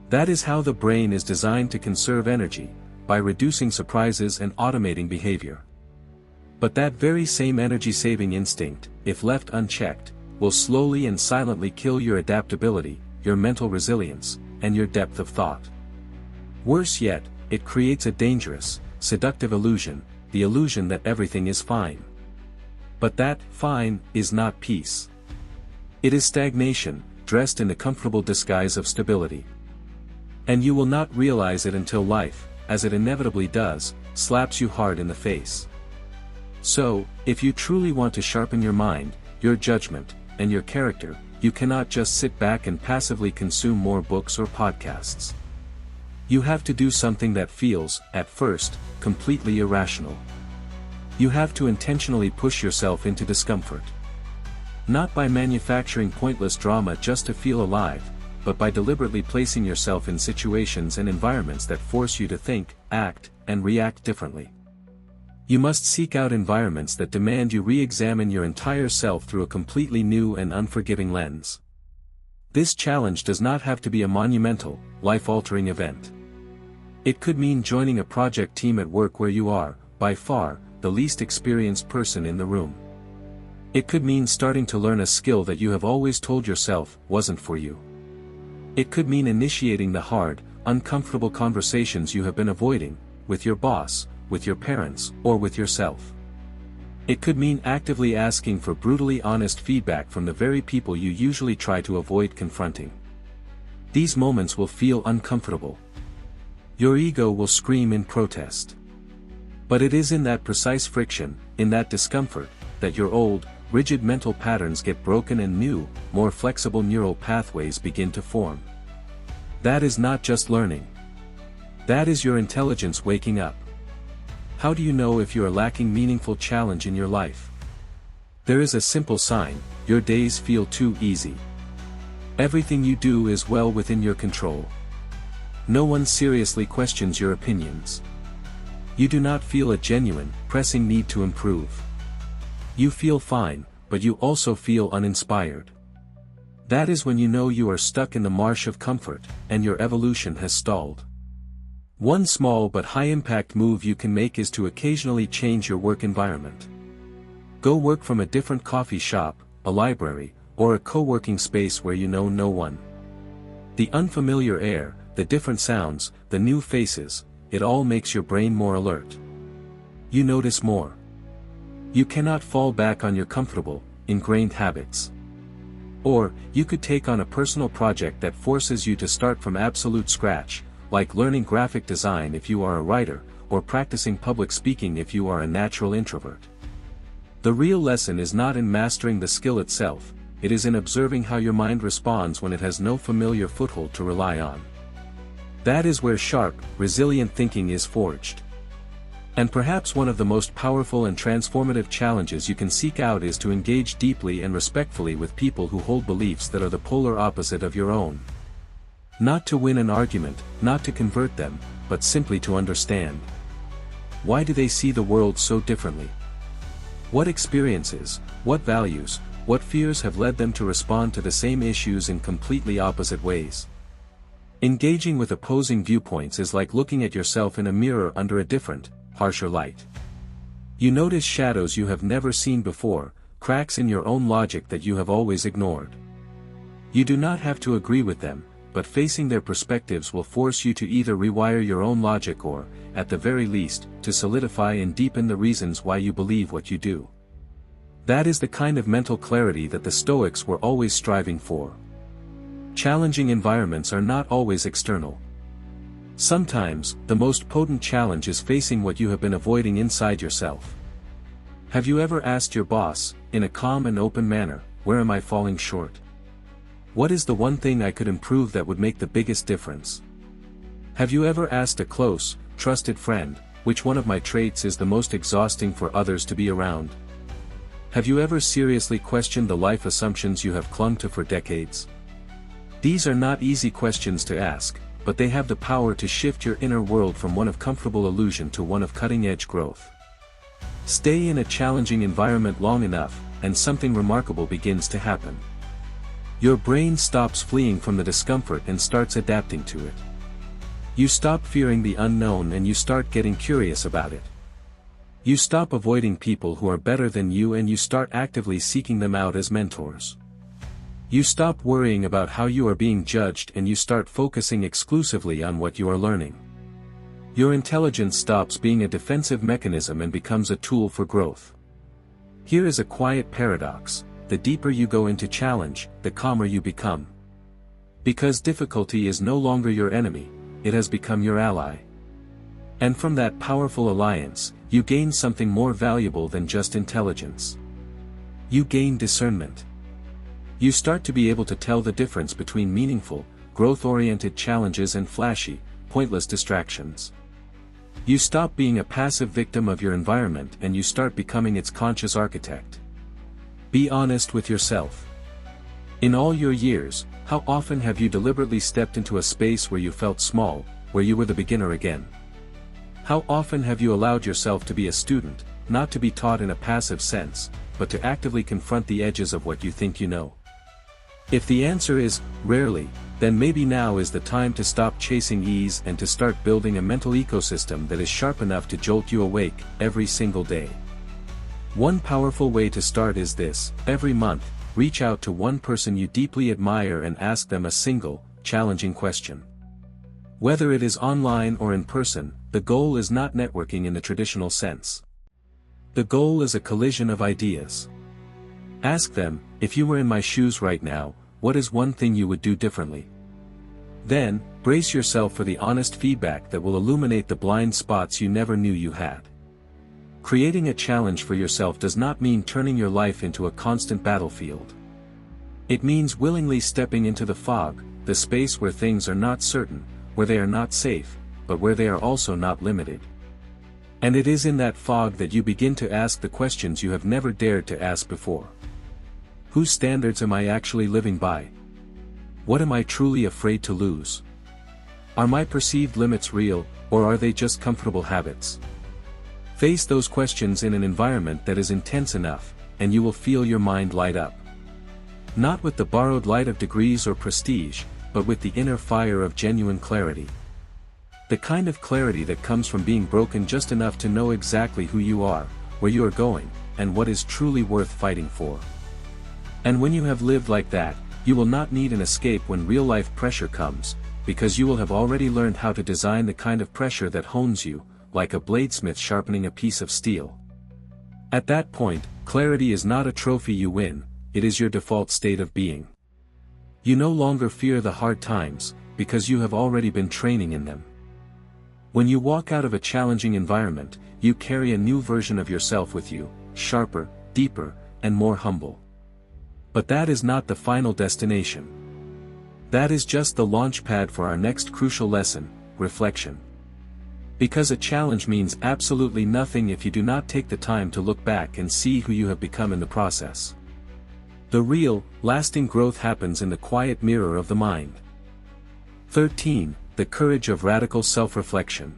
That is how the brain is designed to conserve energy, by reducing surprises and automating behavior. But that very same energy-saving instinct, if left unchecked, will slowly and silently kill your adaptability, your mental resilience, and your depth of thought. Worse yet, it creates a dangerous, seductive illusion, the illusion that everything is fine. But that fine is not peace. It is stagnation, dressed in the comfortable disguise of stability. And you will not realize it until life, as it inevitably does, slaps you hard in the face. So, if you truly want to sharpen your mind, your judgment, and your character, you cannot just sit back and passively consume more books or podcasts. You have to do something that feels, at first, completely irrational. You have to intentionally push yourself into discomfort. Not by manufacturing pointless drama just to feel alive, but by deliberately placing yourself in situations and environments that force you to think, act, and react differently. You must seek out environments that demand you re-examine your entire self through a completely new and unforgiving lens. This challenge does not have to be a monumental, life-altering event. It could mean joining a project team at work where you are, by far, the least experienced person in the room. It could mean starting to learn a skill that you have always told yourself wasn't for you. It could mean initiating the hard, uncomfortable conversations you have been avoiding, with your boss, with your parents, or with yourself. It could mean actively asking for brutally honest feedback from the very people you usually try to avoid confronting. These moments will feel uncomfortable. Your ego will scream in protest. But it is in that precise friction, in that discomfort, that your old, rigid mental patterns get broken and new, more flexible neural pathways begin to form. That is not just learning. That is your intelligence waking up. How do you know if you are lacking meaningful challenge in your life? There is a simple sign: your days feel too easy. Everything you do is well within your control. No one seriously questions your opinions. You do not feel a genuine, pressing need to improve. You feel fine, but you also feel uninspired. That is when you know you are stuck in the marsh of comfort, and your evolution has stalled. One small but high-impact move you can make is to occasionally change your work environment. Go work from a different coffee shop, a library, or a co-working space where you know no one. The unfamiliar air, the different sounds, the new faces, it all makes your brain more alert. You notice more. You cannot fall back on your comfortable, ingrained habits. Or, you could take on a personal project that forces you to start from absolute scratch, like learning graphic design if you are a writer, or practicing public speaking if you are a natural introvert. The real lesson is not in mastering the skill itself, it is in observing how your mind responds when it has no familiar foothold to rely on. That is where sharp, resilient thinking is forged. And perhaps one of the most powerful and transformative challenges you can seek out is to engage deeply and respectfully with people who hold beliefs that are the polar opposite of your own. Not to win an argument, not to convert them, but simply to understand. Why do they see the world so differently? What experiences, what values, what fears have led them to respond to the same issues in completely opposite ways? Engaging with opposing viewpoints is like looking at yourself in a mirror under a different, harsher light. You notice shadows you have never seen before, cracks in your own logic that you have always ignored. You do not have to agree with them, but facing their perspectives will force you to either rewire your own logic or, at the very least, to solidify and deepen the reasons why you believe what you do. That is the kind of mental clarity that the Stoics were always striving for. Challenging environments are not always external. Sometimes, the most potent challenge is facing what you have been avoiding inside yourself. Have you ever asked your boss, in a calm and open manner, where am I falling short? What is the one thing I could improve that would make the biggest difference? Have you ever asked a close, trusted friend, which one of my traits is the most exhausting for others to be around? Have you ever seriously questioned the life assumptions you have clung to for decades? These are not easy questions to ask, but they have the power to shift your inner world from one of comfortable illusion to one of cutting-edge growth. Stay in a challenging environment long enough, and something remarkable begins to happen. Your brain stops fleeing from the discomfort and starts adapting to it. You stop fearing the unknown and you start getting curious about it. You stop avoiding people who are better than you and you start actively seeking them out as mentors. You stop worrying about how you are being judged and you start focusing exclusively on what you are learning. Your intelligence stops being a defensive mechanism and becomes a tool for growth. Here is a quiet paradox: the deeper you go into challenge, the calmer you become. Because difficulty is no longer your enemy, it has become your ally. And from that powerful alliance, you gain something more valuable than just intelligence. You gain discernment. You start to be able to tell the difference between meaningful, growth-oriented challenges and flashy, pointless distractions. You stop being a passive victim of your environment and you start becoming its conscious architect. Be honest with yourself. In all your years, how often have you deliberately stepped into a space where you felt small, where you were the beginner again? How often have you allowed yourself to be a student, not to be taught in a passive sense, but to actively confront the edges of what you think you know? If the answer is, rarely, then maybe now is the time to stop chasing ease and to start building a mental ecosystem that is sharp enough to jolt you awake every single day. One powerful way to start is this: every month, reach out to one person you deeply admire and ask them a single, challenging question. Whether it is online or in person, the goal is not networking in the traditional sense. The goal is a collision of ideas. Ask them, if you were in my shoes right now, what is one thing you would do differently? Then, brace yourself for the honest feedback that will illuminate the blind spots you never knew you had. Creating a challenge for yourself does not mean turning your life into a constant battlefield. It means willingly stepping into the fog, the space where things are not certain, where they are not safe, but where they are also not limited. And it is in that fog that you begin to ask the questions you have never dared to ask before. Whose standards am I actually living by? What am I truly afraid to lose? Are my perceived limits real, or are they just comfortable habits? Face those questions in an environment that is intense enough, and you will feel your mind light up. Not with the borrowed light of degrees or prestige, but with the inner fire of genuine clarity. The kind of clarity that comes from being broken just enough to know exactly who you are, where you are going, and what is truly worth fighting for. And when you have lived like that, you will not need an escape when real-life pressure comes, because you will have already learned how to design the kind of pressure that hones you, like a bladesmith sharpening a piece of steel. At that point, clarity is not a trophy you win, it is your default state of being. You no longer fear the hard times, because you have already been training in them. When you walk out of a challenging environment, you carry a new version of yourself with you, sharper, deeper, and more humble. But that is not the final destination. That is just the launch pad for our next crucial lesson, reflection. Because a challenge means absolutely nothing if you do not take the time to look back and see who you have become in the process. The real, lasting growth happens in the quiet mirror of the mind. 13. The courage of radical self-reflection.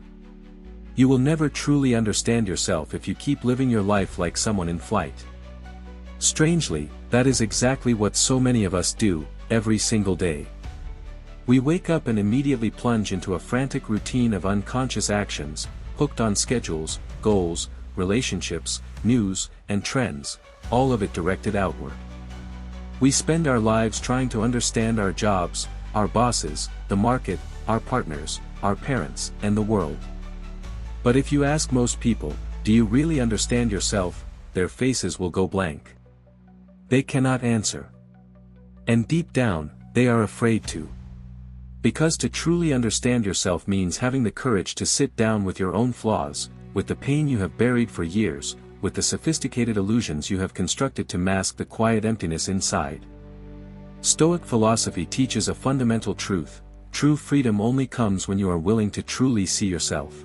You will never truly understand yourself if you keep living your life like someone in flight. Strangely, that is exactly what so many of us do, every single day. We wake up and immediately plunge into a frantic routine of unconscious actions, hooked on schedules, goals, relationships, news, and trends, all of it directed outward. We spend our lives trying to understand our jobs, our bosses, the market, our partners, our parents, and the world. But if you ask most people, do you really understand yourself, their faces will go blank. They cannot answer. And deep down, they are afraid to. Because to truly understand yourself means having the courage to sit down with your own flaws, with the pain you have buried for years, with the sophisticated illusions you have constructed to mask the quiet emptiness inside. Stoic philosophy teaches a fundamental truth: true freedom only comes when you are willing to truly see yourself.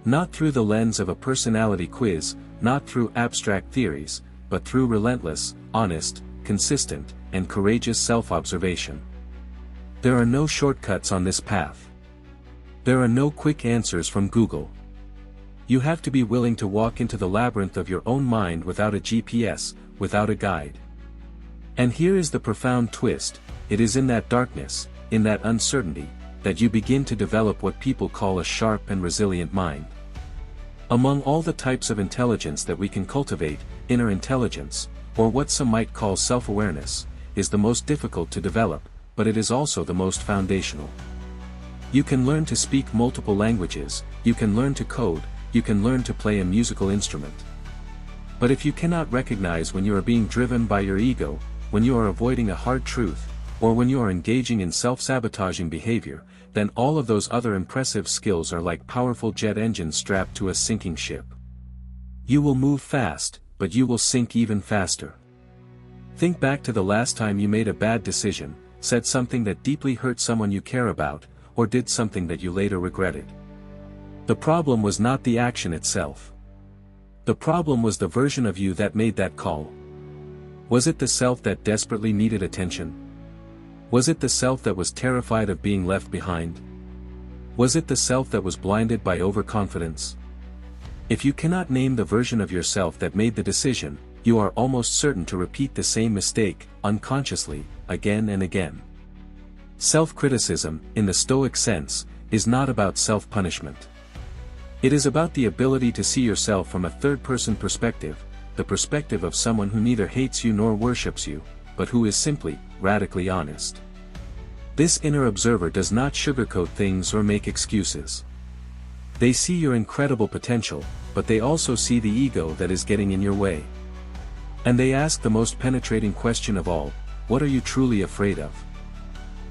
Not through the lens of a personality quiz, not through abstract theories, but through relentless, honest, consistent, and courageous self-observation. There are no shortcuts on this path. There are no quick answers from Google. You have to be willing to walk into the labyrinth of your own mind without a GPS, without a guide. And here is the profound twist: it is in that darkness, in that uncertainty, that you begin to develop what people call a sharp and resilient mind. Among all the types of intelligence that we can cultivate, inner intelligence, or what some might call self-awareness, is the most difficult to develop, but it is also the most foundational. You can learn to speak multiple languages, you can learn to code, you can learn to play a musical instrument. But if you cannot recognize when you are being driven by your ego, when you are avoiding a hard truth, or when you are engaging in self-sabotaging behavior, then all of those other impressive skills are like powerful jet engines strapped to a sinking ship. You will move fast, but you will sink even faster. Think back to the last time you made a bad decision, said something that deeply hurt someone you care about, or did something that you later regretted. The problem was not the action itself. The problem was the version of you that made that call. Was it the self that desperately needed attention? Was it the self that was terrified of being left behind? Was it the self that was blinded by overconfidence? If you cannot name the version of yourself that made the decision, you are almost certain to repeat the same mistake, unconsciously, again and again. Self-criticism, in the Stoic sense, is not about self-punishment. It is about the ability to see yourself from a third-person perspective, the perspective of someone who neither hates you nor worships you, but who is simply, radically honest. This inner observer does not sugarcoat things or make excuses. They see your incredible potential, but they also see the ego that is getting in your way. And they ask the most penetrating question of all: what are you truly afraid of?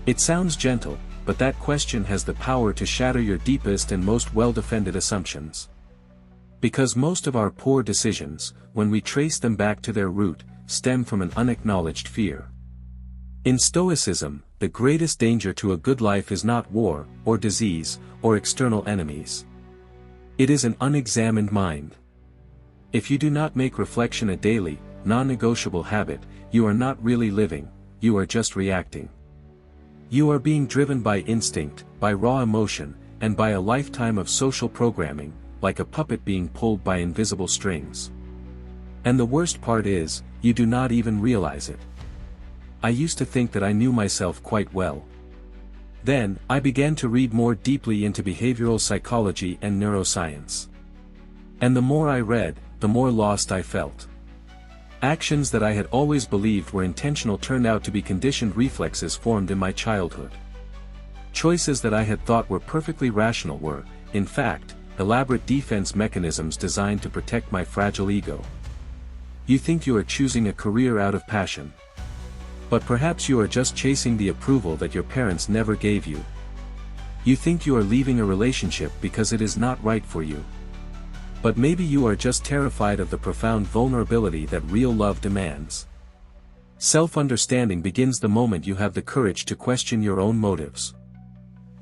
It sounds gentle, but that question has the power to shatter your deepest and most well-defended assumptions. Because most of our poor decisions, when we trace them back to their root, stem from an unacknowledged fear. In Stoicism, the greatest danger to a good life is not war, or disease, or external enemies. It is an unexamined mind. If you do not make reflection a daily, non-negotiable habit, you are not really living, you are just reacting. You are being driven by instinct, by raw emotion, and by a lifetime of social programming, like a puppet being pulled by invisible strings. And the worst part is, you do not even realize it. I used to think that I knew myself quite well. Then, I began to read more deeply into behavioral psychology and neuroscience. And the more I read, the more lost I felt. Actions that I had always believed were intentional turned out to be conditioned reflexes formed in my childhood. Choices that I had thought were perfectly rational were, in fact, elaborate defense mechanisms designed to protect my fragile ego. You think you are choosing a career out of passion. But perhaps you are just chasing the approval that your parents never gave you. You think you are leaving a relationship because it is not right for you. But maybe you are just terrified of the profound vulnerability that real love demands. Self-understanding begins the moment you have the courage to question your own motives.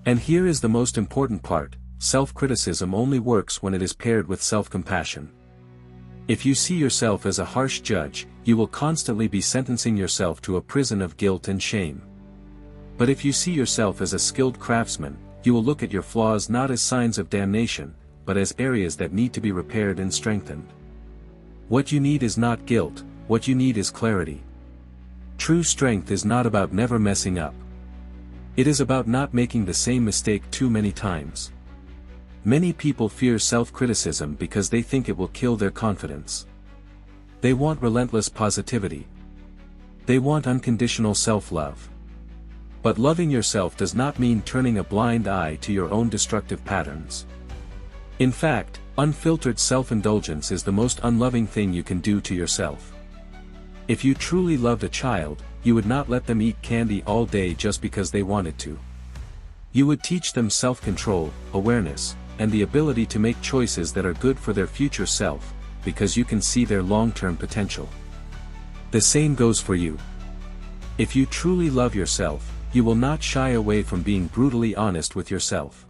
And here is the most important part: self-criticism only works when it is paired with self-compassion. If you see yourself as a harsh judge, you will constantly be sentencing yourself to a prison of guilt and shame. But if you see yourself as a skilled craftsman, you will look at your flaws not as signs of damnation, but as areas that need to be repaired and strengthened. What you need is not guilt, what you need is clarity. True strength is not about never messing up. It is about not making the same mistake too many times. Many people fear self-criticism because they think it will kill their confidence. They want relentless positivity. They want unconditional self-love. But loving yourself does not mean turning a blind eye to your own destructive patterns. In fact, unfiltered self-indulgence is the most unloving thing you can do to yourself. If you truly loved a child, you would not let them eat candy all day just because they wanted to. You would teach them self-control, awareness, and the ability to make choices that are good for their future self, because you can see their long-term potential. The same goes for you. If you truly love yourself, you will not shy away from being brutally honest with yourself.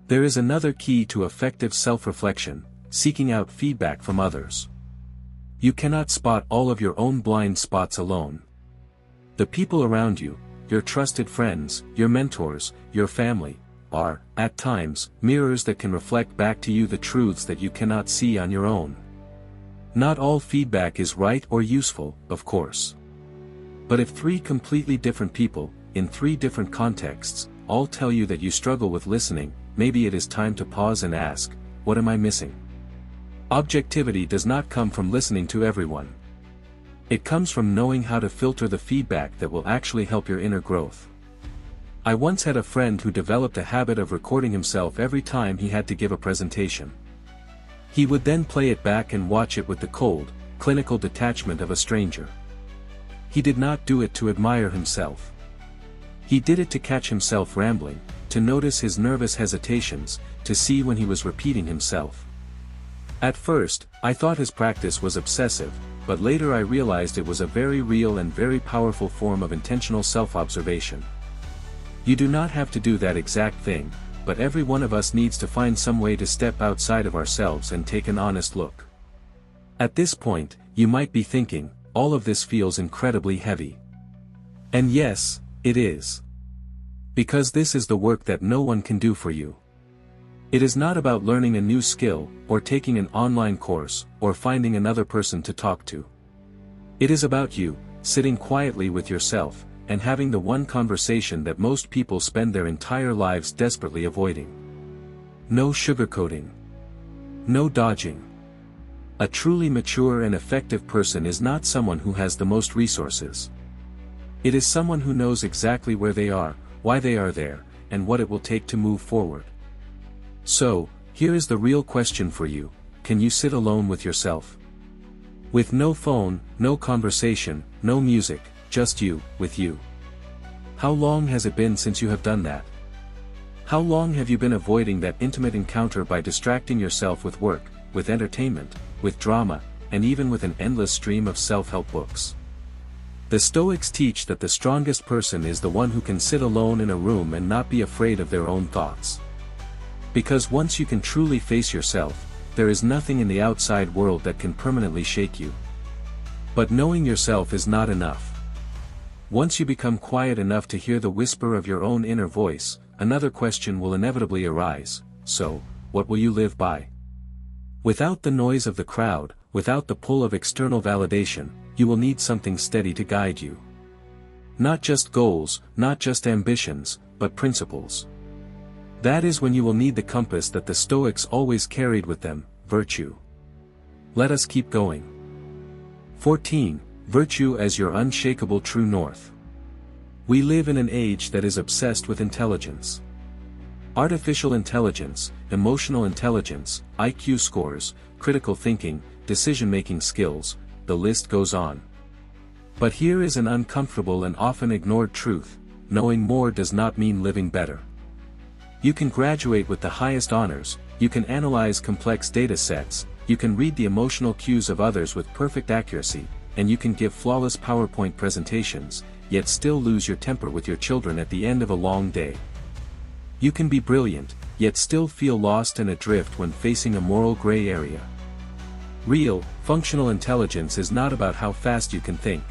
There is another key to effective self-reflection: seeking out feedback from others. You cannot spot all of your own blind spots alone. The people around you, your trusted friends, your mentors, your family, are, at times, mirrors that can reflect back to you the truths that you cannot see on your own. Not all feedback is right or useful, of course. But if three completely different people, in three different contexts, all tell you that you struggle with listening, maybe it is time to pause and ask, what am I missing? Objectivity does not come from listening to everyone. It comes from knowing how to filter the feedback that will actually help your inner growth. I once had a friend who developed a habit of recording himself every time he had to give a presentation. He would then play it back and watch it with the cold, clinical detachment of a stranger. He did not do it to admire himself. He did it to catch himself rambling, to notice his nervous hesitations, to see when he was repeating himself. At first, I thought his practice was obsessive, but later I realized it was a very real and very powerful form of intentional self-observation. You do not have to do that exact thing, but every one of us needs to find some way to step outside of ourselves and take an honest look. At this point, you might be thinking, all of this feels incredibly heavy. And yes, it is. Because this is the work that no one can do for you. It is not about learning a new skill, or taking an online course, or finding another person to talk to. It is about you, sitting quietly with yourself, and having the one conversation that most people spend their entire lives desperately avoiding. No sugarcoating. No dodging. A truly mature and effective person is not someone who has the most resources. It is someone who knows exactly where they are, why they are there, and what it will take to move forward. So, here is the real question for you: can you sit alone with yourself? With no phone, no conversation, no music, just you, with you. How long has it been since you have done that? How long have you been avoiding that intimate encounter by distracting yourself with work, with entertainment, with drama, and even with an endless stream of self-help books? The Stoics teach that the strongest person is the one who can sit alone in a room and not be afraid of their own thoughts. Because once you can truly face yourself, there is nothing in the outside world that can permanently shake you. But knowing yourself is not enough. Once you become quiet enough to hear the whisper of your own inner voice, another question will inevitably arise: so, what will you live by? Without the noise of the crowd, without the pull of external validation, you will need something steady to guide you. Not just goals, not just ambitions, but principles. That is when you will need the compass that the Stoics always carried with them: virtue. Let us keep going. 14. Virtue as your unshakable true north. We live in an age that is obsessed with intelligence. Artificial intelligence, emotional intelligence, IQ scores, critical thinking, decision-making skills, the list goes on. But here is an uncomfortable and often ignored truth: knowing more does not mean living better. You can graduate with the highest honors, you can analyze complex data sets, you can read the emotional cues of others with perfect accuracy, and you can give flawless PowerPoint presentations, yet still lose your temper with your children at the end of a long day. You can be brilliant, yet still feel lost and adrift when facing a moral gray area. Real, functional intelligence is not about how fast you can think.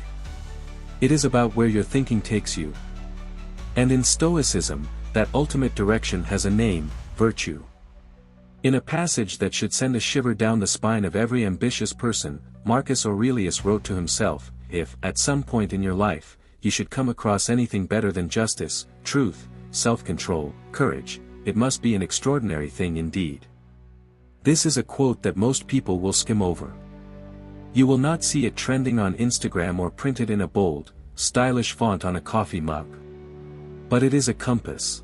It is about where your thinking takes you. And in Stoicism, that ultimate direction has a name: virtue. In a passage that should send a shiver down the spine of every ambitious person, Marcus Aurelius wrote to himself, if, at some point in your life, you should come across anything better than justice, truth, self-control, courage, it must be an extraordinary thing indeed. This is a quote that most people will skim over. You will not see it trending on Instagram or printed in a bold, stylish font on a coffee mug. But it is a compass.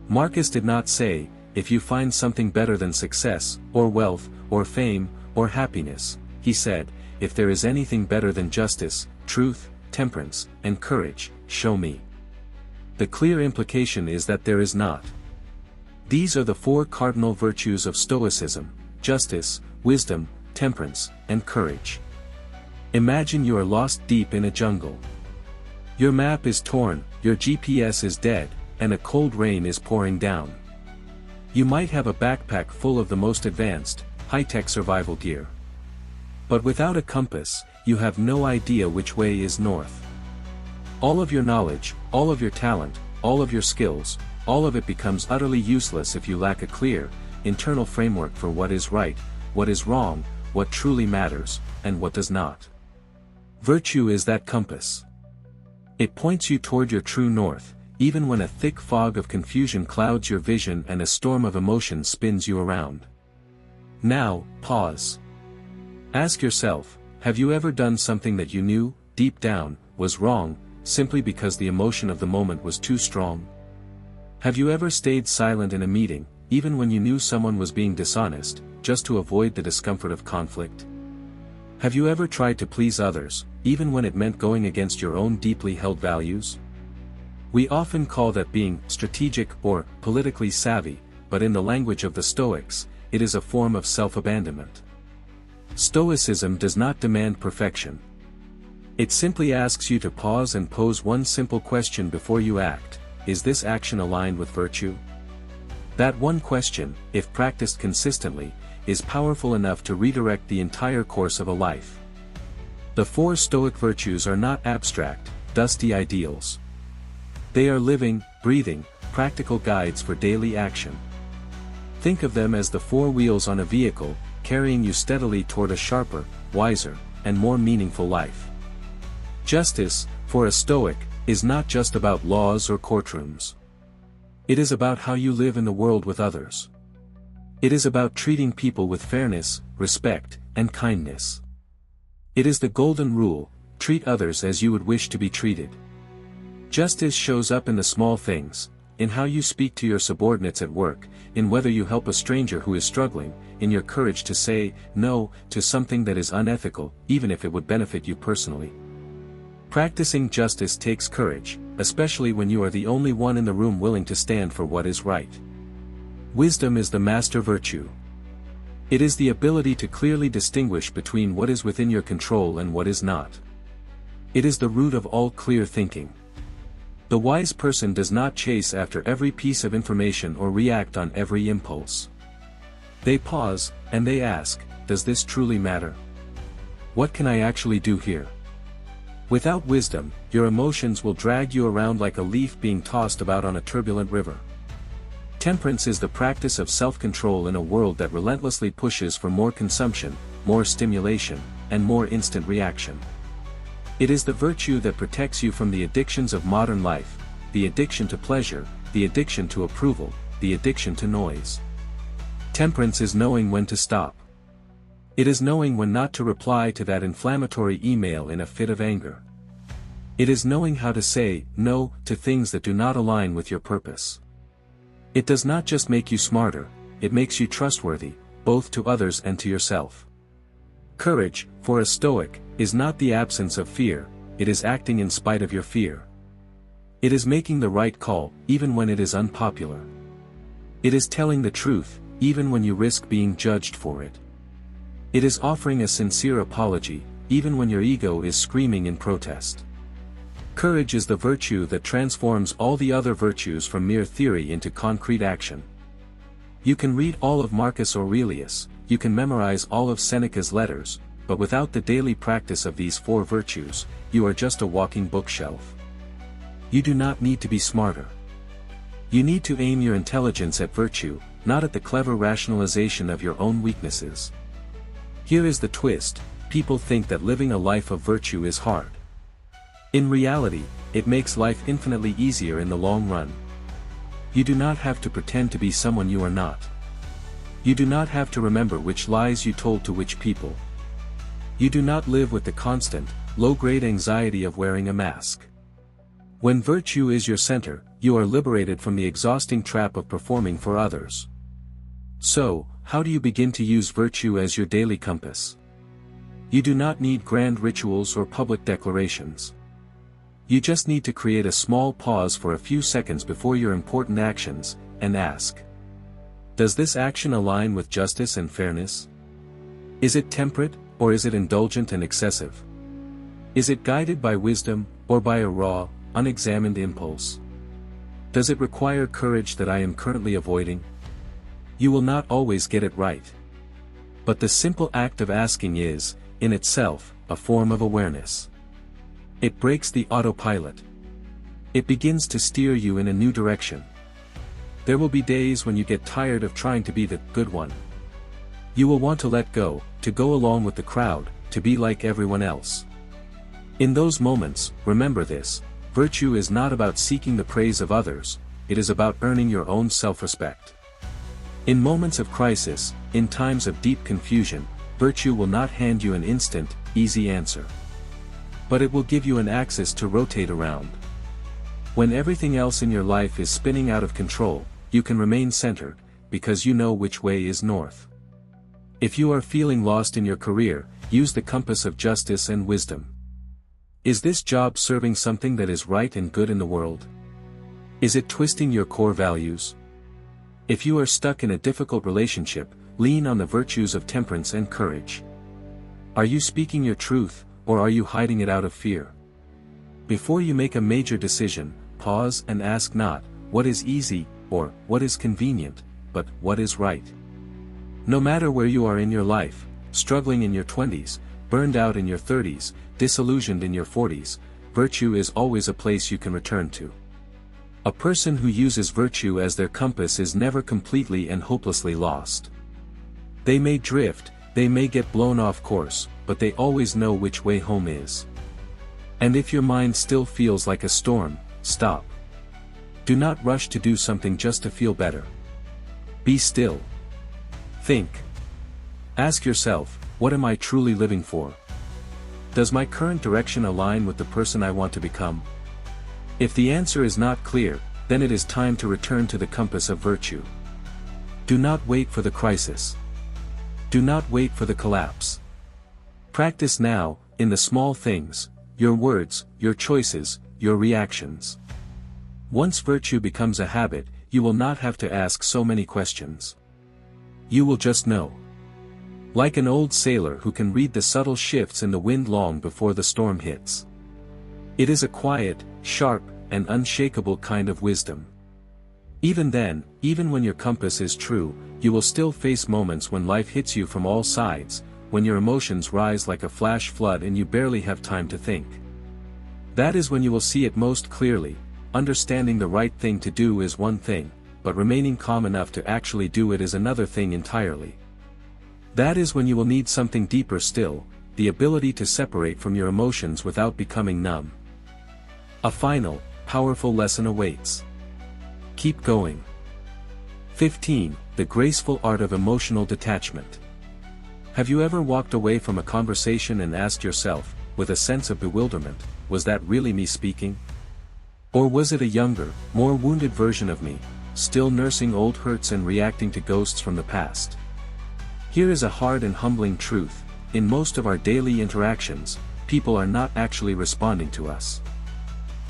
Marcus did not say, if you find something better than success, or wealth, or fame, or happiness. He said, if there is anything better than justice, truth, temperance, and courage, show me. The clear implication is that there is not. These are the four cardinal virtues of Stoicism: justice, wisdom, temperance, and courage. Imagine you are lost deep in a jungle. Your map is torn, your GPS is dead, and a cold rain is pouring down. You might have a backpack full of the most advanced, high-tech survival gear. But without a compass, you have no idea which way is north. All of your knowledge, all of your talent, all of your skills, all of it becomes utterly useless if you lack a clear, internal framework for what is right, what is wrong, what truly matters, and what does not. Virtue is that compass. It points you toward your true north, even when a thick fog of confusion clouds your vision and a storm of emotion spins you around. Now, pause. Ask yourself, have you ever done something that you knew, deep down, was wrong, simply because the emotion of the moment was too strong? Have you ever stayed silent in a meeting, even when you knew someone was being dishonest, just to avoid the discomfort of conflict? Have you ever tried to please others, even when it meant going against your own deeply held values? We often call that being strategic or politically savvy, but in the language of the Stoics, it is a form of self-abandonment. Stoicism does not demand perfection. It simply asks you to pause and pose one simple question before you act: is this action aligned with virtue? That one question, if practiced consistently, is powerful enough to redirect the entire course of a life. The 4 Stoic virtues are not abstract, dusty ideals. They are living, breathing, practical guides for daily action. Think of them as the 4 wheels on a vehicle, carrying you steadily toward a sharper, wiser, and more meaningful life. Justice, for a Stoic, is not just about laws or courtrooms. It is about how you live in the world with others. It is about treating people with fairness, respect, and kindness. It is the golden rule: treat others as you would wish to be treated. Justice shows up in the small things, in how you speak to your subordinates at work, in whether you help a stranger who is struggling, in your courage to say no to something that is unethical, even if it would benefit you personally. Practicing justice takes courage, especially when you are the only one in the room willing to stand for what is right. Wisdom is the master virtue. It is the ability to clearly distinguish between what is within your control and what is not. It is the root of all clear thinking. The wise person does not chase after every piece of information or react on every impulse. They pause, and they ask, does this truly matter? What can I actually do here? Without wisdom, your emotions will drag you around like a leaf being tossed about on a turbulent river. Temperance is the practice of self-control in a world that relentlessly pushes for more consumption, more stimulation, and more instant reaction. It is the virtue that protects you from the addictions of modern life, the addiction to pleasure, the addiction to approval, the addiction to noise. Temperance is knowing when to stop. It is knowing when not to reply to that inflammatory email in a fit of anger. It is knowing how to say no to things that do not align with your purpose. It does not just make you smarter, it makes you trustworthy, both to others and to yourself. Courage, for a Stoic, is not the absence of fear, it is acting in spite of your fear. It is making the right call, even when it is unpopular. It is telling the truth, even when you risk being judged for it. It is offering a sincere apology, even when your ego is screaming in protest. Courage is the virtue that transforms all the other virtues from mere theory into concrete action. You can read all of Marcus Aurelius, you can memorize all of Seneca's letters, but without the daily practice of these 4 virtues, you are just a walking bookshelf. You do not need to be smarter. You need to aim your intelligence at virtue, not at the clever rationalization of your own weaknesses. Here is the twist: people think that living a life of virtue is hard. In reality, it makes life infinitely easier in the long run. You do not have to pretend to be someone you are not. You do not have to remember which lies you told to which people. You do not live with the constant, low-grade anxiety of wearing a mask. When virtue is your center, you are liberated from the exhausting trap of performing for others. So, how do you begin to use virtue as your daily compass? You do not need grand rituals or public declarations. You just need to create a small pause for a few seconds before your important actions, and ask: does this action align with justice and fairness? Is it temperate, or is it indulgent and excessive? Is it guided by wisdom, or by a raw, unexamined impulse? Does it require courage that I am currently avoiding? You will not always get it right. But the simple act of asking is, in itself, a form of awareness. It breaks the autopilot. It begins to steer you in a new direction. There will be days when you get tired of trying to be the good one. You will want to let go, to go along with the crowd, to be like everyone else. In those moments, remember this: virtue is not about seeking the praise of others, it is about earning your own self-respect. In moments of crisis, in times of deep confusion, virtue will not hand you an instant, easy answer. But it will give you an axis to rotate around. When everything else in your life is spinning out of control, you can remain centered, because you know which way is north. If you are feeling lost in your career, use the compass of justice and wisdom. Is this job serving something that is right and good in the world? Is it twisting your core values? If you are stuck in a difficult relationship, lean on the virtues of temperance and courage. Are you speaking your truth, or are you hiding it out of fear? Before you make a major decision, pause and ask not, what is easy, or what is convenient, but what is right. No matter where you are in your life, struggling in your 20s, burned out in your 30s, disillusioned in your 40s, virtue is always a place you can return to. A person who uses virtue as their compass is never completely and hopelessly lost. They may drift, they may get blown off course, but they always know which way home is. And if your mind still feels like a storm, stop. Do not rush to do something just to feel better. Be still. Think. Ask yourself, what am I truly living for? Does my current direction align with the person I want to become? If the answer is not clear, then it is time to return to the compass of virtue. Do not wait for the crisis. Do not wait for the collapse. Practice now, in the small things, your words, your choices, your reactions. Once virtue becomes a habit, you will not have to ask so many questions. You will just know. Like an old sailor who can read the subtle shifts in the wind long before the storm hits. It is a quiet, sharp, and unshakable kind of wisdom. Even then, even when your compass is true, you will still face moments when life hits you from all sides, when your emotions rise like a flash flood and you barely have time to think. That is when you will see it most clearly. Understanding the right thing to do is one thing, but remaining calm enough to actually do it is another thing entirely. That is when you will need something deeper still, the ability to separate from your emotions without becoming numb. A final, powerful lesson awaits. Keep going. 15. The graceful art of emotional detachment. Have you ever walked away from a conversation and asked yourself, with a sense of bewilderment, was that really me speaking? Or was it a younger, more wounded version of me, still nursing old hurts and reacting to ghosts from the past? Here is a hard and humbling truth: in most of our daily interactions, people are not actually responding to us.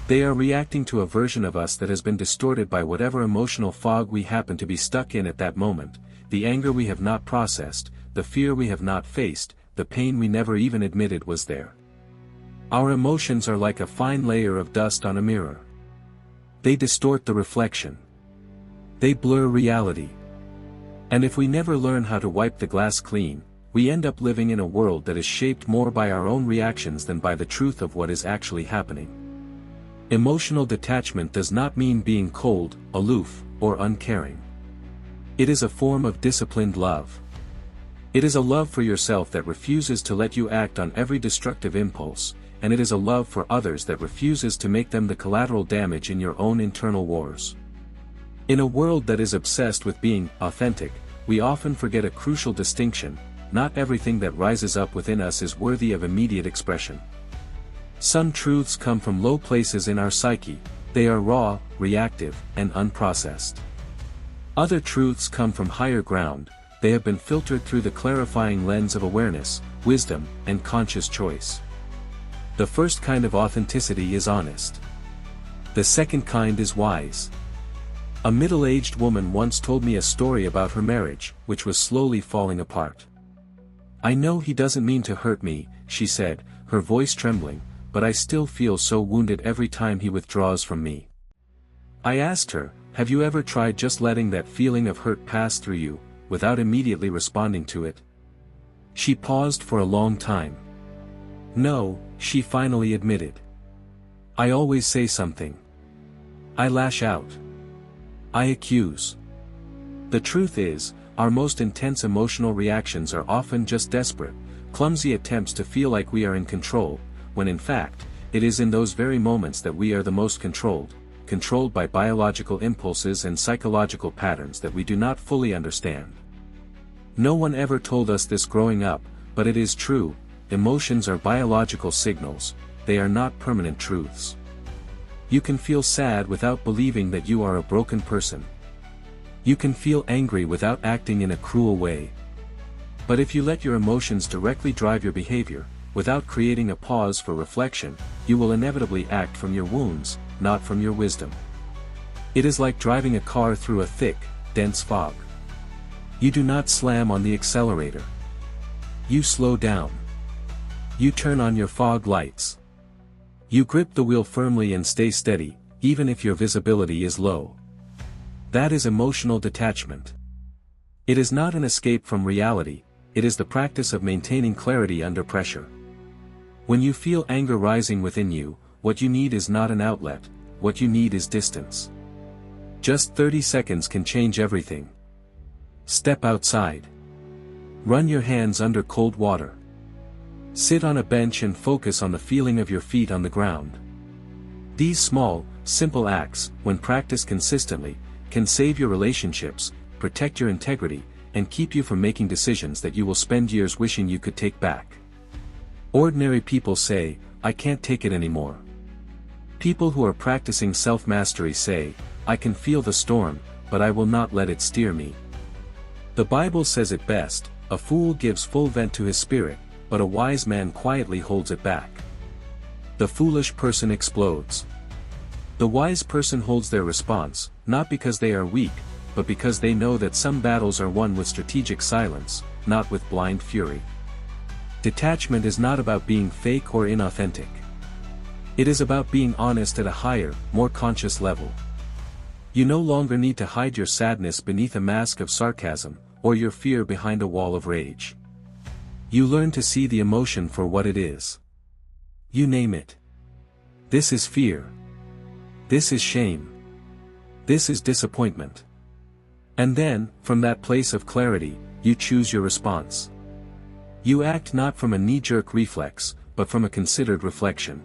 They are reacting to a version of us that has been distorted by whatever emotional fog we happen to be stuck in at that moment, the anger we have not processed, the fear we have not faced, the pain we never even admitted was there. Our emotions are like a fine layer of dust on a mirror. They distort the reflection. They blur reality. And if we never learn how to wipe the glass clean, we end up living in a world that is shaped more by our own reactions than by the truth of what is actually happening. Emotional detachment does not mean being cold, aloof, or uncaring. It is a form of disciplined love. It is a love for yourself that refuses to let you act on every destructive impulse, and it is a love for others that refuses to make them the collateral damage in your own internal wars. In a world that is obsessed with being authentic, we often forget a crucial distinction: not everything that rises up within us is worthy of immediate expression. Some truths come from low places in our psyche, they are raw, reactive, and unprocessed. Other truths come from higher ground, they have been filtered through the clarifying lens of awareness, wisdom, and conscious choice. The first kind of authenticity is honest. The second kind is wise. A middle-aged woman once told me a story about her marriage, which was slowly falling apart. "I know he doesn't mean to hurt me," she said, her voice trembling, "but I still feel so wounded every time he withdraws from me." I asked her, "Have you ever tried just letting that feeling of hurt pass through you, without immediately responding to it?" She paused for a long time. "No," she finally admitted. "I always say something. I lash out. I accuse." The truth is, our most intense emotional reactions are often just desperate, clumsy attempts to feel like we are in control, when in fact, it is in those very moments that we are the most controlled by biological impulses and psychological patterns that we do not fully understand. No one ever told us this growing up, but it is true. Emotions are biological signals, they are not permanent truths. You can feel sad without believing that you are a broken person. You can feel angry without acting in a cruel way. But if you let your emotions directly drive your behavior, without creating a pause for reflection, you will inevitably act from your wounds, not from your wisdom. It is like driving a car through a thick, dense fog. You do not slam on the accelerator. You slow down. You turn on your fog lights. You grip the wheel firmly and stay steady, even if your visibility is low. That is emotional detachment. It is not an escape from reality, it is the practice of maintaining clarity under pressure. When you feel anger rising within you, what you need is not an outlet, what you need is distance. Just 30 seconds can change everything. Step outside. Run your hands under cold water. Sit on a bench and focus on the feeling of your feet on the ground. These small, simple acts, when practiced consistently, can save your relationships, protect your integrity, and keep you from making decisions that you will spend years wishing you could take back. Ordinary people say, "I can't take it anymore." People who are practicing self-mastery say, "I can feel the storm, but I will not let it steer me." The Bible says it best, "A fool gives full vent to his spirit, but a wise man quietly holds it back." The foolish person explodes. The wise person holds their response, not because they are weak, but because they know that some battles are won with strategic silence, not with blind fury. Detachment is not about being fake or inauthentic. It is about being honest at a higher, more conscious level. You no longer need to hide your sadness beneath a mask of sarcasm, or your fear behind a wall of rage. You learn to see the emotion for what it is. You name it. This is fear. This is shame. This is disappointment. And then, from that place of clarity, you choose your response. You act not from a knee-jerk reflex, but from a considered reflection.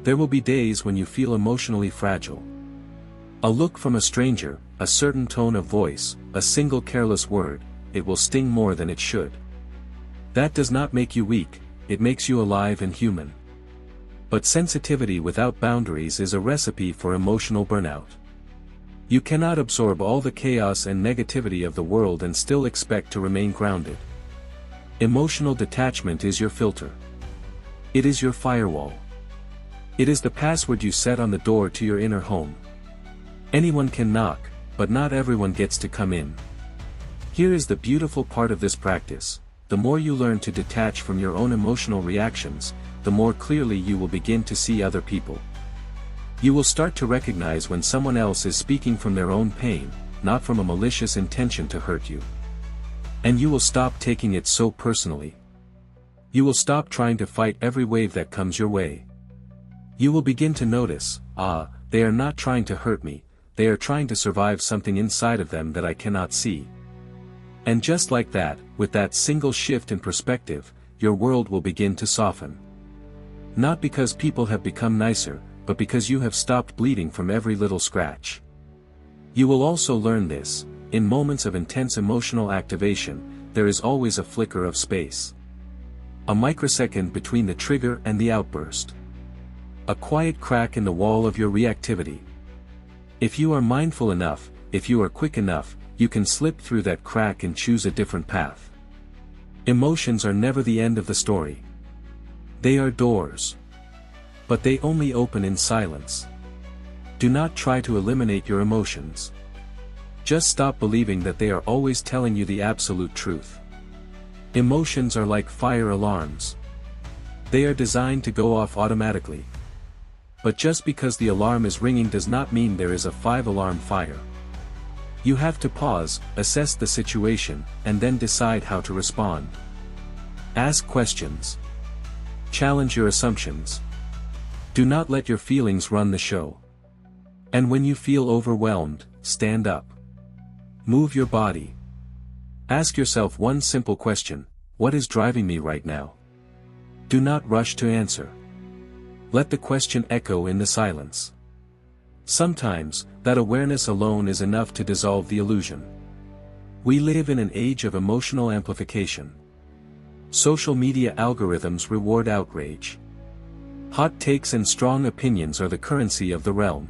There will be days when you feel emotionally fragile. A look from a stranger, a certain tone of voice, a single careless word, it will sting more than it should. That does not make you weak, it makes you alive and human. But sensitivity without boundaries is a recipe for emotional burnout. You cannot absorb all the chaos and negativity of the world and still expect to remain grounded. Emotional detachment is your filter. It is your firewall. It is the password you set on the door to your inner home. Anyone can knock, but not everyone gets to come in. Here is the beautiful part of this practice. The more you learn to detach from your own emotional reactions, the more clearly you will begin to see other people. You will start to recognize when someone else is speaking from their own pain, not from a malicious intention to hurt you. And you will stop taking it so personally. You will stop trying to fight every wave that comes your way. You will begin to notice, they are not trying to hurt me, they are trying to survive something inside of them that I cannot see. And just like that, with that single shift in perspective, your world will begin to soften. Not because people have become nicer, but because you have stopped bleeding from every little scratch. You will also learn this, in moments of intense emotional activation, there is always a flicker of space. A microsecond between the trigger and the outburst. A quiet crack in the wall of your reactivity. If you are mindful enough, if you are quick enough, you can slip through that crack and choose a different path. Emotions are never the end of the story. They are doors. But they only open in silence. Do not try to eliminate your emotions. Just stop believing that they are always telling you the absolute truth. Emotions are like fire alarms. They are designed to go off automatically. But just because the alarm is ringing does not mean there is a 5-alarm fire. You have to pause, assess the situation, and then decide how to respond. Ask questions. Challenge your assumptions. Do not let your feelings run the show. And when you feel overwhelmed, stand up. Move your body. Ask yourself one simple question: what is driving me right now? Do not rush to answer. Let the question echo in the silence. Sometimes, that awareness alone is enough to dissolve the illusion. We live in an age of emotional amplification. Social media algorithms reward outrage. Hot takes and strong opinions are the currency of the realm.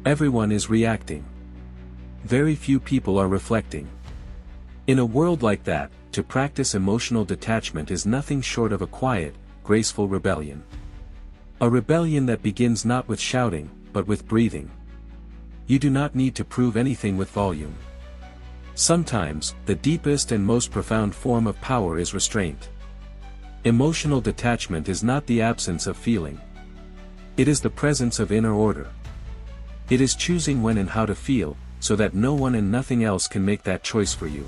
Everyone is reacting. Very few people are reflecting. In a world like that, to practice emotional detachment is nothing short of a quiet, graceful rebellion. A rebellion that begins not with shouting, but with breathing. You do not need to prove anything with volume. Sometimes, the deepest and most profound form of power is restraint. Emotional detachment is not the absence of feeling. It is the presence of inner order. It is choosing when and how to feel, so that no one and nothing else can make that choice for you.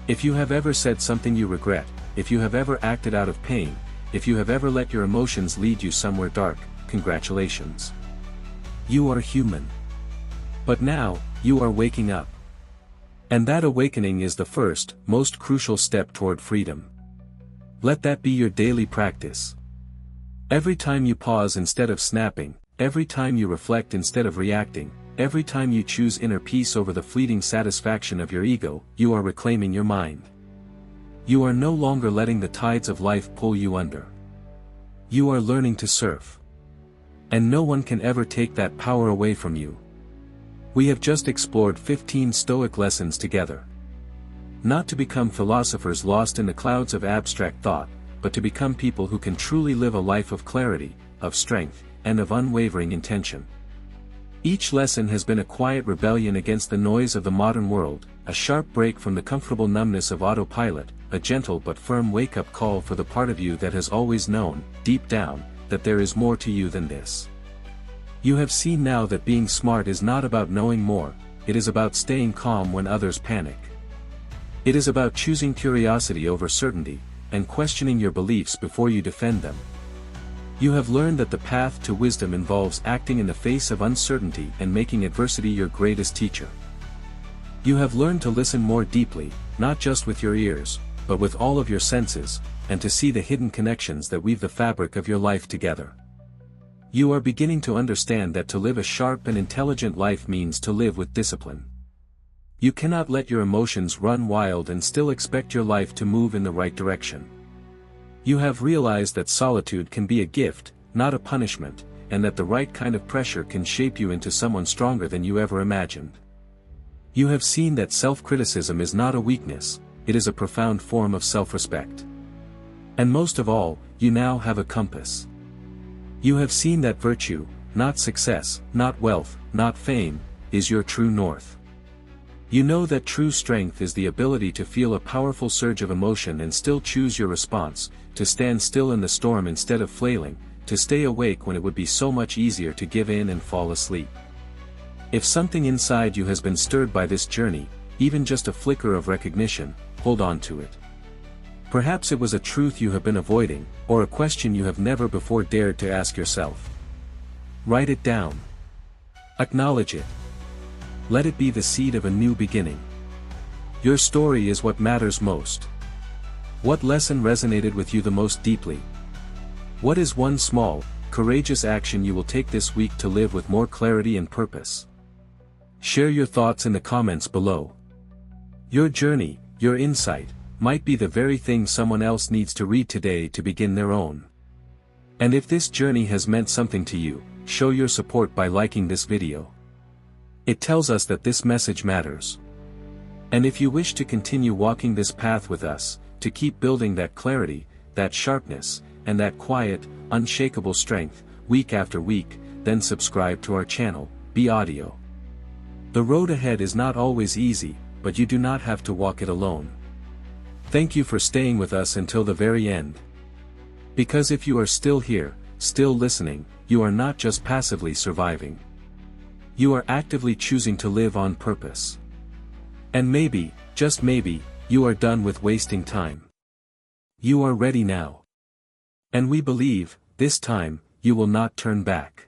If you have ever said something you regret, if you have ever acted out of pain, if you have ever let your emotions lead you somewhere dark, congratulations. You are human. But now, you are waking up. And that awakening is the first, most crucial step toward freedom. Let that be your daily practice. Every time you pause instead of snapping, every time you reflect instead of reacting, every time you choose inner peace over the fleeting satisfaction of your ego, you are reclaiming your mind. You are no longer letting the tides of life pull you under. You are learning to surf. And no one can ever take that power away from you. We have just explored 15 Stoic lessons together. Not to become philosophers lost in the clouds of abstract thought, but to become people who can truly live a life of clarity, of strength, and of unwavering intention. Each lesson has been a quiet rebellion against the noise of the modern world, a sharp break from the comfortable numbness of autopilot, a gentle but firm wake-up call for the part of you that has always known, deep down, that there is more to you than this. You have seen now that being smart is not about knowing more, it is about staying calm when others panic. It is about choosing curiosity over certainty, and questioning your beliefs before you defend them. You have learned that the path to wisdom involves acting in the face of uncertainty and making adversity your greatest teacher. You have learned to listen more deeply, not just with your ears, but with all of your senses, and to see the hidden connections that weave the fabric of your life together. You are beginning to understand that to live a sharp and intelligent life means to live with discipline. You cannot let your emotions run wild and still expect your life to move in the right direction. You have realized that solitude can be a gift, not a punishment, and that the right kind of pressure can shape you into someone stronger than you ever imagined. You have seen that self-criticism is not a weakness, it is a profound form of self-respect. And most of all, you now have a compass. You have seen that virtue, not success, not wealth, not fame, is your true north. You know that true strength is the ability to feel a powerful surge of emotion and still choose your response, to stand still in the storm instead of flailing, to stay awake when it would be so much easier to give in and fall asleep. If something inside you has been stirred by this journey, even just a flicker of recognition, hold on to it. Perhaps it was a truth you have been avoiding, or a question you have never before dared to ask yourself. Write it down. Acknowledge it. Let it be the seed of a new beginning. Your story is what matters most. What lesson resonated with you the most deeply? What is one small, courageous action you will take this week to live with more clarity and purpose? Share your thoughts in the comments below. Your journey, your insight, might be the very thing someone else needs to read today to begin their own. And if this journey has meant something to you, show your support by liking this video. It tells us that this message matters. And if you wish to continue walking this path with us, to keep building that clarity, that sharpness, and that quiet, unshakable strength, week after week, then subscribe to our channel, BAudio. The road ahead is not always easy, but you do not have to walk it alone. Thank you for staying with us until the very end. Because if you are still here, still listening, you are not just passively surviving. You are actively choosing to live on purpose. And maybe, just maybe, you are done with wasting time. You are ready now. And we believe, this time, you will not turn back.